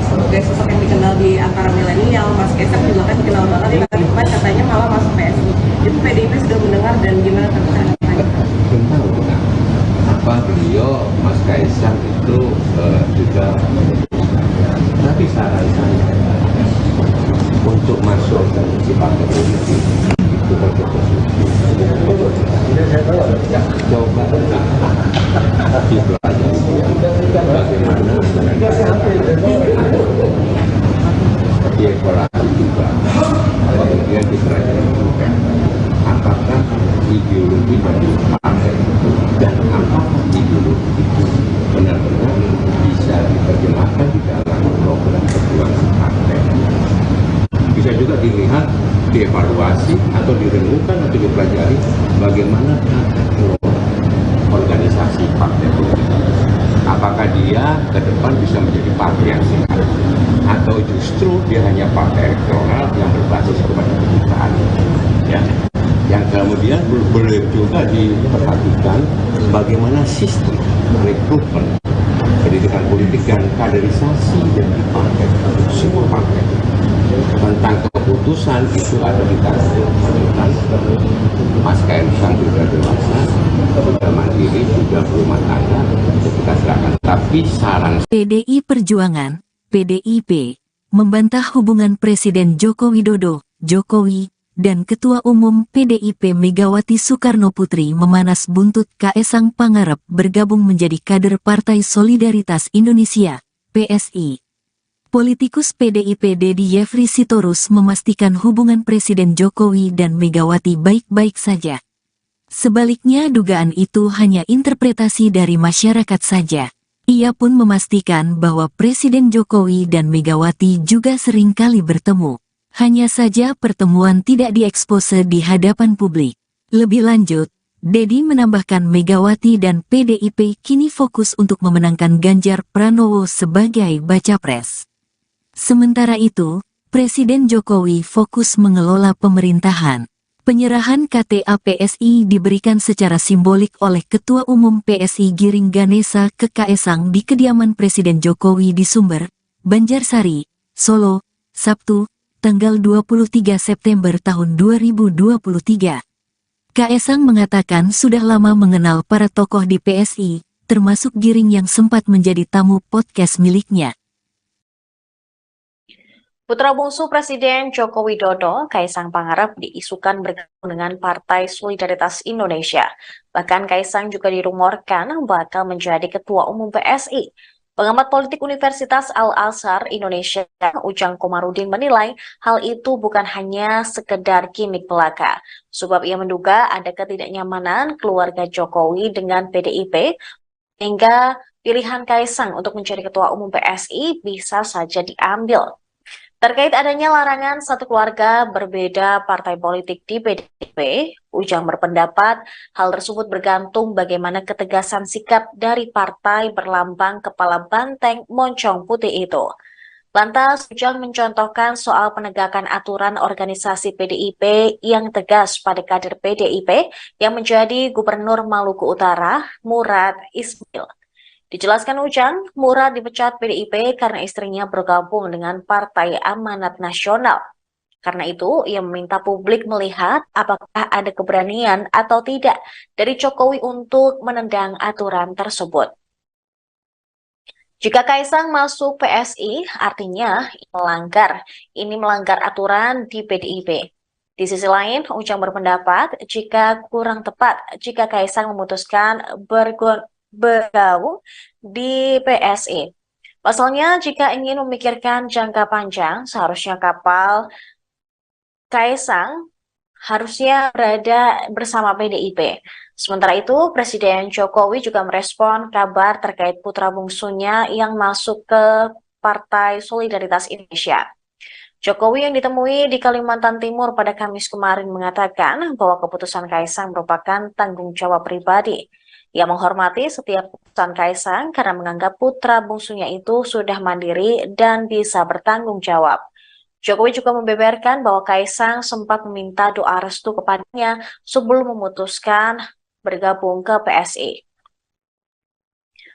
Sebagai sosok yang dikenal di antara milenial, Mas Kaisang juga kan dikenal banget di Taliban, katanya malah masuk PSI. Itu PDIP sudah mendengar dan gimana tanggapannya? Belum tahu apa beliau Mas Kaisang itu juga tapi saran saya untuk masuk ke partai politik itu coba dipelajari bagaimana dievaluasi juga, kemudian dipelajari juga apakah ideologi dari partai dan apakah ideologi itu benar-benar bisa diterjemahkan di dalam program perjuangan partai. Bisa juga dilihat, dievaluasi atau direnungkan atau dipelajari bagaimana tata kelola organisasi partai politik. Apakah dia ke depan bisa menjadi partai yang sehat atau justru dia hanya partai elektoral yang berbasis kepada kedutaan, ya. Yang kemudian boleh juga diperhatikan bagaimana sistem rekrutmen pendidikan politik dan kaderisasi yang di partai, semua partai. Tentang keputusan itu ada di tangan Mas Kaisang juga dewasa, sudah mandiri, sudah berumah tangga, kita silakan. Tapi saran PDI Perjuangan, PDIP, membantah hubungan Presiden Joko Widodo, Jokowi, dan Ketua Umum PDIP Megawati Soekarno Putri memanas buntut Kaisang Pangarep bergabung menjadi kader Partai Solidaritas Indonesia, PSI. Politikus PDIP Dedi Yefri Sitorus memastikan hubungan Presiden Jokowi dan Megawati baik-baik saja. Sebaliknya dugaan itu hanya interpretasi dari masyarakat saja. Ia pun memastikan bahwa Presiden Jokowi dan Megawati juga sering kali bertemu. Hanya saja pertemuan tidak diekspose di hadapan publik. Lebih lanjut, Dedi menambahkan Megawati dan PDIP kini fokus untuk memenangkan Ganjar Pranowo sebagai baca pres. Sementara itu, Presiden Jokowi fokus mengelola pemerintahan. Penyerahan KTA PSI diberikan secara simbolik oleh Ketua Umum PSI Giring Ganesa ke Kaesang di kediaman Presiden Jokowi di Sumber, Banjarsari, Solo, Sabtu, tanggal 23 September tahun 2023. Kaesang mengatakan sudah lama mengenal para tokoh di PSI, termasuk Giring yang sempat menjadi tamu podcast miliknya. Putra bungsu Presiden Joko Widodo, Kaisang Pangarep, diisukan bergabung dengan Partai Solidaritas Indonesia. Bahkan Kaisang juga dirumorkan bakal menjadi Ketua Umum PSI. Pengamat politik Universitas Al-Azhar Indonesia, Ujang Komarudin menilai hal itu bukan hanya sekedar gimmick belaka. Sebab ia menduga ada ketidaknyamanan keluarga Jokowi dengan PDIP, hingga pilihan Kaisang untuk menjadi Ketua Umum PSI bisa saja diambil. Terkait adanya larangan satu keluarga berbeda partai politik di PDIP, Ujang berpendapat hal tersebut bergantung bagaimana ketegasan sikap dari partai berlambang kepala banteng moncong putih itu. Lantas, Ujang mencontohkan soal penegakan aturan organisasi PDIP yang tegas pada kader PDIP yang menjadi Gubernur Maluku Utara, Murad Ismail. Dijelaskan Ujang, Murad dipecat PDIP karena istrinya bergabung dengan Partai Amanat Nasional. Karena itu, ia meminta publik melihat apakah ada keberanian atau tidak dari Jokowi untuk menendang aturan tersebut. Jika Kaisang masuk PSI, artinya ini melanggar aturan di PDIP. Di sisi lain, Ujang berpendapat jika kurang tepat jika Kaisang memutuskan bergabung di PSI. Pasalnya, jika ingin memikirkan jangka panjang, seharusnya kapal Kaisang harusnya berada bersama PDIP. Sementara itu, Presiden Jokowi juga merespon kabar terkait putra bungsunya yang masuk ke Partai Solidaritas Indonesia. Jokowi yang ditemui di Kalimantan Timur pada Kamis kemarin mengatakan bahwa keputusan Kaisang merupakan tanggung jawab pribadi. Ia menghormati setiap keputusan Kaisang karena menganggap putra bungsunya itu sudah mandiri dan bisa bertanggung jawab. Jokowi juga membeberkan bahwa Kaisang sempat meminta doa restu kepadanya sebelum memutuskan bergabung ke PSI.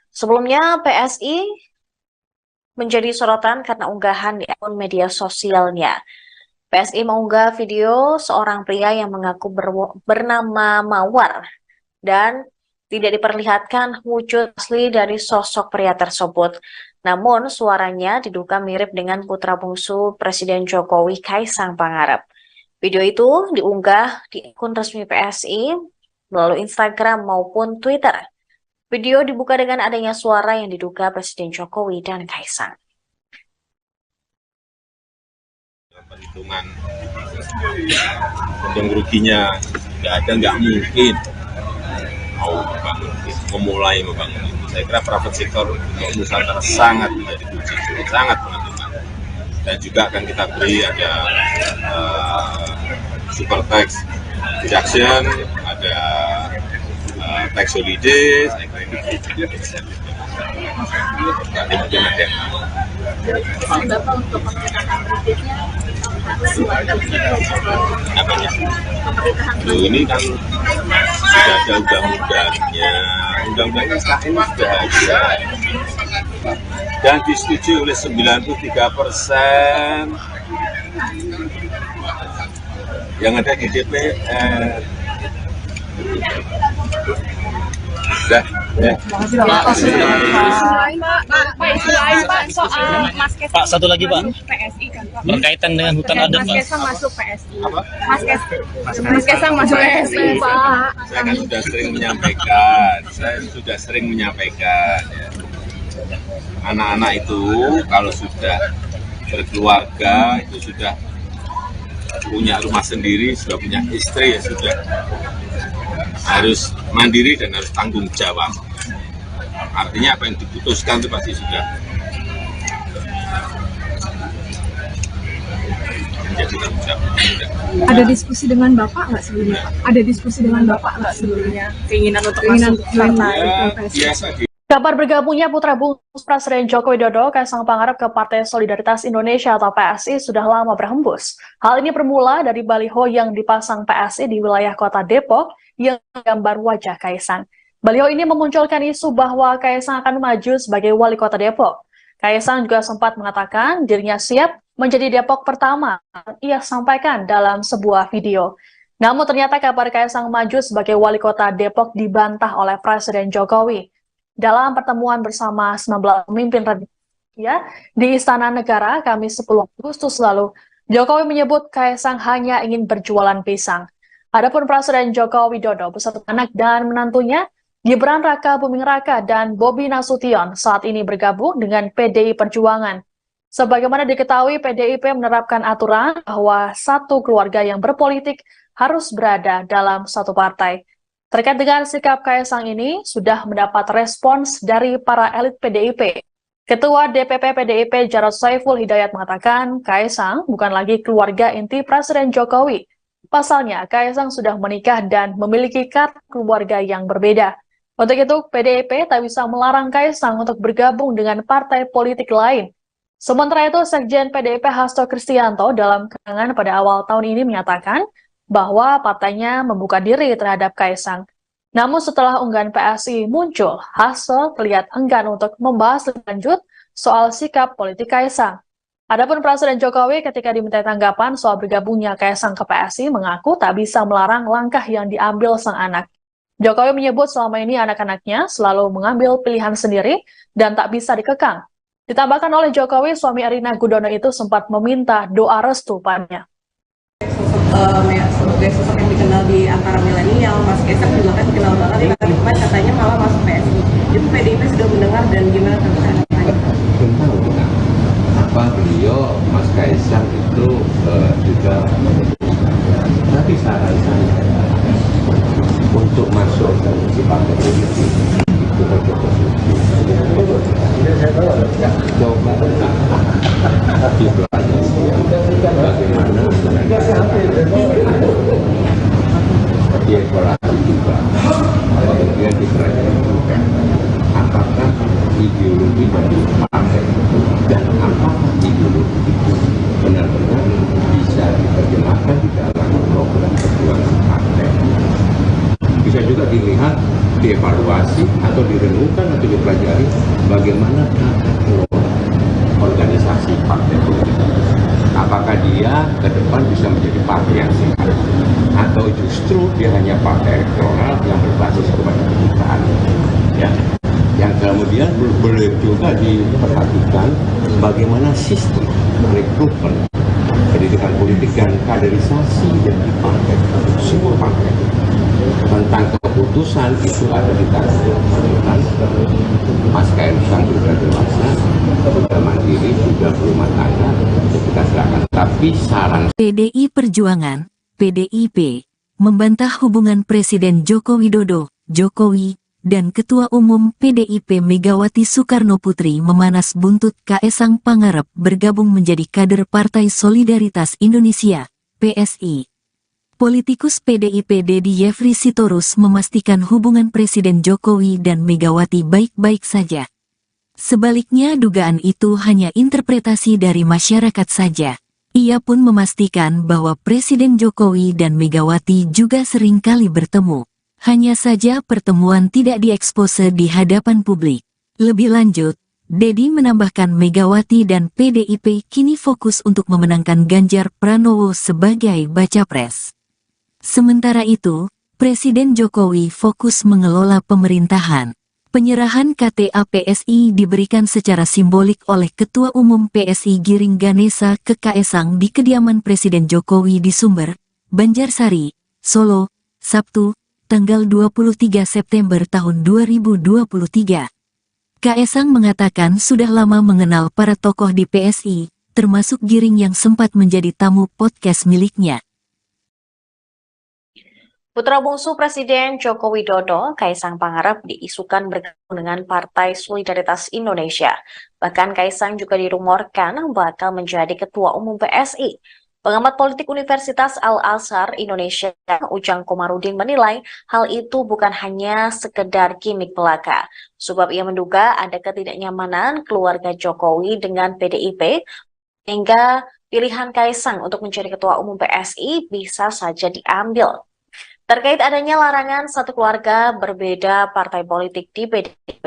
Sebelumnya, PSI menjadi sorotan karena unggahan di akun media sosialnya. PSI mengunggah video seorang pria yang mengaku bernama Mawar dan tidak diperlihatkan wujud asli dari sosok pria tersebut. Namun suaranya diduga mirip dengan putra bungsu Presiden Jokowi, Kaisang Pangarep. Video itu diunggah di akun resmi PSI melalui Instagram maupun Twitter. Video dibuka dengan adanya suara yang diduga Presiden Jokowi dan Kaisang. Perhitungan untung ruginya nggak mungkin memulai membangun itu. Saya kira private sector untuk Nusantara sangat menjadi kunci, sangat menentukan. Dan juga akan kita beri ada super tax deduction, ada tax holiday, saya kira itu bisa. Nanti mungkin ada yang Bapak untuk pemerintahan berikutnya apanya? Ini kan sudah ada undang-undangnya SKN sudah ada dan disetujui oleh 93% yang ada di DPR. Sudah, ya. Soal Mas Kaisang Pak, satu lagi Pak, PSI kan Pak. berkaitan dengan hutan adat Mas Pak. Kaisang masuk PSI. Mas Kaisang masuk PSI Pak. Saya kan sudah sering menyampaikan, ya. Anak-anak itu kalau sudah berkeluarga, itu sudah punya rumah sendiri, sudah punya istri, ya sudah harus mandiri dan harus tanggung jawab. Artinya apa yang diputuskan itu pasti sudah menjadi tanggung jawab. Ada diskusi dengan Bapak nggak sebelumnya, Pak? Ada diskusi dengan Bapak nggak sebelumnya? Keinginan untuk masuk partai Ya, PSI? biasa di Kabar bergabungnya putra bungsu Presiden Joko Widodo, Kaisang Pangarep ke Partai Solidaritas Indonesia atau PSI sudah lama berhembus. Hal ini bermula dari baliho yang dipasang PSI di wilayah kota Depok yang gambar wajah Kaisang. Baliho ini memunculkan isu bahwa Kaisang akan maju sebagai wali kota Depok. Kaisang juga sempat mengatakan dirinya siap menjadi Depok pertama, ia sampaikan dalam sebuah video. Namun ternyata kabar Kaisang maju sebagai wali kota Depok dibantah oleh Presiden Jokowi. Dalam pertemuan bersama 19 pemimpin ya, di Istana Negara Kamis 10 Agustus lalu, Jokowi menyebut Kaisang hanya ingin berjualan pisang. Adapun Presiden Joko Widodo beserta anak dan menantunya, Gibran Raka Buming Raka dan Bobi Nasution saat ini bergabung dengan PDI Perjuangan. Sebagaimana diketahui, PDIP menerapkan aturan bahwa satu keluarga yang berpolitik harus berada dalam satu partai. Terkait dengan sikap Kaisang ini, sudah mendapat respons dari para elit PDIP. Ketua DPP PDIP Jarod Saiful Hidayat mengatakan, Kaisang bukan lagi keluarga inti Presiden Jokowi. Pasalnya, Kaisang sudah menikah dan memiliki kartu keluarga yang berbeda. Untuk itu, PDIP tak bisa melarang Kaisang untuk bergabung dengan partai politik lain. Sementara itu, Sekjen PDIP Hasto Kristianto dalam keterangan pada awal tahun ini menyatakan, bahwa partainya membuka diri terhadap Kaisang. Namun setelah unggahan PSI muncul, Hasto terlihat enggan untuk membahas lebih lanjut soal sikap politik Kaisang. Adapun Presiden Jokowi ketika diminta tanggapan soal bergabungnya Kaisang ke PSI mengaku tak bisa melarang langkah yang diambil sang anak. Jokowi menyebut selama ini anak-anaknya selalu mengambil pilihan sendiri dan tak bisa dikekang. Ditambahkan oleh Jokowi, suami Erina Gudono itu sempat meminta doa restu padanya. Sebagai sosok yang dikenal di antara milenial, Mas Kaisang juga kan dikenal banget di kemarin katanya malah masuk PSI. Itu PDIP sudah mendengar dan gimana tanggapannya? Belum tahu apa beliau Mas Kaisang itu juga tapi saran saya untuk masuk di partai politik itu coba bagaimana dievaluasi juga, kemudian dipelajari juga apakah ideologi dari partai dan apakah ideologi itu benar-benar bisa diterjemahkan di dalam program perjuangan partai. Bisa juga dilihat, dievaluasi atau direnungkan atau dipelajari bagaimana tata kelola organisasi partai politik. Apakah dia ke depan bisa menjadi partai yang sehat atau justru dia hanya partai elektoral yang berbasis kepada kedutaan, ya. Yang kemudian boleh juga diperhatikan bagaimana sistem rekrutmen pendidikan politik dan kaderisasi yang di partai, semua partai. Tentang keputusan itu ada di tangan Mas Kaisang sudah dewasa, sudah mandiri, sudah berumah tangga, kita serahkan. Tapi saran PDI Perjuangan, PDIP, membantah hubungan Presiden Joko Widodo, Jokowi, dan Ketua Umum PDIP Megawati Soekarno Putri memanas buntut Kaisang Pangarep bergabung menjadi kader Partai Solidaritas Indonesia, PSI. Politikus PDIP Dedi Yefri Sitorus memastikan hubungan Presiden Jokowi dan Megawati baik-baik saja. Sebaliknya dugaan itu hanya interpretasi dari masyarakat saja. Ia pun memastikan bahwa Presiden Jokowi dan Megawati juga sering kali bertemu. Hanya saja pertemuan tidak diekspose di hadapan publik. Lebih lanjut, Dedi menambahkan Megawati dan PDIP kini fokus untuk memenangkan Ganjar Pranowo sebagai baca pres. Sementara itu, Presiden Jokowi fokus mengelola pemerintahan. Penyerahan KTA PSI diberikan secara simbolik oleh Ketua Umum PSI Giring Ganesa ke Kaisang di kediaman Presiden Jokowi di Sumber, Banjarsari, Solo, Sabtu, tanggal 23 September tahun 2023. Kaisang mengatakan sudah lama mengenal para tokoh di PSI, termasuk Giring yang sempat menjadi tamu podcast miliknya. Putra bungsu Presiden Joko Widodo, Kaisang Pangarep diisukan bergabung dengan Partai Solidaritas Indonesia. Bahkan Kaisang juga dirumorkan bakal menjadi Ketua Umum PSI. Pengamat politik Universitas Al-Azhar Indonesia, Ujang Komarudin menilai hal itu bukan hanya sekedar gimik belaka, sebab ia menduga ada ketidaknyamanan keluarga Jokowi dengan PDIP, hingga pilihan Kaisang untuk menjadi Ketua Umum PSI bisa saja diambil. Terkait adanya larangan satu keluarga berbeda partai politik di PDIP,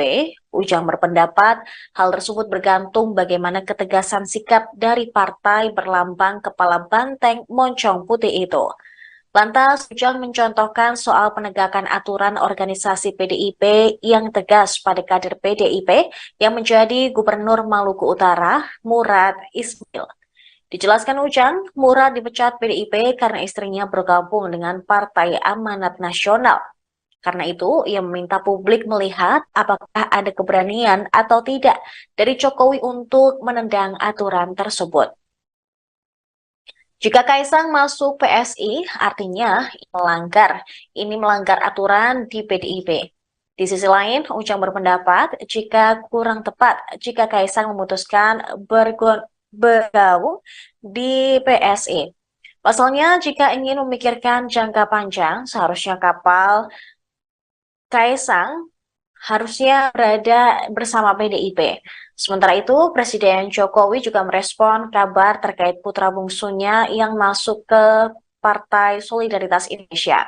Ujang berpendapat hal tersebut bergantung bagaimana ketegasan sikap dari partai berlambang kepala banteng moncong putih itu. Lantas, Ujang mencontohkan soal penegakan aturan organisasi PDIP yang tegas pada kader PDIP yang menjadi Gubernur Maluku Utara, Murad Ismail. Dijelaskan Ujang, Murad dipecat PDIP karena istrinya bergabung dengan Partai Amanat Nasional. Karena itu, ia meminta publik melihat apakah ada keberanian atau tidak dari Jokowi untuk menendang aturan tersebut. Jika Kaisang masuk PSI, artinya ini melanggar aturan di PDIP. Di sisi lain, Ujang berpendapat jika kurang tepat jika Kaisang memutuskan bergabung di PSI. Pasalnya, jika ingin memikirkan jangka panjang, seharusnya kapal Kaisang harusnya berada bersama PDIP. Sementara itu, Presiden Jokowi juga merespon kabar terkait putra bungsunya yang masuk ke Partai Solidaritas Indonesia.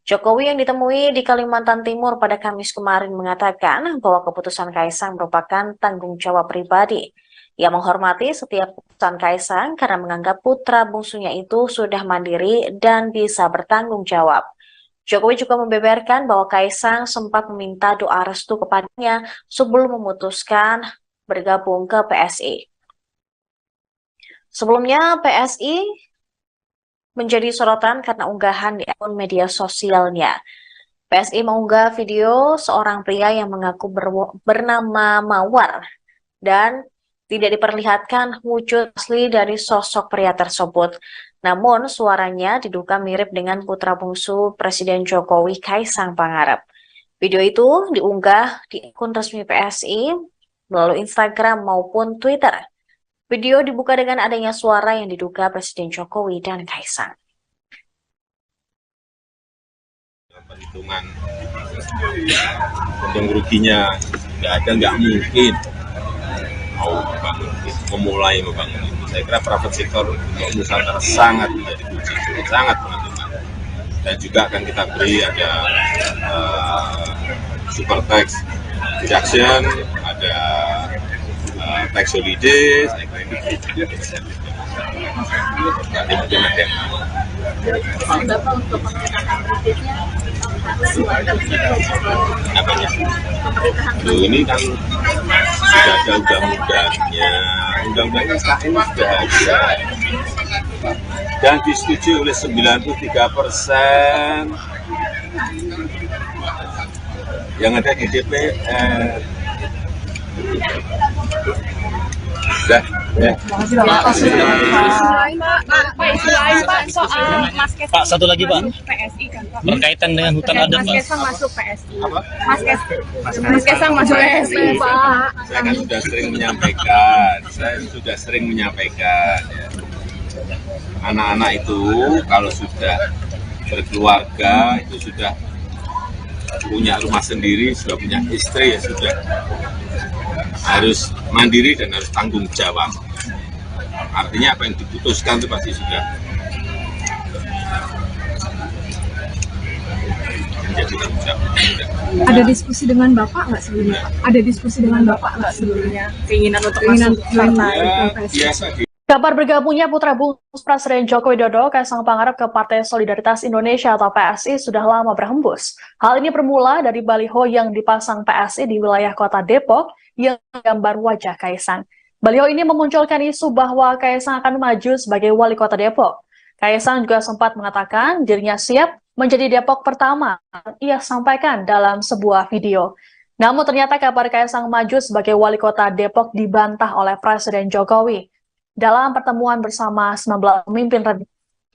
Jokowi yang ditemui di Kalimantan Timur pada Kamis kemarin mengatakan bahwa keputusan Kaisang merupakan tanggung jawab pribadi. Ia menghormati setiap keputusan Kaisang karena menganggap putra bungsunya itu sudah mandiri dan bisa bertanggung jawab. Jokowi juga membeberkan bahwa Kaisang sempat meminta doa restu kepadanya sebelum memutuskan bergabung ke PSI. Sebelumnya, PSI menjadi sorotan karena unggahan di akun media sosialnya. PSI mengunggah video seorang pria yang mengaku bernama Mawar dan tidak diperlihatkan wujud asli dari sosok pria tersebut. Namun suaranya diduga mirip dengan putra bungsu Presiden Jokowi, Kaisang Pangarep. Video itu diunggah di akun resmi PSI melalui Instagram maupun Twitter. Video dibuka dengan adanya suara yang diduga Presiden Jokowi dan Kaisang. Perhitungan untung ruginya nggak mungkin mau membangun itu. Saya kira private sector untuk Nusantara sangat menjadi kunci, sangat menentukan. Dan juga akan kita beri ada super tax deduction, ada tax holiday, saya kira itu bisa. Nanti mungkin ada yang apanya? Ini kan sudah ada undang-undangnya SKN sudah ada dan disetujui oleh 93% yang ada di DPR. Sudah, ya. Pak, satu lagi Pak, PSI kan Pak. berkaitan dengan hutan adat Mas Pak. Kaisang masuk PSI. Apa? Mas Kaisang masuk PSI Pak. Saya kan sudah sering menyampaikan, ya. Anak-anak itu kalau sudah berkeluarga, itu sudah punya rumah sendiri, sudah punya istri, ya sudah harus mandiri dan harus tanggung jawab. Artinya apa yang diputuskan itu pasti sudah menjadi tanggung jawab. Ada diskusi dengan Bapak nggak sebelumnya? Ada diskusi dengan Bapak nggak sebelumnya? Keinginan untuk masuk partai Ya, PSI? biasa di Kabar bergabungnya putra bungsu Presiden Joko Widodo, Kaisang Pangarep ke Partai Solidaritas Indonesia atau PSI sudah lama berhembus. Hal ini bermula dari baliho yang dipasang PSI di wilayah kota Depok yang gambar wajah Kaisang. Baliho ini memunculkan isu bahwa Kaisang akan maju sebagai wali kota Depok. Kaisang juga sempat mengatakan dirinya siap menjadi Depok pertama, ia sampaikan dalam sebuah video. Namun ternyata kabar Kaisang maju sebagai wali kota Depok dibantah oleh Presiden Jokowi. Dalam pertemuan bersama 19 pemimpin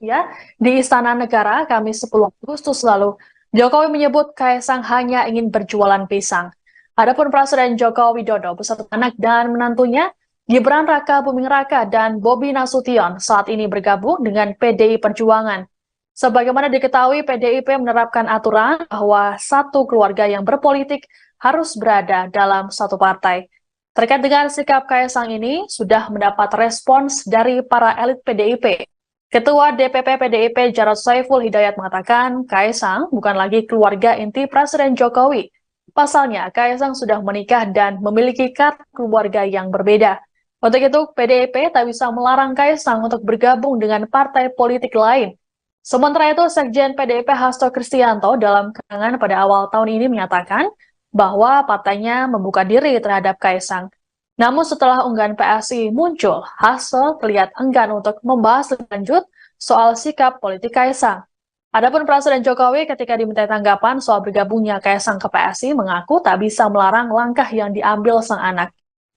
ya, di Istana Negara Kamis 10 Agustus lalu, Jokowi menyebut Kaisang hanya ingin berjualan pisang. Adapun Presiden Joko Widodo beserta anak dan menantunya Gibran Raka Buming Raka dan Bobi Nasution saat ini bergabung dengan PDI Perjuangan. Sebagaimana diketahui, PDIP menerapkan aturan bahwa satu keluarga yang berpolitik harus berada dalam satu partai. Terkait dengan sikap Kaisang ini, sudah mendapat respons dari para elit PDIP. Ketua DPP PDIP Jarod Saiful Hidayat mengatakan Kaisang bukan lagi keluarga inti Presiden Jokowi. Pasalnya, Kaisang sudah menikah dan memiliki kartu keluarga yang berbeda. Untuk itu, PDIP tak bisa melarang Kaisang untuk bergabung dengan partai politik lain. Sementara itu, Sekjen PDIP Hasto Kristianto dalam keterangan pada awal tahun ini menyatakan bahwa partainya membuka diri terhadap Kaisang. Namun setelah unggahan PSI muncul, Hasto terlihat enggan untuk membahas lebih lanjut soal sikap politik Kaisang. Adapun Presiden Jokowi ketika diminta tanggapan soal bergabungnya Kaisang ke PSI mengaku tak bisa melarang langkah yang diambil sang anak.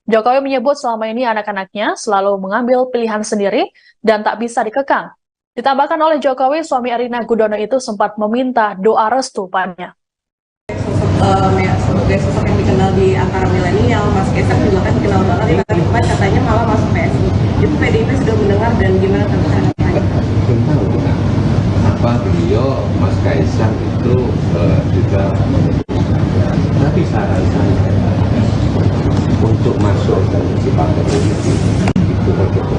Jokowi menyebut selama ini anak-anaknya selalu mengambil pilihan sendiri dan tak bisa dikekang. Ditambahkan oleh Jokowi, suami Erina Gudono itu sempat meminta doa restu padanya. Sebagai sosok yang dikenal di antara milenial, Mas Kaisang juga kan dikenal banget, tapi katanya malah masuk PSI. Itu PDIP sudah mendengar dan gimana tanggapannya? Belum tahu kita. Apa beliau Mas Kaisang itu juga, tapi saran saya untuk masuk ke partai politik itu harus coba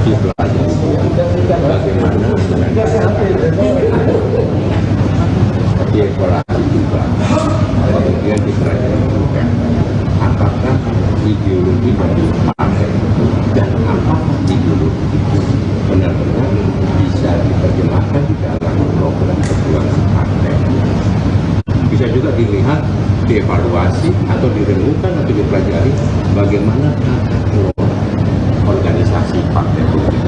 dipelajari bagaimana dievaluasi juga, kemudian dipelajari juga apakah ideologi dari partai dan apakah ideologi itu benar-benar bisa diterjemahkan di dalam program perjuangan partai. Bisa juga dilihat, dievaluasi atau direnungkan atau dipelajari bagaimana tata kelola organisasi partai politik.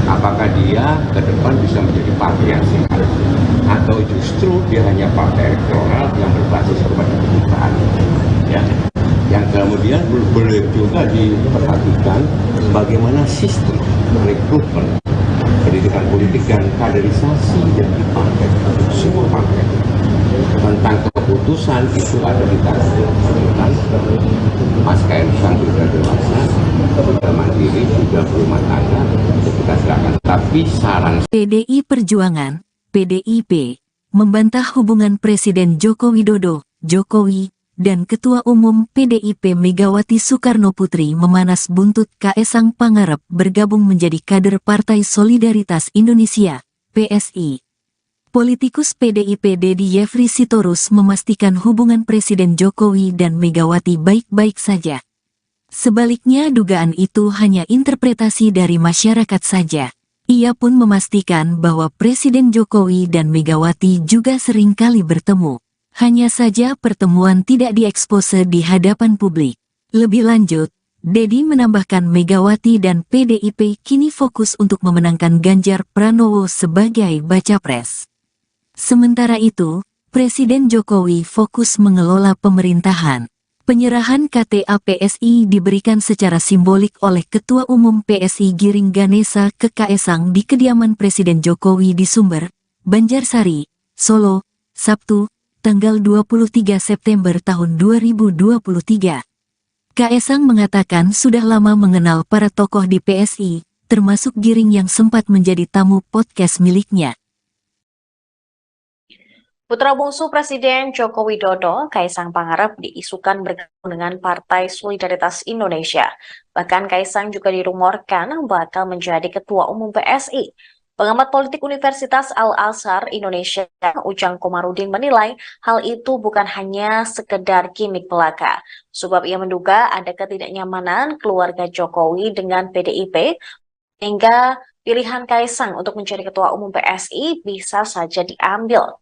Apakah dia ke depan bisa menjadi partai yang sehat atau justru dia hanya partai elektoral yang berbasis kepada kedutaan, ya. Yang kemudian boleh juga diperhatikan bagaimana sistem rekrutmen pendidikan politik dan kaderisasi yang di partai, semua partai. Tentang keputusan itu ada di tangan Mas Kaisang sudah dewasa, sudah mandiri, sudah berumah tangga, kita silakan. Tapi saran PDI Perjuangan, PDIP, membantah hubungan Presiden Joko Widodo, Jokowi, dan Ketua Umum PDIP Megawati Soekarno Putri memanas buntut Kaisang Pangarep bergabung menjadi kader Partai Solidaritas Indonesia, PSI. Politikus PDIP Dedi Yefri Sitorus memastikan hubungan Presiden Jokowi dan Megawati baik-baik saja. Sebaliknya dugaan itu hanya interpretasi dari masyarakat saja. Ia pun memastikan bahwa Presiden Jokowi dan Megawati juga sering kali bertemu. Hanya saja pertemuan tidak diekspose di hadapan publik. Lebih lanjut, Dedi menambahkan Megawati dan PDIP kini fokus untuk memenangkan Ganjar Pranowo sebagai baca pres. Sementara itu, Presiden Jokowi fokus mengelola pemerintahan. Penyerahan KTA PSI diberikan secara simbolik oleh Ketua Umum PSI Giring Ganesa ke Kaisang di kediaman Presiden Jokowi di Sumber, Banjarsari, Solo, Sabtu, tanggal 23 September tahun 2023. Kaisang mengatakan sudah lama mengenal para tokoh di PSI, termasuk Giring yang sempat menjadi tamu podcast miliknya. Putra bungsu Presiden Joko Widodo, Kaisang Pangarep diisukan bergabung dengan Partai Solidaritas Indonesia. Bahkan Kaisang juga dirumorkan bakal menjadi Ketua Umum PSI. Pengamat politik Universitas Al-Azhar Indonesia, Ujang Komarudin menilai hal itu bukan hanya sekedar gimmick belaka. Sebab ia menduga ada ketidaknyamanan keluarga Jokowi dengan PDIP, hingga pilihan Kaisang untuk menjadi Ketua Umum PSI bisa saja diambil.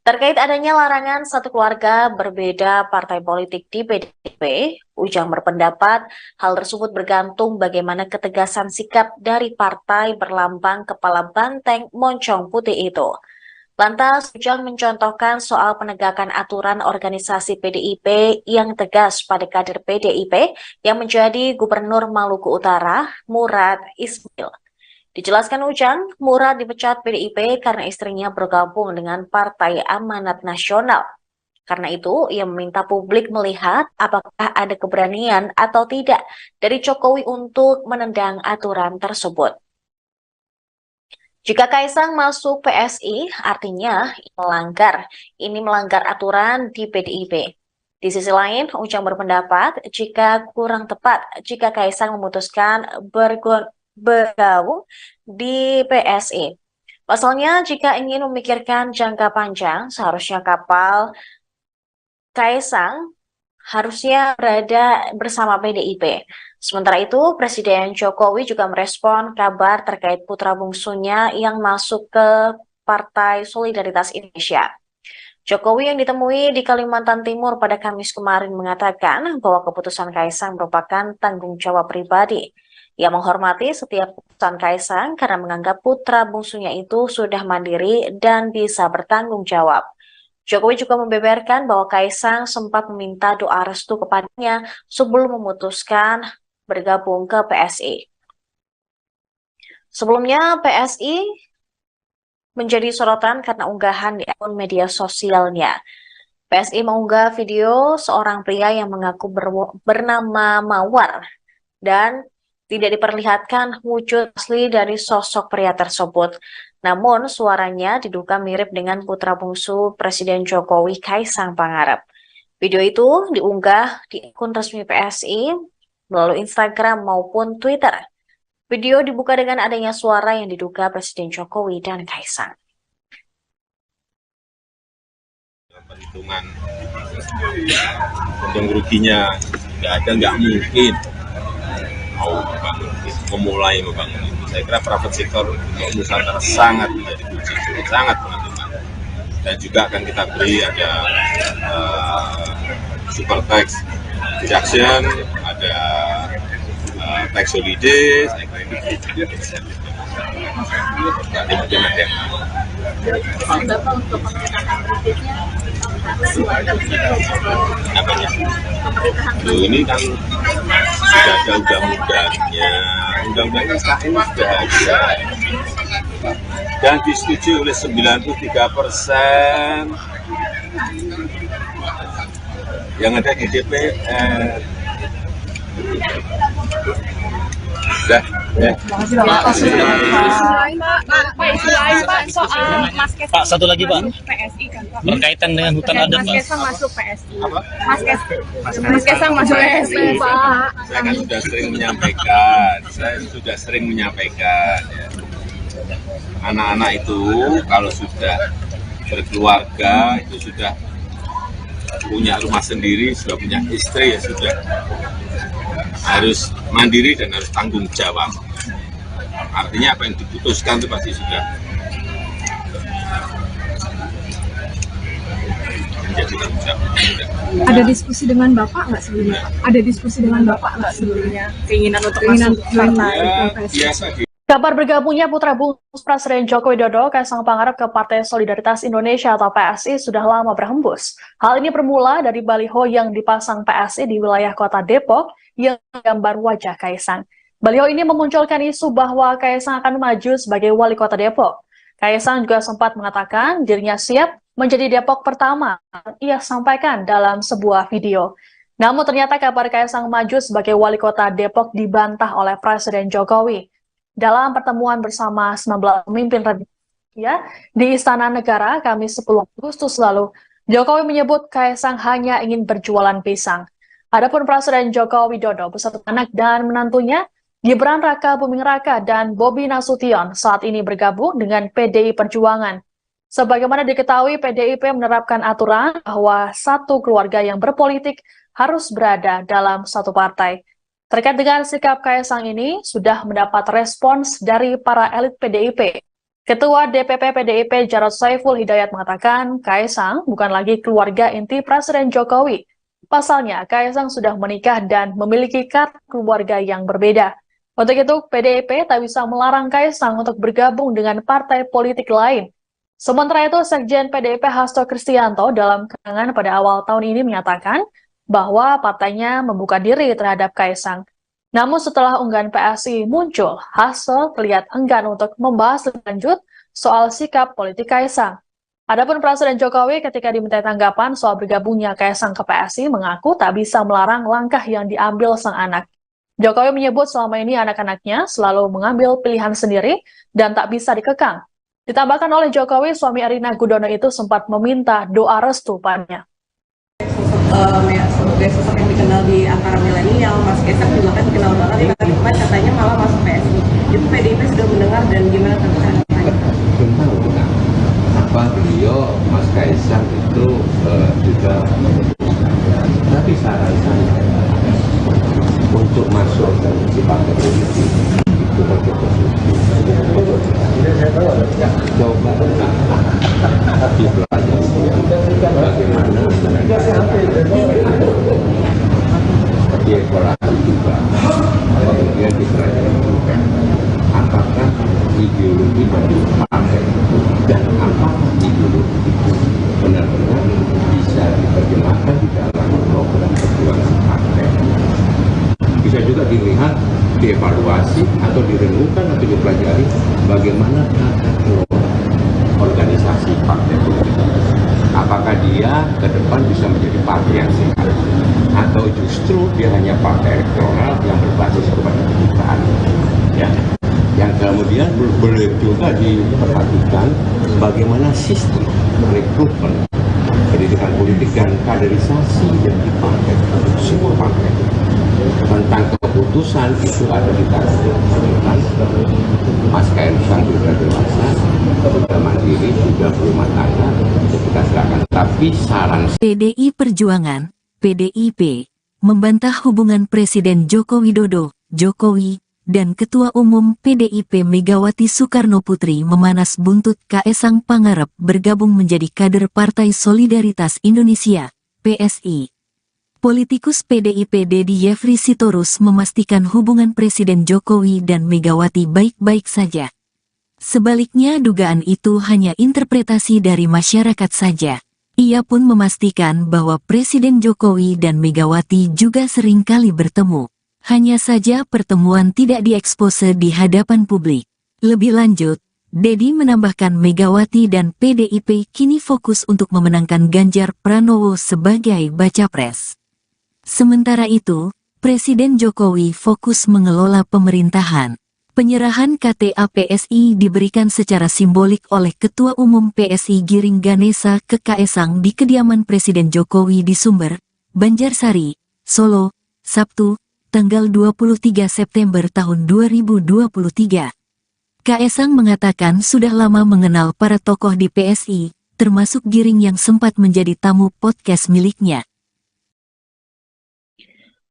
Terkait adanya larangan satu keluarga berbeda partai politik di PDIP, Ujang berpendapat hal tersebut bergantung bagaimana ketegasan sikap dari partai berlambang kepala banteng moncong putih itu. Lantas, Ujang mencontohkan soal penegakan aturan organisasi PDIP yang tegas pada kader PDIP yang menjadi Gubernur Maluku Utara, Murad Ismail. Dijelaskan Ujang, Murad dipecat PDIP karena istrinya bergabung dengan Partai Amanat Nasional. Karena itu, ia meminta publik melihat apakah ada keberanian atau tidak dari Jokowi untuk menendang aturan tersebut. Jika Kaisang masuk PSI, artinya ini melanggar aturan di PDIP. Di sisi lain, Ujang berpendapat jika kurang tepat jika Kaisang memutuskan bergabung di PSI. Pasalnya, jika ingin memikirkan jangka panjang, seharusnya kapal Kaisang harusnya berada bersama PDIP. Sementara itu, Presiden Jokowi juga merespon kabar terkait putra bungsunya yang masuk ke Partai Solidaritas Indonesia. Jokowi yang ditemui di Kalimantan Timur pada Kamis kemarin mengatakan bahwa keputusan Kaisang merupakan tanggung jawab pribadi. Ia menghormati setiap keputusan Kaisang karena menganggap putra bungsunya itu sudah mandiri dan bisa bertanggung jawab. Jokowi juga membeberkan bahwa Kaisang sempat meminta doa restu kepadanya sebelum memutuskan bergabung ke PSI. Sebelumnya, PSI menjadi sorotan karena unggahan di akun media sosialnya. PSI mengunggah video seorang pria yang mengaku bernama Mawar dan tidak diperlihatkan wujud asli dari sosok pria tersebut. Namun, suaranya diduga mirip dengan putra bungsu Presiden Jokowi, Kaisang Pangarep. Video itu diunggah di akun resmi PSI melalui Instagram maupun Twitter. Video dibuka dengan adanya suara yang diduga Presiden Jokowi dan Kaisang. Perhitungan untung ruginya nggak mungkin memulai membangun itu. Saya kira private sector untuk Nusantara sangat menjadi kunci, sangat menentukan. Dan juga akan kita beri ada super tax deduction, ada tax holiday, saya kira ini juga insentif. Nanti mungkin ada yang apanya? Ini kan sudah ada undang-undangnya sekarang ini sudah ada dan disetujui oleh 93%. Yang ada di DPR. Sudah, ya. Soal Mas Kaisang. Pak, satu lagi Pak, PSI kan Pak. berkaitan dengan hutan adat Mas Pak. Kaisang masuk PSI. Mas Kaisang masuk PSI Pak. Saya kan sudah sering menyampaikan, ya. Anak-anak itu kalau sudah berkeluarga, itu sudah punya rumah sendiri, sudah punya istri, ya sudah harus mandiri dan harus tanggung jawab. Artinya apa yang diputuskan itu pasti sudah menjadi tanggung jawab. Ada diskusi dengan Bapak nggak sebelumnya? Ada diskusi dengan Bapak nggak sebelumnya? Keinginan untuk masuk partai Ya, PSI? biasa di Kabar bergabungnya putra bungsu Presiden Joko Widodo, Kaisang Pangarep ke Partai Solidaritas Indonesia atau PSI sudah lama berhembus. Hal ini bermula dari baliho yang dipasang PSI di wilayah kota Depok yang gambar wajah Kaisang. Baliho ini memunculkan isu bahwa Kaisang akan maju sebagai wali kota Depok. Kaisang juga sempat mengatakan dirinya siap menjadi Depok pertama. Ia sampaikan dalam sebuah video. Namun ternyata kabar Kaisang maju sebagai wali kota Depok dibantah oleh Presiden Jokowi. Dalam pertemuan bersama 19 pemimpin ya, di Istana Negara Kamis 10 Agustus lalu, Jokowi menyebut Kaisang hanya ingin berjualan pisang. Adapun Presiden Joko Widodo beserta anak dan menantunya, Gibran Raka Buming Raka dan Bobi Nasution saat ini bergabung dengan PDI Perjuangan. Sebagaimana diketahui, PDIP menerapkan aturan bahwa satu keluarga yang berpolitik harus berada dalam satu partai. Terkait dengan sikap Kaisang ini, sudah mendapat respons dari para elit PDIP. Ketua DPP PDIP Jarod Saiful Hidayat mengatakan Kaisang bukan lagi keluarga inti Presiden Jokowi. Pasalnya, Kaisang sudah menikah dan memiliki kartu keluarga yang berbeda. Untuk itu, PDIP tak bisa melarang Kaisang untuk bergabung dengan partai politik lain. Sementara itu, Sekjen PDIP Hasto Kristianto dalam keterangan pada awal tahun ini menyatakan bahwa partainya membuka diri terhadap Kaisang. Namun setelah unggahan PSI muncul, Hasto terlihat enggan untuk membahas lebih lanjut soal sikap politik Kaisang. Adapun Presiden Jokowi ketika diminta tanggapan soal bergabungnya Kaisang ke PSI mengaku tak bisa melarang langkah yang diambil sang anak. Jokowi menyebut selama ini anak-anaknya selalu mengambil pilihan sendiri dan tak bisa dikekang. Ditambahkan oleh Jokowi, suami Erina Gudono itu sempat meminta doa restu padanya. Sebagai sosok yang dikenal di antara milenial, Mas Kaisang juga kan dikenal banget di katanya malah masuk PSI. Itu PDIP sudah mendengar dan gimana tanggapannya? Belum tahu kita apa beliau Mas Kaisang itu juga memutuskan. Tapi saran saya untuk masuk ke partai politik itu coba dipelajari bagaimana dievaluasi juga, kemudian dipelajari juga apakah ideologi dari partai dan apakah ideologi itu benar-benar bisa diterjemahkan di dalam program perjuangan partai. Bisa juga dilihat, dievaluasi atau direnungkan atau dipelajari bagaimana tata kelola organisasi partai politik. Apakah dia ke depan bisa menjadi partai yang sehat atau justru dia hanya partai elektoral yang berbasis kepada kedutaan, ya. Yang kemudian boleh juga diperhatikan bagaimana sistem rekrutmen pendidikan politik dan kaderisasi yang di partai, semua partai. Tentang keputusan itu ada di tangan Mas Kaisang sudah dewasa, sudah mandiri, sudah berumah tangga, kita silakan. Tapi saran PDI Perjuangan, PDIP, membantah hubungan Presiden Joko Widodo, Jokowi, dan Ketua Umum PDIP Megawati Soekarno Putri memanas buntut Kaisang Pangarep bergabung menjadi kader Partai Solidaritas Indonesia, PSI. Politikus PDIP Dedi Yefri Sitorus memastikan hubungan Presiden Jokowi dan Megawati baik-baik saja. Sebaliknya dugaan itu hanya interpretasi dari masyarakat saja. Ia pun memastikan bahwa Presiden Jokowi dan Megawati juga seringkali bertemu. Hanya saja pertemuan tidak diekspose di hadapan publik. Lebih lanjut, Dedi menambahkan Megawati dan PDIP kini fokus untuk memenangkan Ganjar Pranowo sebagai baca pres. Sementara itu, Presiden Jokowi fokus mengelola pemerintahan. Penyerahan KTA PSI diberikan secara simbolik oleh Ketua Umum PSI Giring Ganesa ke Kaisang di kediaman Presiden Jokowi di Sumber, Banjarsari, Solo, Sabtu, tanggal 23 September tahun 2023. Kaisang mengatakan sudah lama mengenal para tokoh di PSI, termasuk Giring yang sempat menjadi tamu podcast miliknya.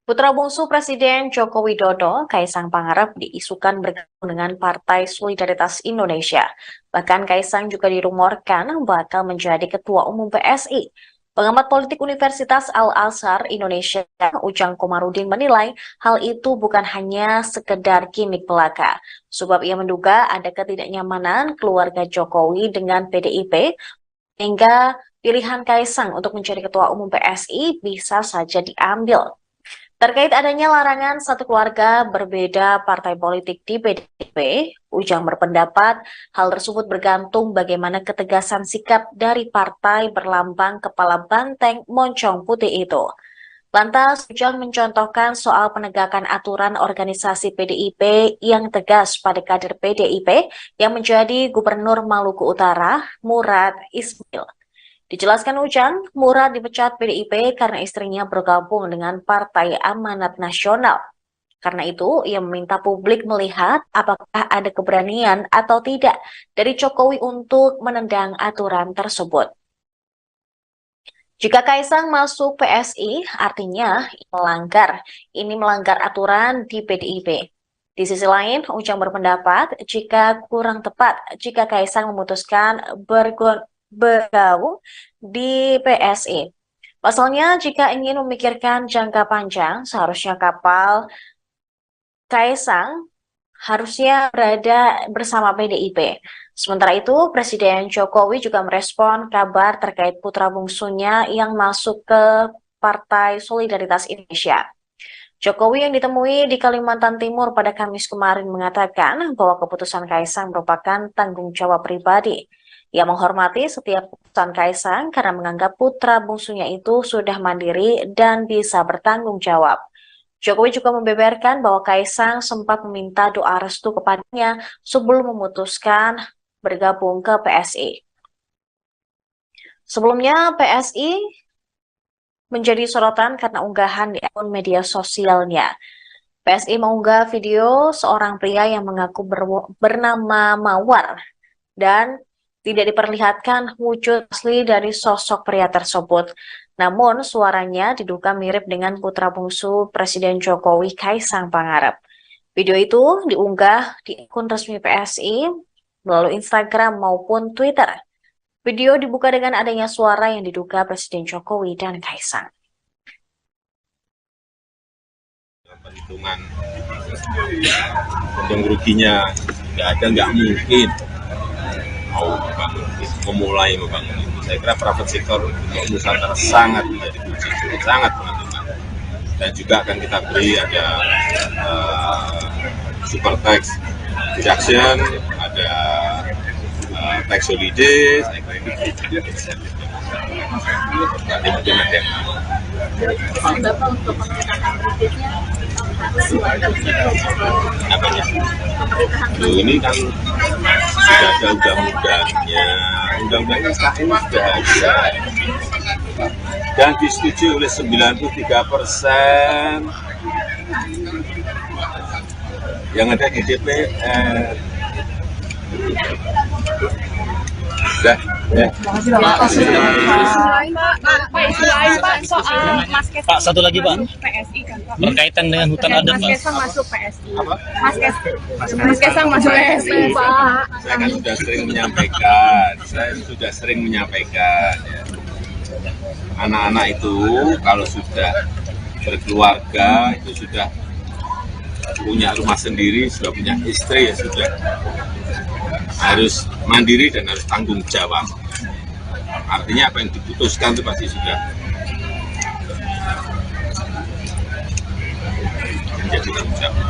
Putra bungsu Presiden Joko Widodo, Kaisang Pangarep, diisukan bergabung dengan Partai Solidaritas Indonesia. Bahkan Kaisang juga dirumorkan bakal menjadi Ketua Umum PSI. Pengamat politik Universitas Al-Azhar Indonesia, Ujang Komarudin menilai hal itu bukan hanya sekedar gimmick belaka. Sebab ia menduga ada ketidaknyamanan keluarga Jokowi dengan PDIP, hingga pilihan Kaisang untuk menjadi Ketua Umum PSI bisa saja diambil. Terkait adanya larangan satu keluarga berbeda partai politik di PDIP, Ujang berpendapat hal tersebut bergantung bagaimana ketegasan sikap dari partai berlambang kepala banteng moncong putih itu. Lantas, Ujang mencontohkan soal penegakan aturan organisasi PDIP yang tegas pada kader PDIP yang menjadi Gubernur Maluku Utara, Murad Ismail. Dijelaskan Ujang, Murad dipecat PDIP karena istrinya bergabung dengan Partai Amanat Nasional. Karena itu, ia meminta publik melihat apakah ada keberanian atau tidak dari Jokowi untuk menendang aturan tersebut. Jika Kaisang masuk PSI, artinya ini melanggar aturan di PDIP. Di sisi lain, Ujang berpendapat jika kurang tepat jika Kaisang memutuskan bergabung di PSI. Pasalnya, jika ingin memikirkan jangka panjang, seharusnya kapal Kaisang harusnya berada bersama PDIP. Sementara itu, Presiden Jokowi juga merespon kabar terkait putra bungsunya yang masuk ke Partai Solidaritas Indonesia. Jokowi yang ditemui di Kalimantan Timur pada Kamis kemarin mengatakan bahwa keputusan Kaisang merupakan tanggung jawab pribadi. Ia menghormati setiap keputusan Kaisang karena menganggap putra bungsunya itu sudah mandiri dan bisa bertanggung jawab. Jokowi juga membeberkan bahwa Kaisang sempat meminta doa restu kepadanya sebelum memutuskan bergabung ke PSI. Sebelumnya, PSI menjadi sorotan karena unggahan di akun media sosialnya. PSI mengunggah video seorang pria yang mengaku bernama Mawar dan tidak diperlihatkan wujud asli dari sosok pria tersebut. Namun suaranya diduga mirip dengan putra bungsu Presiden Jokowi, Kaisang Pangarep. Video itu diunggah di akun resmi PSI melalui Instagram maupun Twitter. Video dibuka dengan adanya suara yang diduga Presiden Jokowi dan Kaisang. Perhitungan untung ruginya nggak mungkin mau membangun itu. Saya kira private sector untuk Nusantara sangat menjadi kunci, sangat menentukan. Dan juga akan kita beri ada super tax deduction, ada tax holiday, saya kira itu insentif. Nanti mungkin ada yang Bapak untuk pemerintahan berikutnya apanya? Ini kan sudah ada undang-undangnya sekarang ini sudah ada dan disetujui oleh 93% yang ada di DPR. Sudah, ya. soal Mas Kaisang Pak, satu lagi Pak, PSI kan Pak. berkaitan dengan hutan adat Mas Pak. Kaisang masuk PSI. Apa? Mas Kaisang masuk PSI Pak. Saya kan sudah sering menyampaikan, ya. Anak-anak itu kalau sudah berkeluarga, itu sudah punya rumah sendiri, sudah punya istri, ya sudah harus mandiri dan harus tanggung jawab. Artinya apa yang diputuskan itu pasti sudah menjadi tanggung jawab.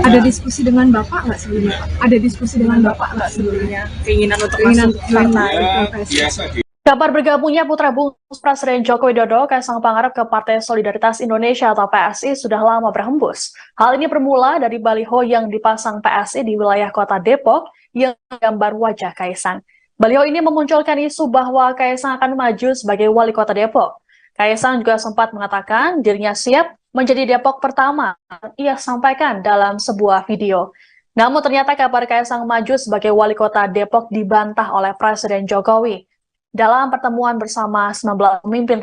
Ada diskusi dengan Bapak nggak sebelumnya? Ada diskusi dengan Bapak nggak sebelumnya? Keinginan untuk masuk partai Ya, PSI. biasa di Kabar bergabungnya putra bungsu Presiden Joko Widodo, Kaisang Pangarep ke Partai Solidaritas Indonesia atau PSI sudah lama berhembus. Hal ini bermula dari baliho yang dipasang PSI di wilayah kota Depok yang gambar wajah Kaisang. Baliho ini memunculkan isu bahwa Kaisang akan maju sebagai wali kota Depok. Kaisang juga sempat mengatakan dirinya siap menjadi Depok pertama yang ia sampaikan dalam sebuah video. Namun ternyata kabar Kaisang maju sebagai wali kota Depok dibantah oleh Presiden Jokowi. Dalam pertemuan bersama 19 pemimpin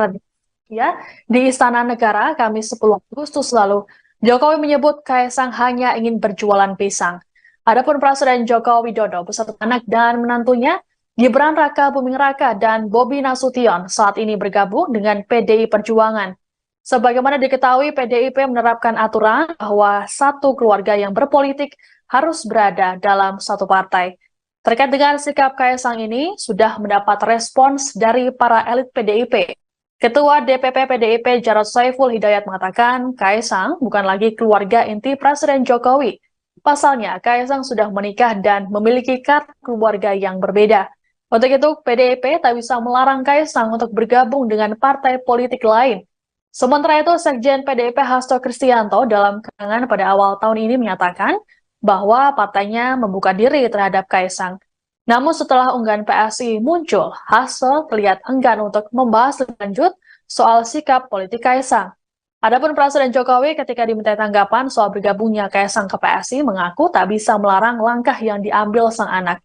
ya, di Istana Negara Kamis 10 Agustus lalu, Jokowi menyebut Kaisang hanya ingin berjualan pisang. Adapun Presiden Joko Widodo beserta anak dan menantunya, Gibran Raka Buming Raka dan Bobi Nasution saat ini bergabung dengan PDI Perjuangan. Sebagaimana diketahui, PDIP menerapkan aturan bahwa satu keluarga yang berpolitik harus berada dalam satu partai. Terkait dengan sikap Kaisang ini, sudah mendapat respons dari para elit PDIP. Ketua DPP PDIP Jarod Saiful Hidayat mengatakan Kaisang bukan lagi keluarga inti Presiden Jokowi. Pasalnya, Kaisang sudah menikah dan memiliki kartu keluarga yang berbeda. Untuk itu, PDIP tak bisa melarang Kaisang untuk bergabung dengan partai politik lain. Sementara itu, Sekjen PDIP Hasto Kristianto dalam keterangan pada awal tahun ini menyatakan bahwa partainya membuka diri terhadap Kaisang. Namun setelah unggahan PSI muncul, Hasto terlihat enggan untuk membahas lebih lanjut soal sikap politik Kaisang. Adapun Presiden Jokowi ketika diminta tanggapan soal bergabungnya Kaisang ke PSI mengaku tak bisa melarang langkah yang diambil sang anak.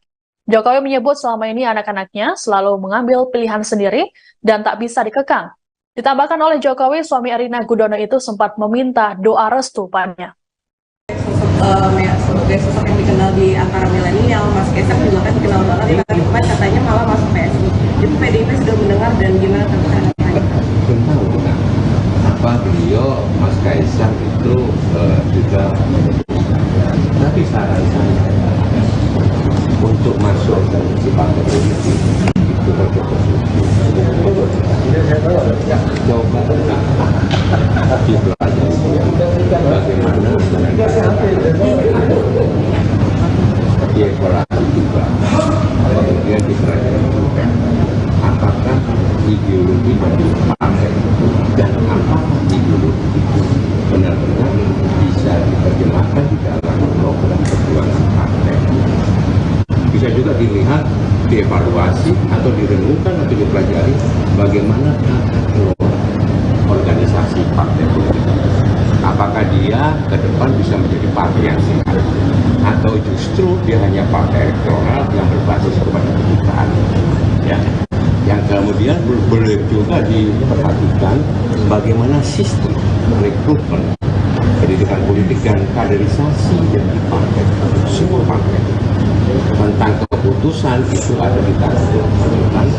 Jokowi menyebut selama ini anak-anaknya selalu mengambil pilihan sendiri dan tak bisa dikekang. Ditambahkan oleh Jokowi, suami Erina Gudono itu sempat meminta doa restu padanya. Sebagai sosok yang dikenal di antara milenial, Mas Kaisang juga kan dikenal banget, tapi katanya malah masuk PSI. Itu PDIP sudah mendengar dan gimana tanggapannya? Belum tahu kita apa beliau Mas Kaisang itu juga, tapi saran saya untuk masuk ke partai politik itu harus coba itu aja bagaimana dievaluasi juga kemudian diperhatikan juga apa ideologi dari partai dan apakah ideologi itu benar-benar bisa diterjemahkan di dalam program perjuangan partai. Bisa juga dilihat, dievaluasi atau direnungkan atau dipelajari bagaimana tata kelola organisasi partai politik. Apakah dia ke depan bisa menjadi partai yang sehat atau justru dia hanya partai elektoral yang berbasis kepada kedutaan, ya. Yang kemudian boleh juga diperhatikan bagaimana sistem rekrutmen pendidikan politik dan kaderisasi yang di partai, semua partai. Tentang keputusan itu ada di tangan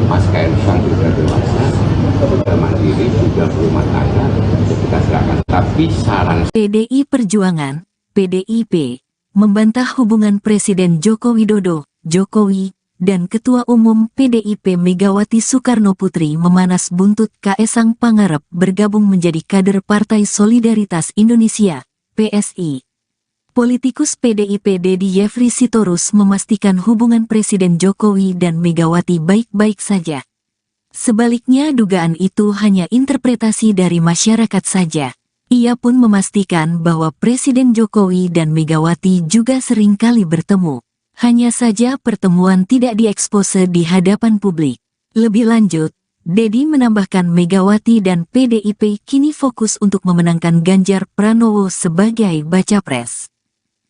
Mas Kaisang sudah dewasa, sudah mandiri, sudah berumah tangga, kita serahkan. Tapi saran PDI Perjuangan, PDIP, membantah hubungan Presiden Joko Widodo, Jokowi, dan Ketua Umum PDIP Megawati Soekarno Putri memanas buntut Kaesang Pangarep bergabung menjadi kader Partai Solidaritas Indonesia, PSI. Politikus PDIP Dedi Yefri Sitorus memastikan hubungan Presiden Jokowi dan Megawati baik-baik saja. Sebaliknya dugaan itu hanya interpretasi dari masyarakat saja. Ia pun memastikan bahwa Presiden Jokowi dan Megawati juga seringkali bertemu. Hanya saja pertemuan tidak diekspose di hadapan publik. Lebih lanjut, Dedi menambahkan Megawati dan PDIP kini fokus untuk memenangkan Ganjar Pranowo sebagai baca pres.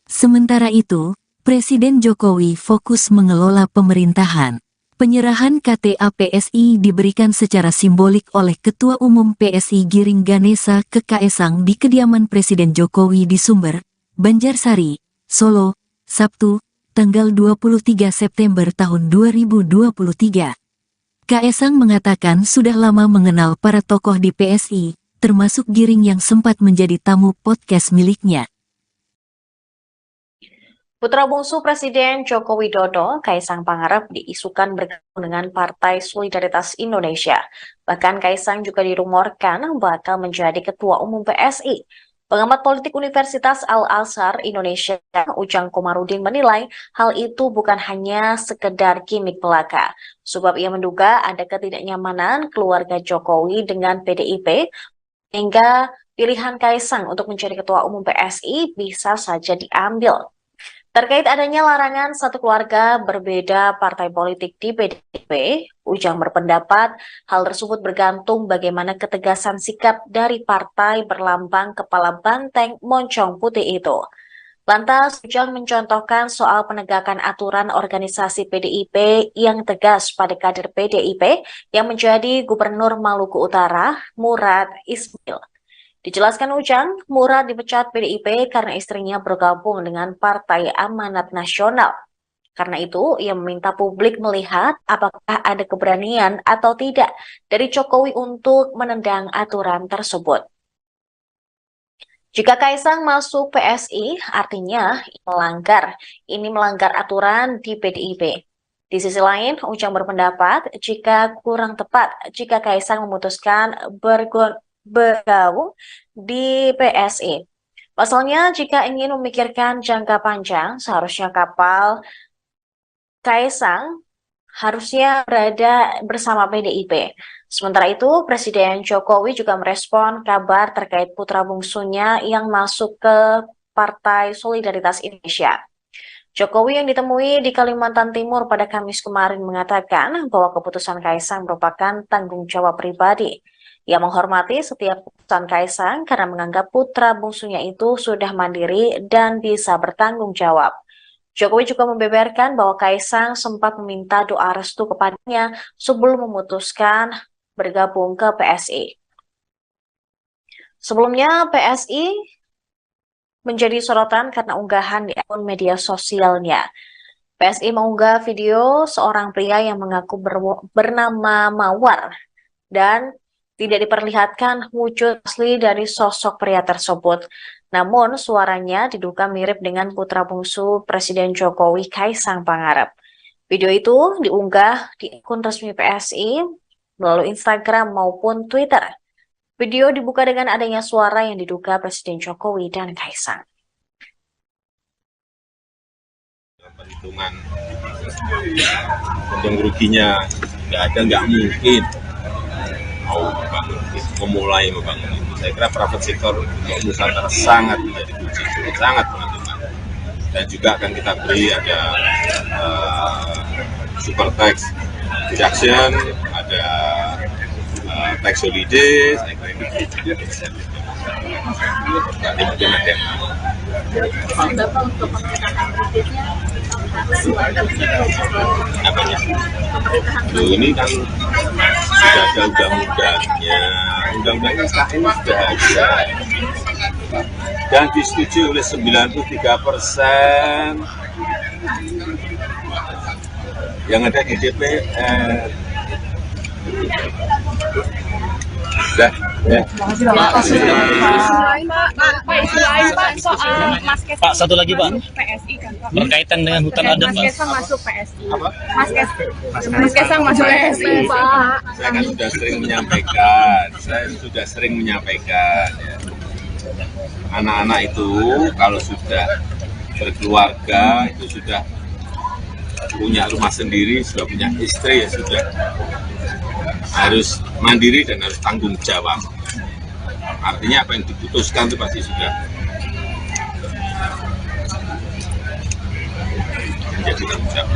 Sementara itu, Presiden Jokowi fokus mengelola pemerintahan. Penyerahan KTA PSI diberikan secara simbolik oleh Ketua Umum PSI Giring Ganesa ke Kaesang di kediaman Presiden Jokowi di Sumber, Banjarsari, Solo, Sabtu, tanggal 23 September tahun 2023. Kaesang mengatakan sudah lama mengenal para tokoh di PSI, termasuk Giring yang sempat menjadi tamu podcast miliknya. Putra bungsu Presiden Joko Widodo, Kaisang Pangarep, diisukan bergabung dengan Partai Solidaritas Indonesia. Bahkan Kaisang juga dirumorkan bakal menjadi Ketua Umum PSI. Pengamat politik Universitas Al-Azhar Indonesia, Ujang Komarudin menilai hal itu bukan hanya sekedar gimik belaka. Sebab ia menduga ada ketidaknyamanan keluarga Jokowi dengan PDIP, hingga pilihan Kaisang untuk menjadi Ketua Umum PSI bisa saja diambil. Terkait adanya larangan satu keluarga berbeda partai politik di PDIP, Ujang berpendapat hal tersebut bergantung bagaimana ketegasan sikap dari partai berlambang kepala banteng moncong putih itu. Lantas, Ujang mencontohkan soal penegakan aturan organisasi PDIP yang tegas pada kader PDIP yang menjadi Gubernur Maluku Utara, Murad Ismail. Dijelaskan Ujang, Murad dipecat PDIP karena istrinya bergabung dengan Partai Amanat Nasional. Karena itu, ia meminta publik melihat apakah ada keberanian atau tidak dari Jokowi untuk menendang aturan tersebut. Jika Kaisang masuk PSI, artinya ini melanggar aturan di PDIP. Di sisi lain, Ujang berpendapat jika kurang tepat jika Kaisang memutuskan bergabung di PSI. Pasalnya, jika ingin memikirkan jangka panjang, seharusnya kapal Kaisang harusnya berada bersama PDIP. Sementara itu, Presiden Jokowi juga merespon kabar terkait putra bungsunya yang masuk ke Partai Solidaritas Indonesia. Jokowi yang ditemui di Kalimantan Timur pada Kamis kemarin mengatakan bahwa keputusan Kaisang merupakan tanggung jawab pribadi. Ia menghormati setiap keputusan Kaisang karena menganggap putra bungsunya itu sudah mandiri dan bisa bertanggung jawab. Jokowi juga membeberkan bahwa Kaisang sempat meminta doa restu kepadanya sebelum memutuskan bergabung ke PSI. Sebelumnya, PSI menjadi sorotan karena unggahan di akun media sosialnya. PSI mengunggah video seorang pria yang mengaku bernama Mawar dan tidak diperlihatkan wujud asli dari sosok pria tersebut. Namun suaranya diduga mirip dengan putra bungsu Presiden Jokowi, Kaisang Pangarep. Video itu diunggah di akun resmi PSI melalui Instagram maupun Twitter. Video dibuka dengan adanya suara yang diduga Presiden Jokowi dan Kaisang. Perhitungan untung ruginya nggak mungkin memulai membangun itu. Saya kira private sector untuk Nusantara sangat menjadi kunci, sangat menentukan. Dan juga akan kita beri ada super tax reduction, ada tax holiday, saya kira ini juga bisa. Nanti mungkin ada yang apanya? Ini kan sudah ada undang-undangnya IKN sudah ada dan disetujui oleh 93% yang ada di DPR. Dah, ya. Pak, satu lagi Pak, PSI kan Pak. berkaitan dengan hutan adat Mas Pak. Kaisang masuk PSI. Apa? Mas Kaisang masuk PSI Pak. Saya kan sudah sering menyampaikan, ya. Anak-anak itu kalau sudah berkeluarga, itu sudah punya rumah sendiri, sudah punya istri, ya sudah harus mandiri dan harus tanggung jawab. Artinya apa yang diputuskan itu pasti sudah menjadi tanggung jawab.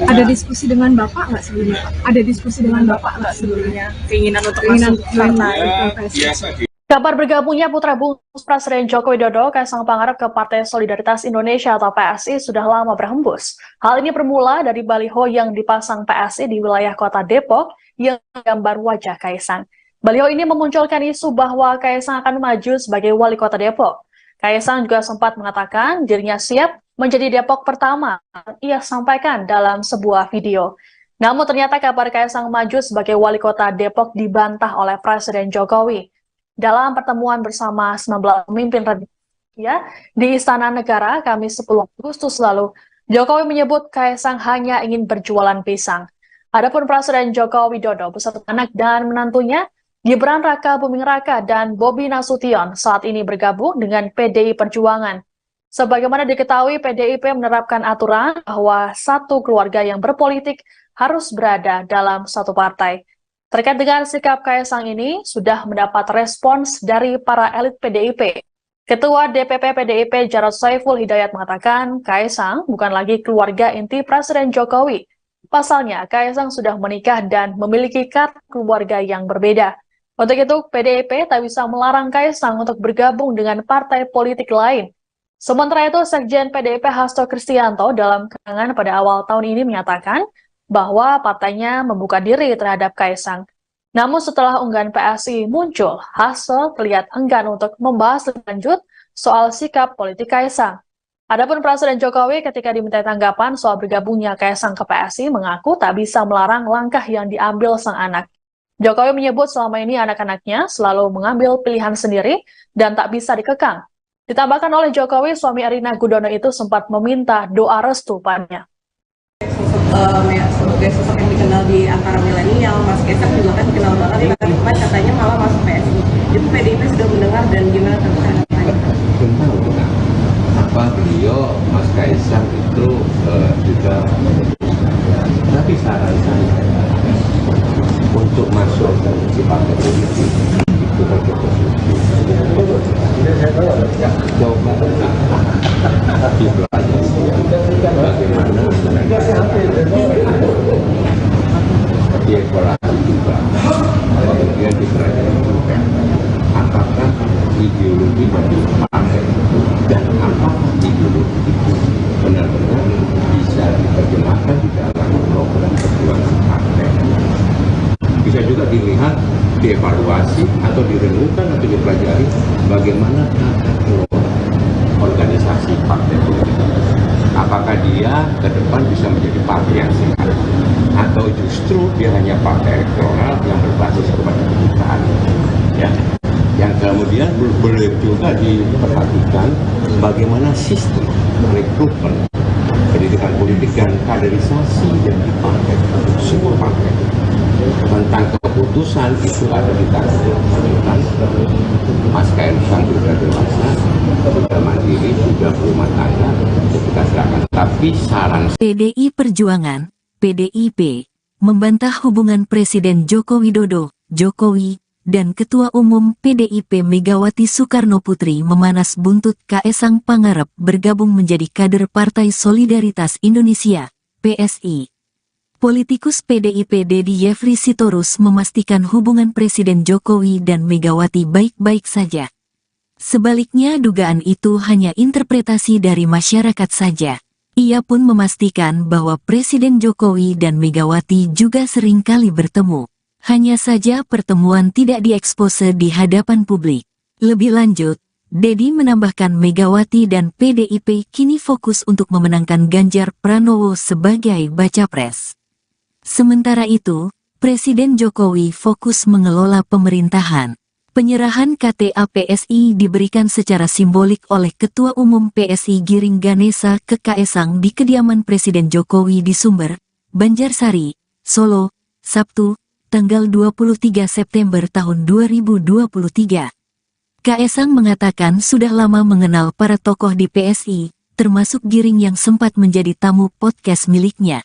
Ada diskusi dengan Bapak nggak sebelumnya? Ada diskusi dengan Bapak nggak sebelumnya? Keinginan untuk masuk partai Ya, PSI. biasa di Kabar bergabungnya putra bungsu Presiden Joko Widodo, Kaisang Pangarep ke Partai Solidaritas Indonesia atau PSI sudah lama berhembus. Hal ini bermula dari baliho yang dipasang PSI di wilayah kota Depok yang gambar wajah Kaisang. Baliho ini memunculkan isu bahwa Kaisang akan maju sebagai wali kota Depok. Kaisang juga sempat mengatakan dirinya siap menjadi Depok pertama. Ia sampaikan dalam sebuah video. Namun ternyata kabar Kaisang maju sebagai wali kota Depok dibantah oleh Presiden Jokowi. Dalam pertemuan bersama 19 pemimpin ya, di Istana Negara Kamis 10 Agustus lalu, Jokowi menyebut Kaisang hanya ingin berjualan pisang. Adapun Presiden Joko Widodo beserta anak dan menantunya, Gibran Raka Buming Raka dan Bobi Nasution saat ini bergabung dengan PDI Perjuangan. Sebagaimana diketahui, PDIP menerapkan aturan bahwa satu keluarga yang berpolitik harus berada dalam satu partai. Terkait dengan sikap Kaisang ini, sudah mendapat respons dari para elit PDIP. Ketua DPP PDIP Jarod Saiful Hidayat mengatakan, Kaisang bukan lagi keluarga inti Presiden Jokowi. Pasalnya, Kaisang sudah menikah dan memiliki kartu keluarga yang berbeda. Untuk itu, PDIP tak bisa melarang Kaisang untuk bergabung dengan partai politik lain. Sementara itu, Sekjen PDIP Hasto Kristianto dalam keterangan pada awal tahun ini menyatakan, bahwa partainya membuka diri terhadap Kaisang. Namun setelah unggahan PSI muncul, Hasto terlihat enggan untuk membahas lebih lanjut soal sikap politik Kaisang. Adapun Presiden Jokowi ketika diminta tanggapan soal bergabungnya Kaisang ke PSI mengaku tak bisa melarang langkah yang diambil sang anak. Jokowi menyebut selama ini anak-anaknya selalu mengambil pilihan sendiri dan tak bisa dikekang. Ditambahkan oleh Jokowi, suami Erina Gudono itu sempat meminta doa restu padanya. Sebagai sosok yang dikenal di antara milenial, Mas Kaisang juga kan dikenal banget, bahkan katanya malah masuk PSI. Itu PDIP sudah mendengar dan gimana tanggapannya? Belum tahu apa beliau Mas Kaisang itu juga tapi saran saya untuk masuk di partai politik itu bagi coba bagaimana di evaluasi juga kemudian dipelajari juga apakah ideologi dari partai dan apakah ideologi itu benar-benar bisa diterjemahkan di dalam program perjuangan partai. Bisa juga dilihat, dievaluasi atau direnungkan atau dipelajari bagaimana tata kelola organisasi partai politik. Apakah dia ke depan bisa menjadi partai yang sehat atau justru dia hanya partai elektoral yang berbasis kepada kedutaan, ya. Yang kemudian boleh juga diperhatikan bagaimana sistem rekrutmen pendidikan politik dan kaderisasi yang di partai, semua partai tentang keputusan itu ada di tangan Mas Kaisang sudah dewasa, sudah mandiri, sudah berumah tangga, kita serahkan. Tapi saran PDI Perjuangan, PDIP, membantah hubungan Presiden Joko Widodo, Jokowi, dan Ketua Umum PDIP Megawati Soekarno Putri memanas buntut Kaesang Pangarep bergabung menjadi kader Partai Solidaritas Indonesia, PSI. Politikus PDIP Dedi Yefri Sitorus memastikan hubungan Presiden Jokowi dan Megawati baik-baik saja. Sebaliknya dugaan itu hanya interpretasi dari masyarakat saja. Ia pun memastikan bahwa Presiden Jokowi dan Megawati juga sering kali bertemu. Hanya saja pertemuan tidak diekspose di hadapan publik. Lebih lanjut, Dedi menambahkan Megawati dan PDIP kini fokus untuk memenangkan Ganjar Pranowo sebagai baca pres. Sementara itu, Presiden Jokowi fokus mengelola pemerintahan. Penyerahan KTA PSI diberikan secara simbolik oleh Ketua Umum PSI Giring Ganesa ke Kaesang di kediaman Presiden Jokowi di Sumber, Banjarsari, Solo, Sabtu, tanggal 23 September tahun 2023. Kaesang mengatakan sudah lama mengenal para tokoh di PSI, termasuk Giring yang sempat menjadi tamu podcast miliknya.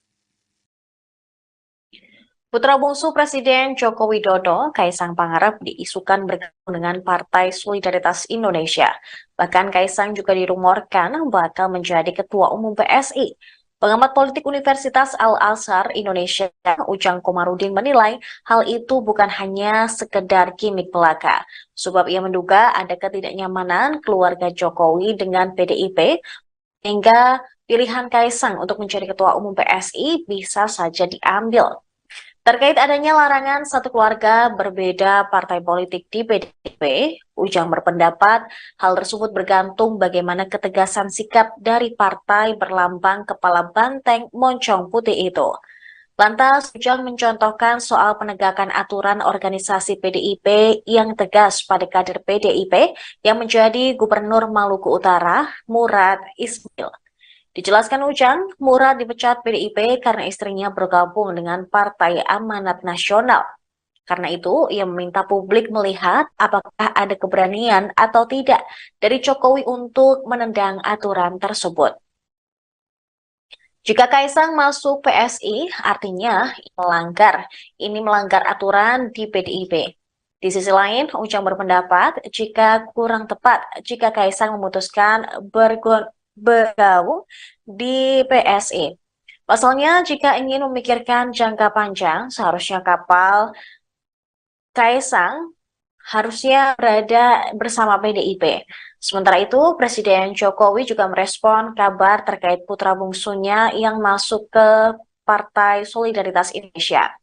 Putra bungsu Presiden Joko Widodo, Kaesang Pangarep, diisukan bergabung dengan Partai Solidaritas Indonesia. Bahkan Kaesang juga dirumorkan bakal menjadi Ketua Umum PSI. Pengamat politik Universitas Al-Azhar Indonesia, Ujang Komarudin menilai hal itu bukan hanya sekedar gimmick belaka. Sebab ia menduga ada ketidaknyamanan keluarga Jokowi dengan PDIP, hingga pilihan Kaesang untuk menjadi Ketua Umum PSI bisa saja diambil. Terkait adanya larangan satu keluarga berbeda partai politik di PDIP, Ujang berpendapat hal tersebut bergantung bagaimana ketegasan sikap dari partai berlambang kepala banteng moncong putih itu. Lantas, Ujang mencontohkan soal penegakan aturan organisasi PDIP yang tegas pada kader PDIP yang menjadi Gubernur Maluku Utara, Murad Ismail. Dijelaskan Ujang, Murad dipecat PDIP karena istrinya bergabung dengan Partai Amanat Nasional. Karena itu, ia meminta publik melihat apakah ada keberanian atau tidak dari Jokowi untuk menendang aturan tersebut. Jika Kaesang masuk PSI, artinya ini melanggar aturan di PDIP. Di sisi lain, Ujang berpendapat jika kurang tepat jika Kaesang memutuskan bergabung di PSI. Pasalnya, jika ingin memikirkan jangka panjang, seharusnya kapal Kaesang harusnya berada bersama PDIP. Sementara itu, Presiden Jokowi juga merespon kabar terkait putra bungsunya yang masuk ke Partai Solidaritas Indonesia.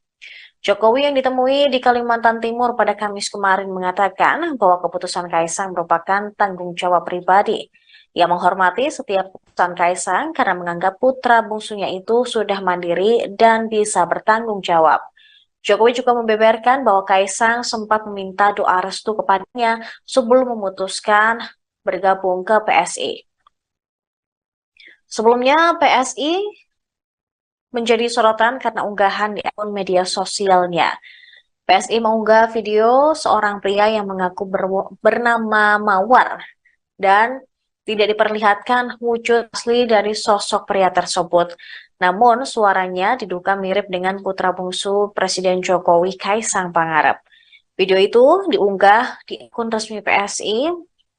Jokowi yang ditemui di Kalimantan Timur pada Kamis kemarin mengatakan bahwa keputusan Kaesang merupakan tanggung jawab pribadi. Ia menghormati setiap keputusan Kaesang karena menganggap putra bungsunya itu sudah mandiri dan bisa bertanggung jawab. Jokowi juga membeberkan bahwa Kaesang sempat meminta doa restu kepadanya sebelum memutuskan bergabung ke PSI. Sebelumnya, PSI menjadi sorotan karena unggahan di akun media sosialnya. PSI mengunggah video seorang pria yang mengaku bernama Mawar dan tidak diperlihatkan wujud asli dari sosok pria tersebut. Namun suaranya diduga mirip dengan putra bungsu Presiden Jokowi, Kaesang Pangarep. Video itu diunggah di akun resmi PSI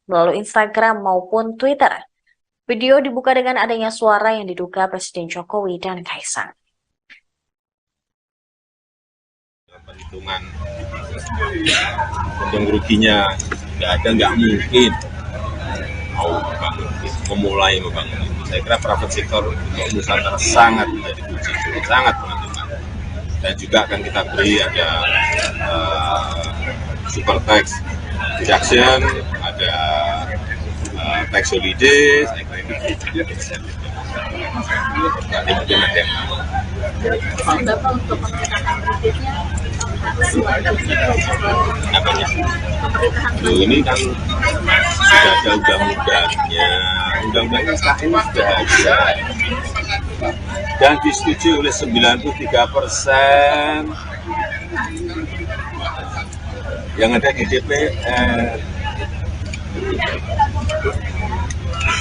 melalui Instagram maupun Twitter. Video dibuka dengan adanya suara yang diduga Presiden Jokowi dan Kaesang. Perhitungan untung ruginya nggak mungkin memulai membangun itu. Saya kira private sector untuk Nusantara sangat menjadi kunci, sangat menentukan. Dan juga akan kita beri ada super tax deduction, ada tax holiday, saya kira itu bisa. Nanti mungkin ada yang apanya? Ini kan sudah ada undang-undangnya sekarang ini sudah ada dan disetujui oleh 93% yang ada di DPR.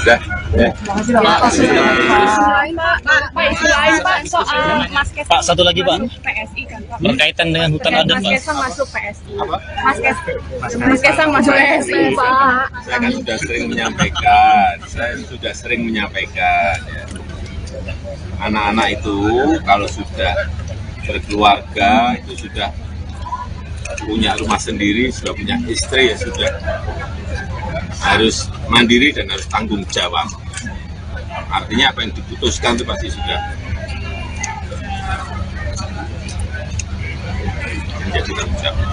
Udah, ya. Isu lain Pak soal Mas Kaisang. Pak, satu lagi Pak, PSI kan Pak. berkaitan dengan hutan adat Mas Pak. Kaisang masuk PSI. Mas Kaisang masuk PSI Pak. Saya kan sudah sering menyampaikan, ya. Anak-anak itu kalau sudah berkeluarga, itu sudah punya rumah sendiri, sudah punya istri, ya sudah harus mandiri dan harus tanggung jawab. Artinya apa yang diputuskan itu pasti sudah menjadi tanggung jawab.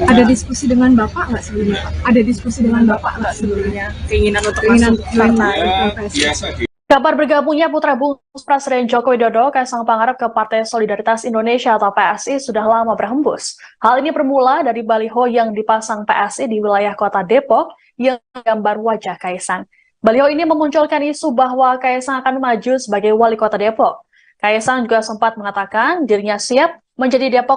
Ada diskusi dengan Bapak nggak sebelumnya? Ada diskusi dengan Bapak nggak sebelumnya? Keinginan untuk masuk partai Ya, PSI. biasa di Kabar bergabungnya putra bungsu Presiden Joko Widodo, Kaisang Pangarep ke Partai Solidaritas Indonesia atau PSI sudah lama berhembus. Hal ini bermula dari baliho yang dipasang PSI di wilayah kota Depok yang gambar wajah Kaisang. Baliho ini memunculkan isu bahwa Kaisang akan maju sebagai wali kota Depok. Kaisang juga sempat mengatakan dirinya siap menjadi Depok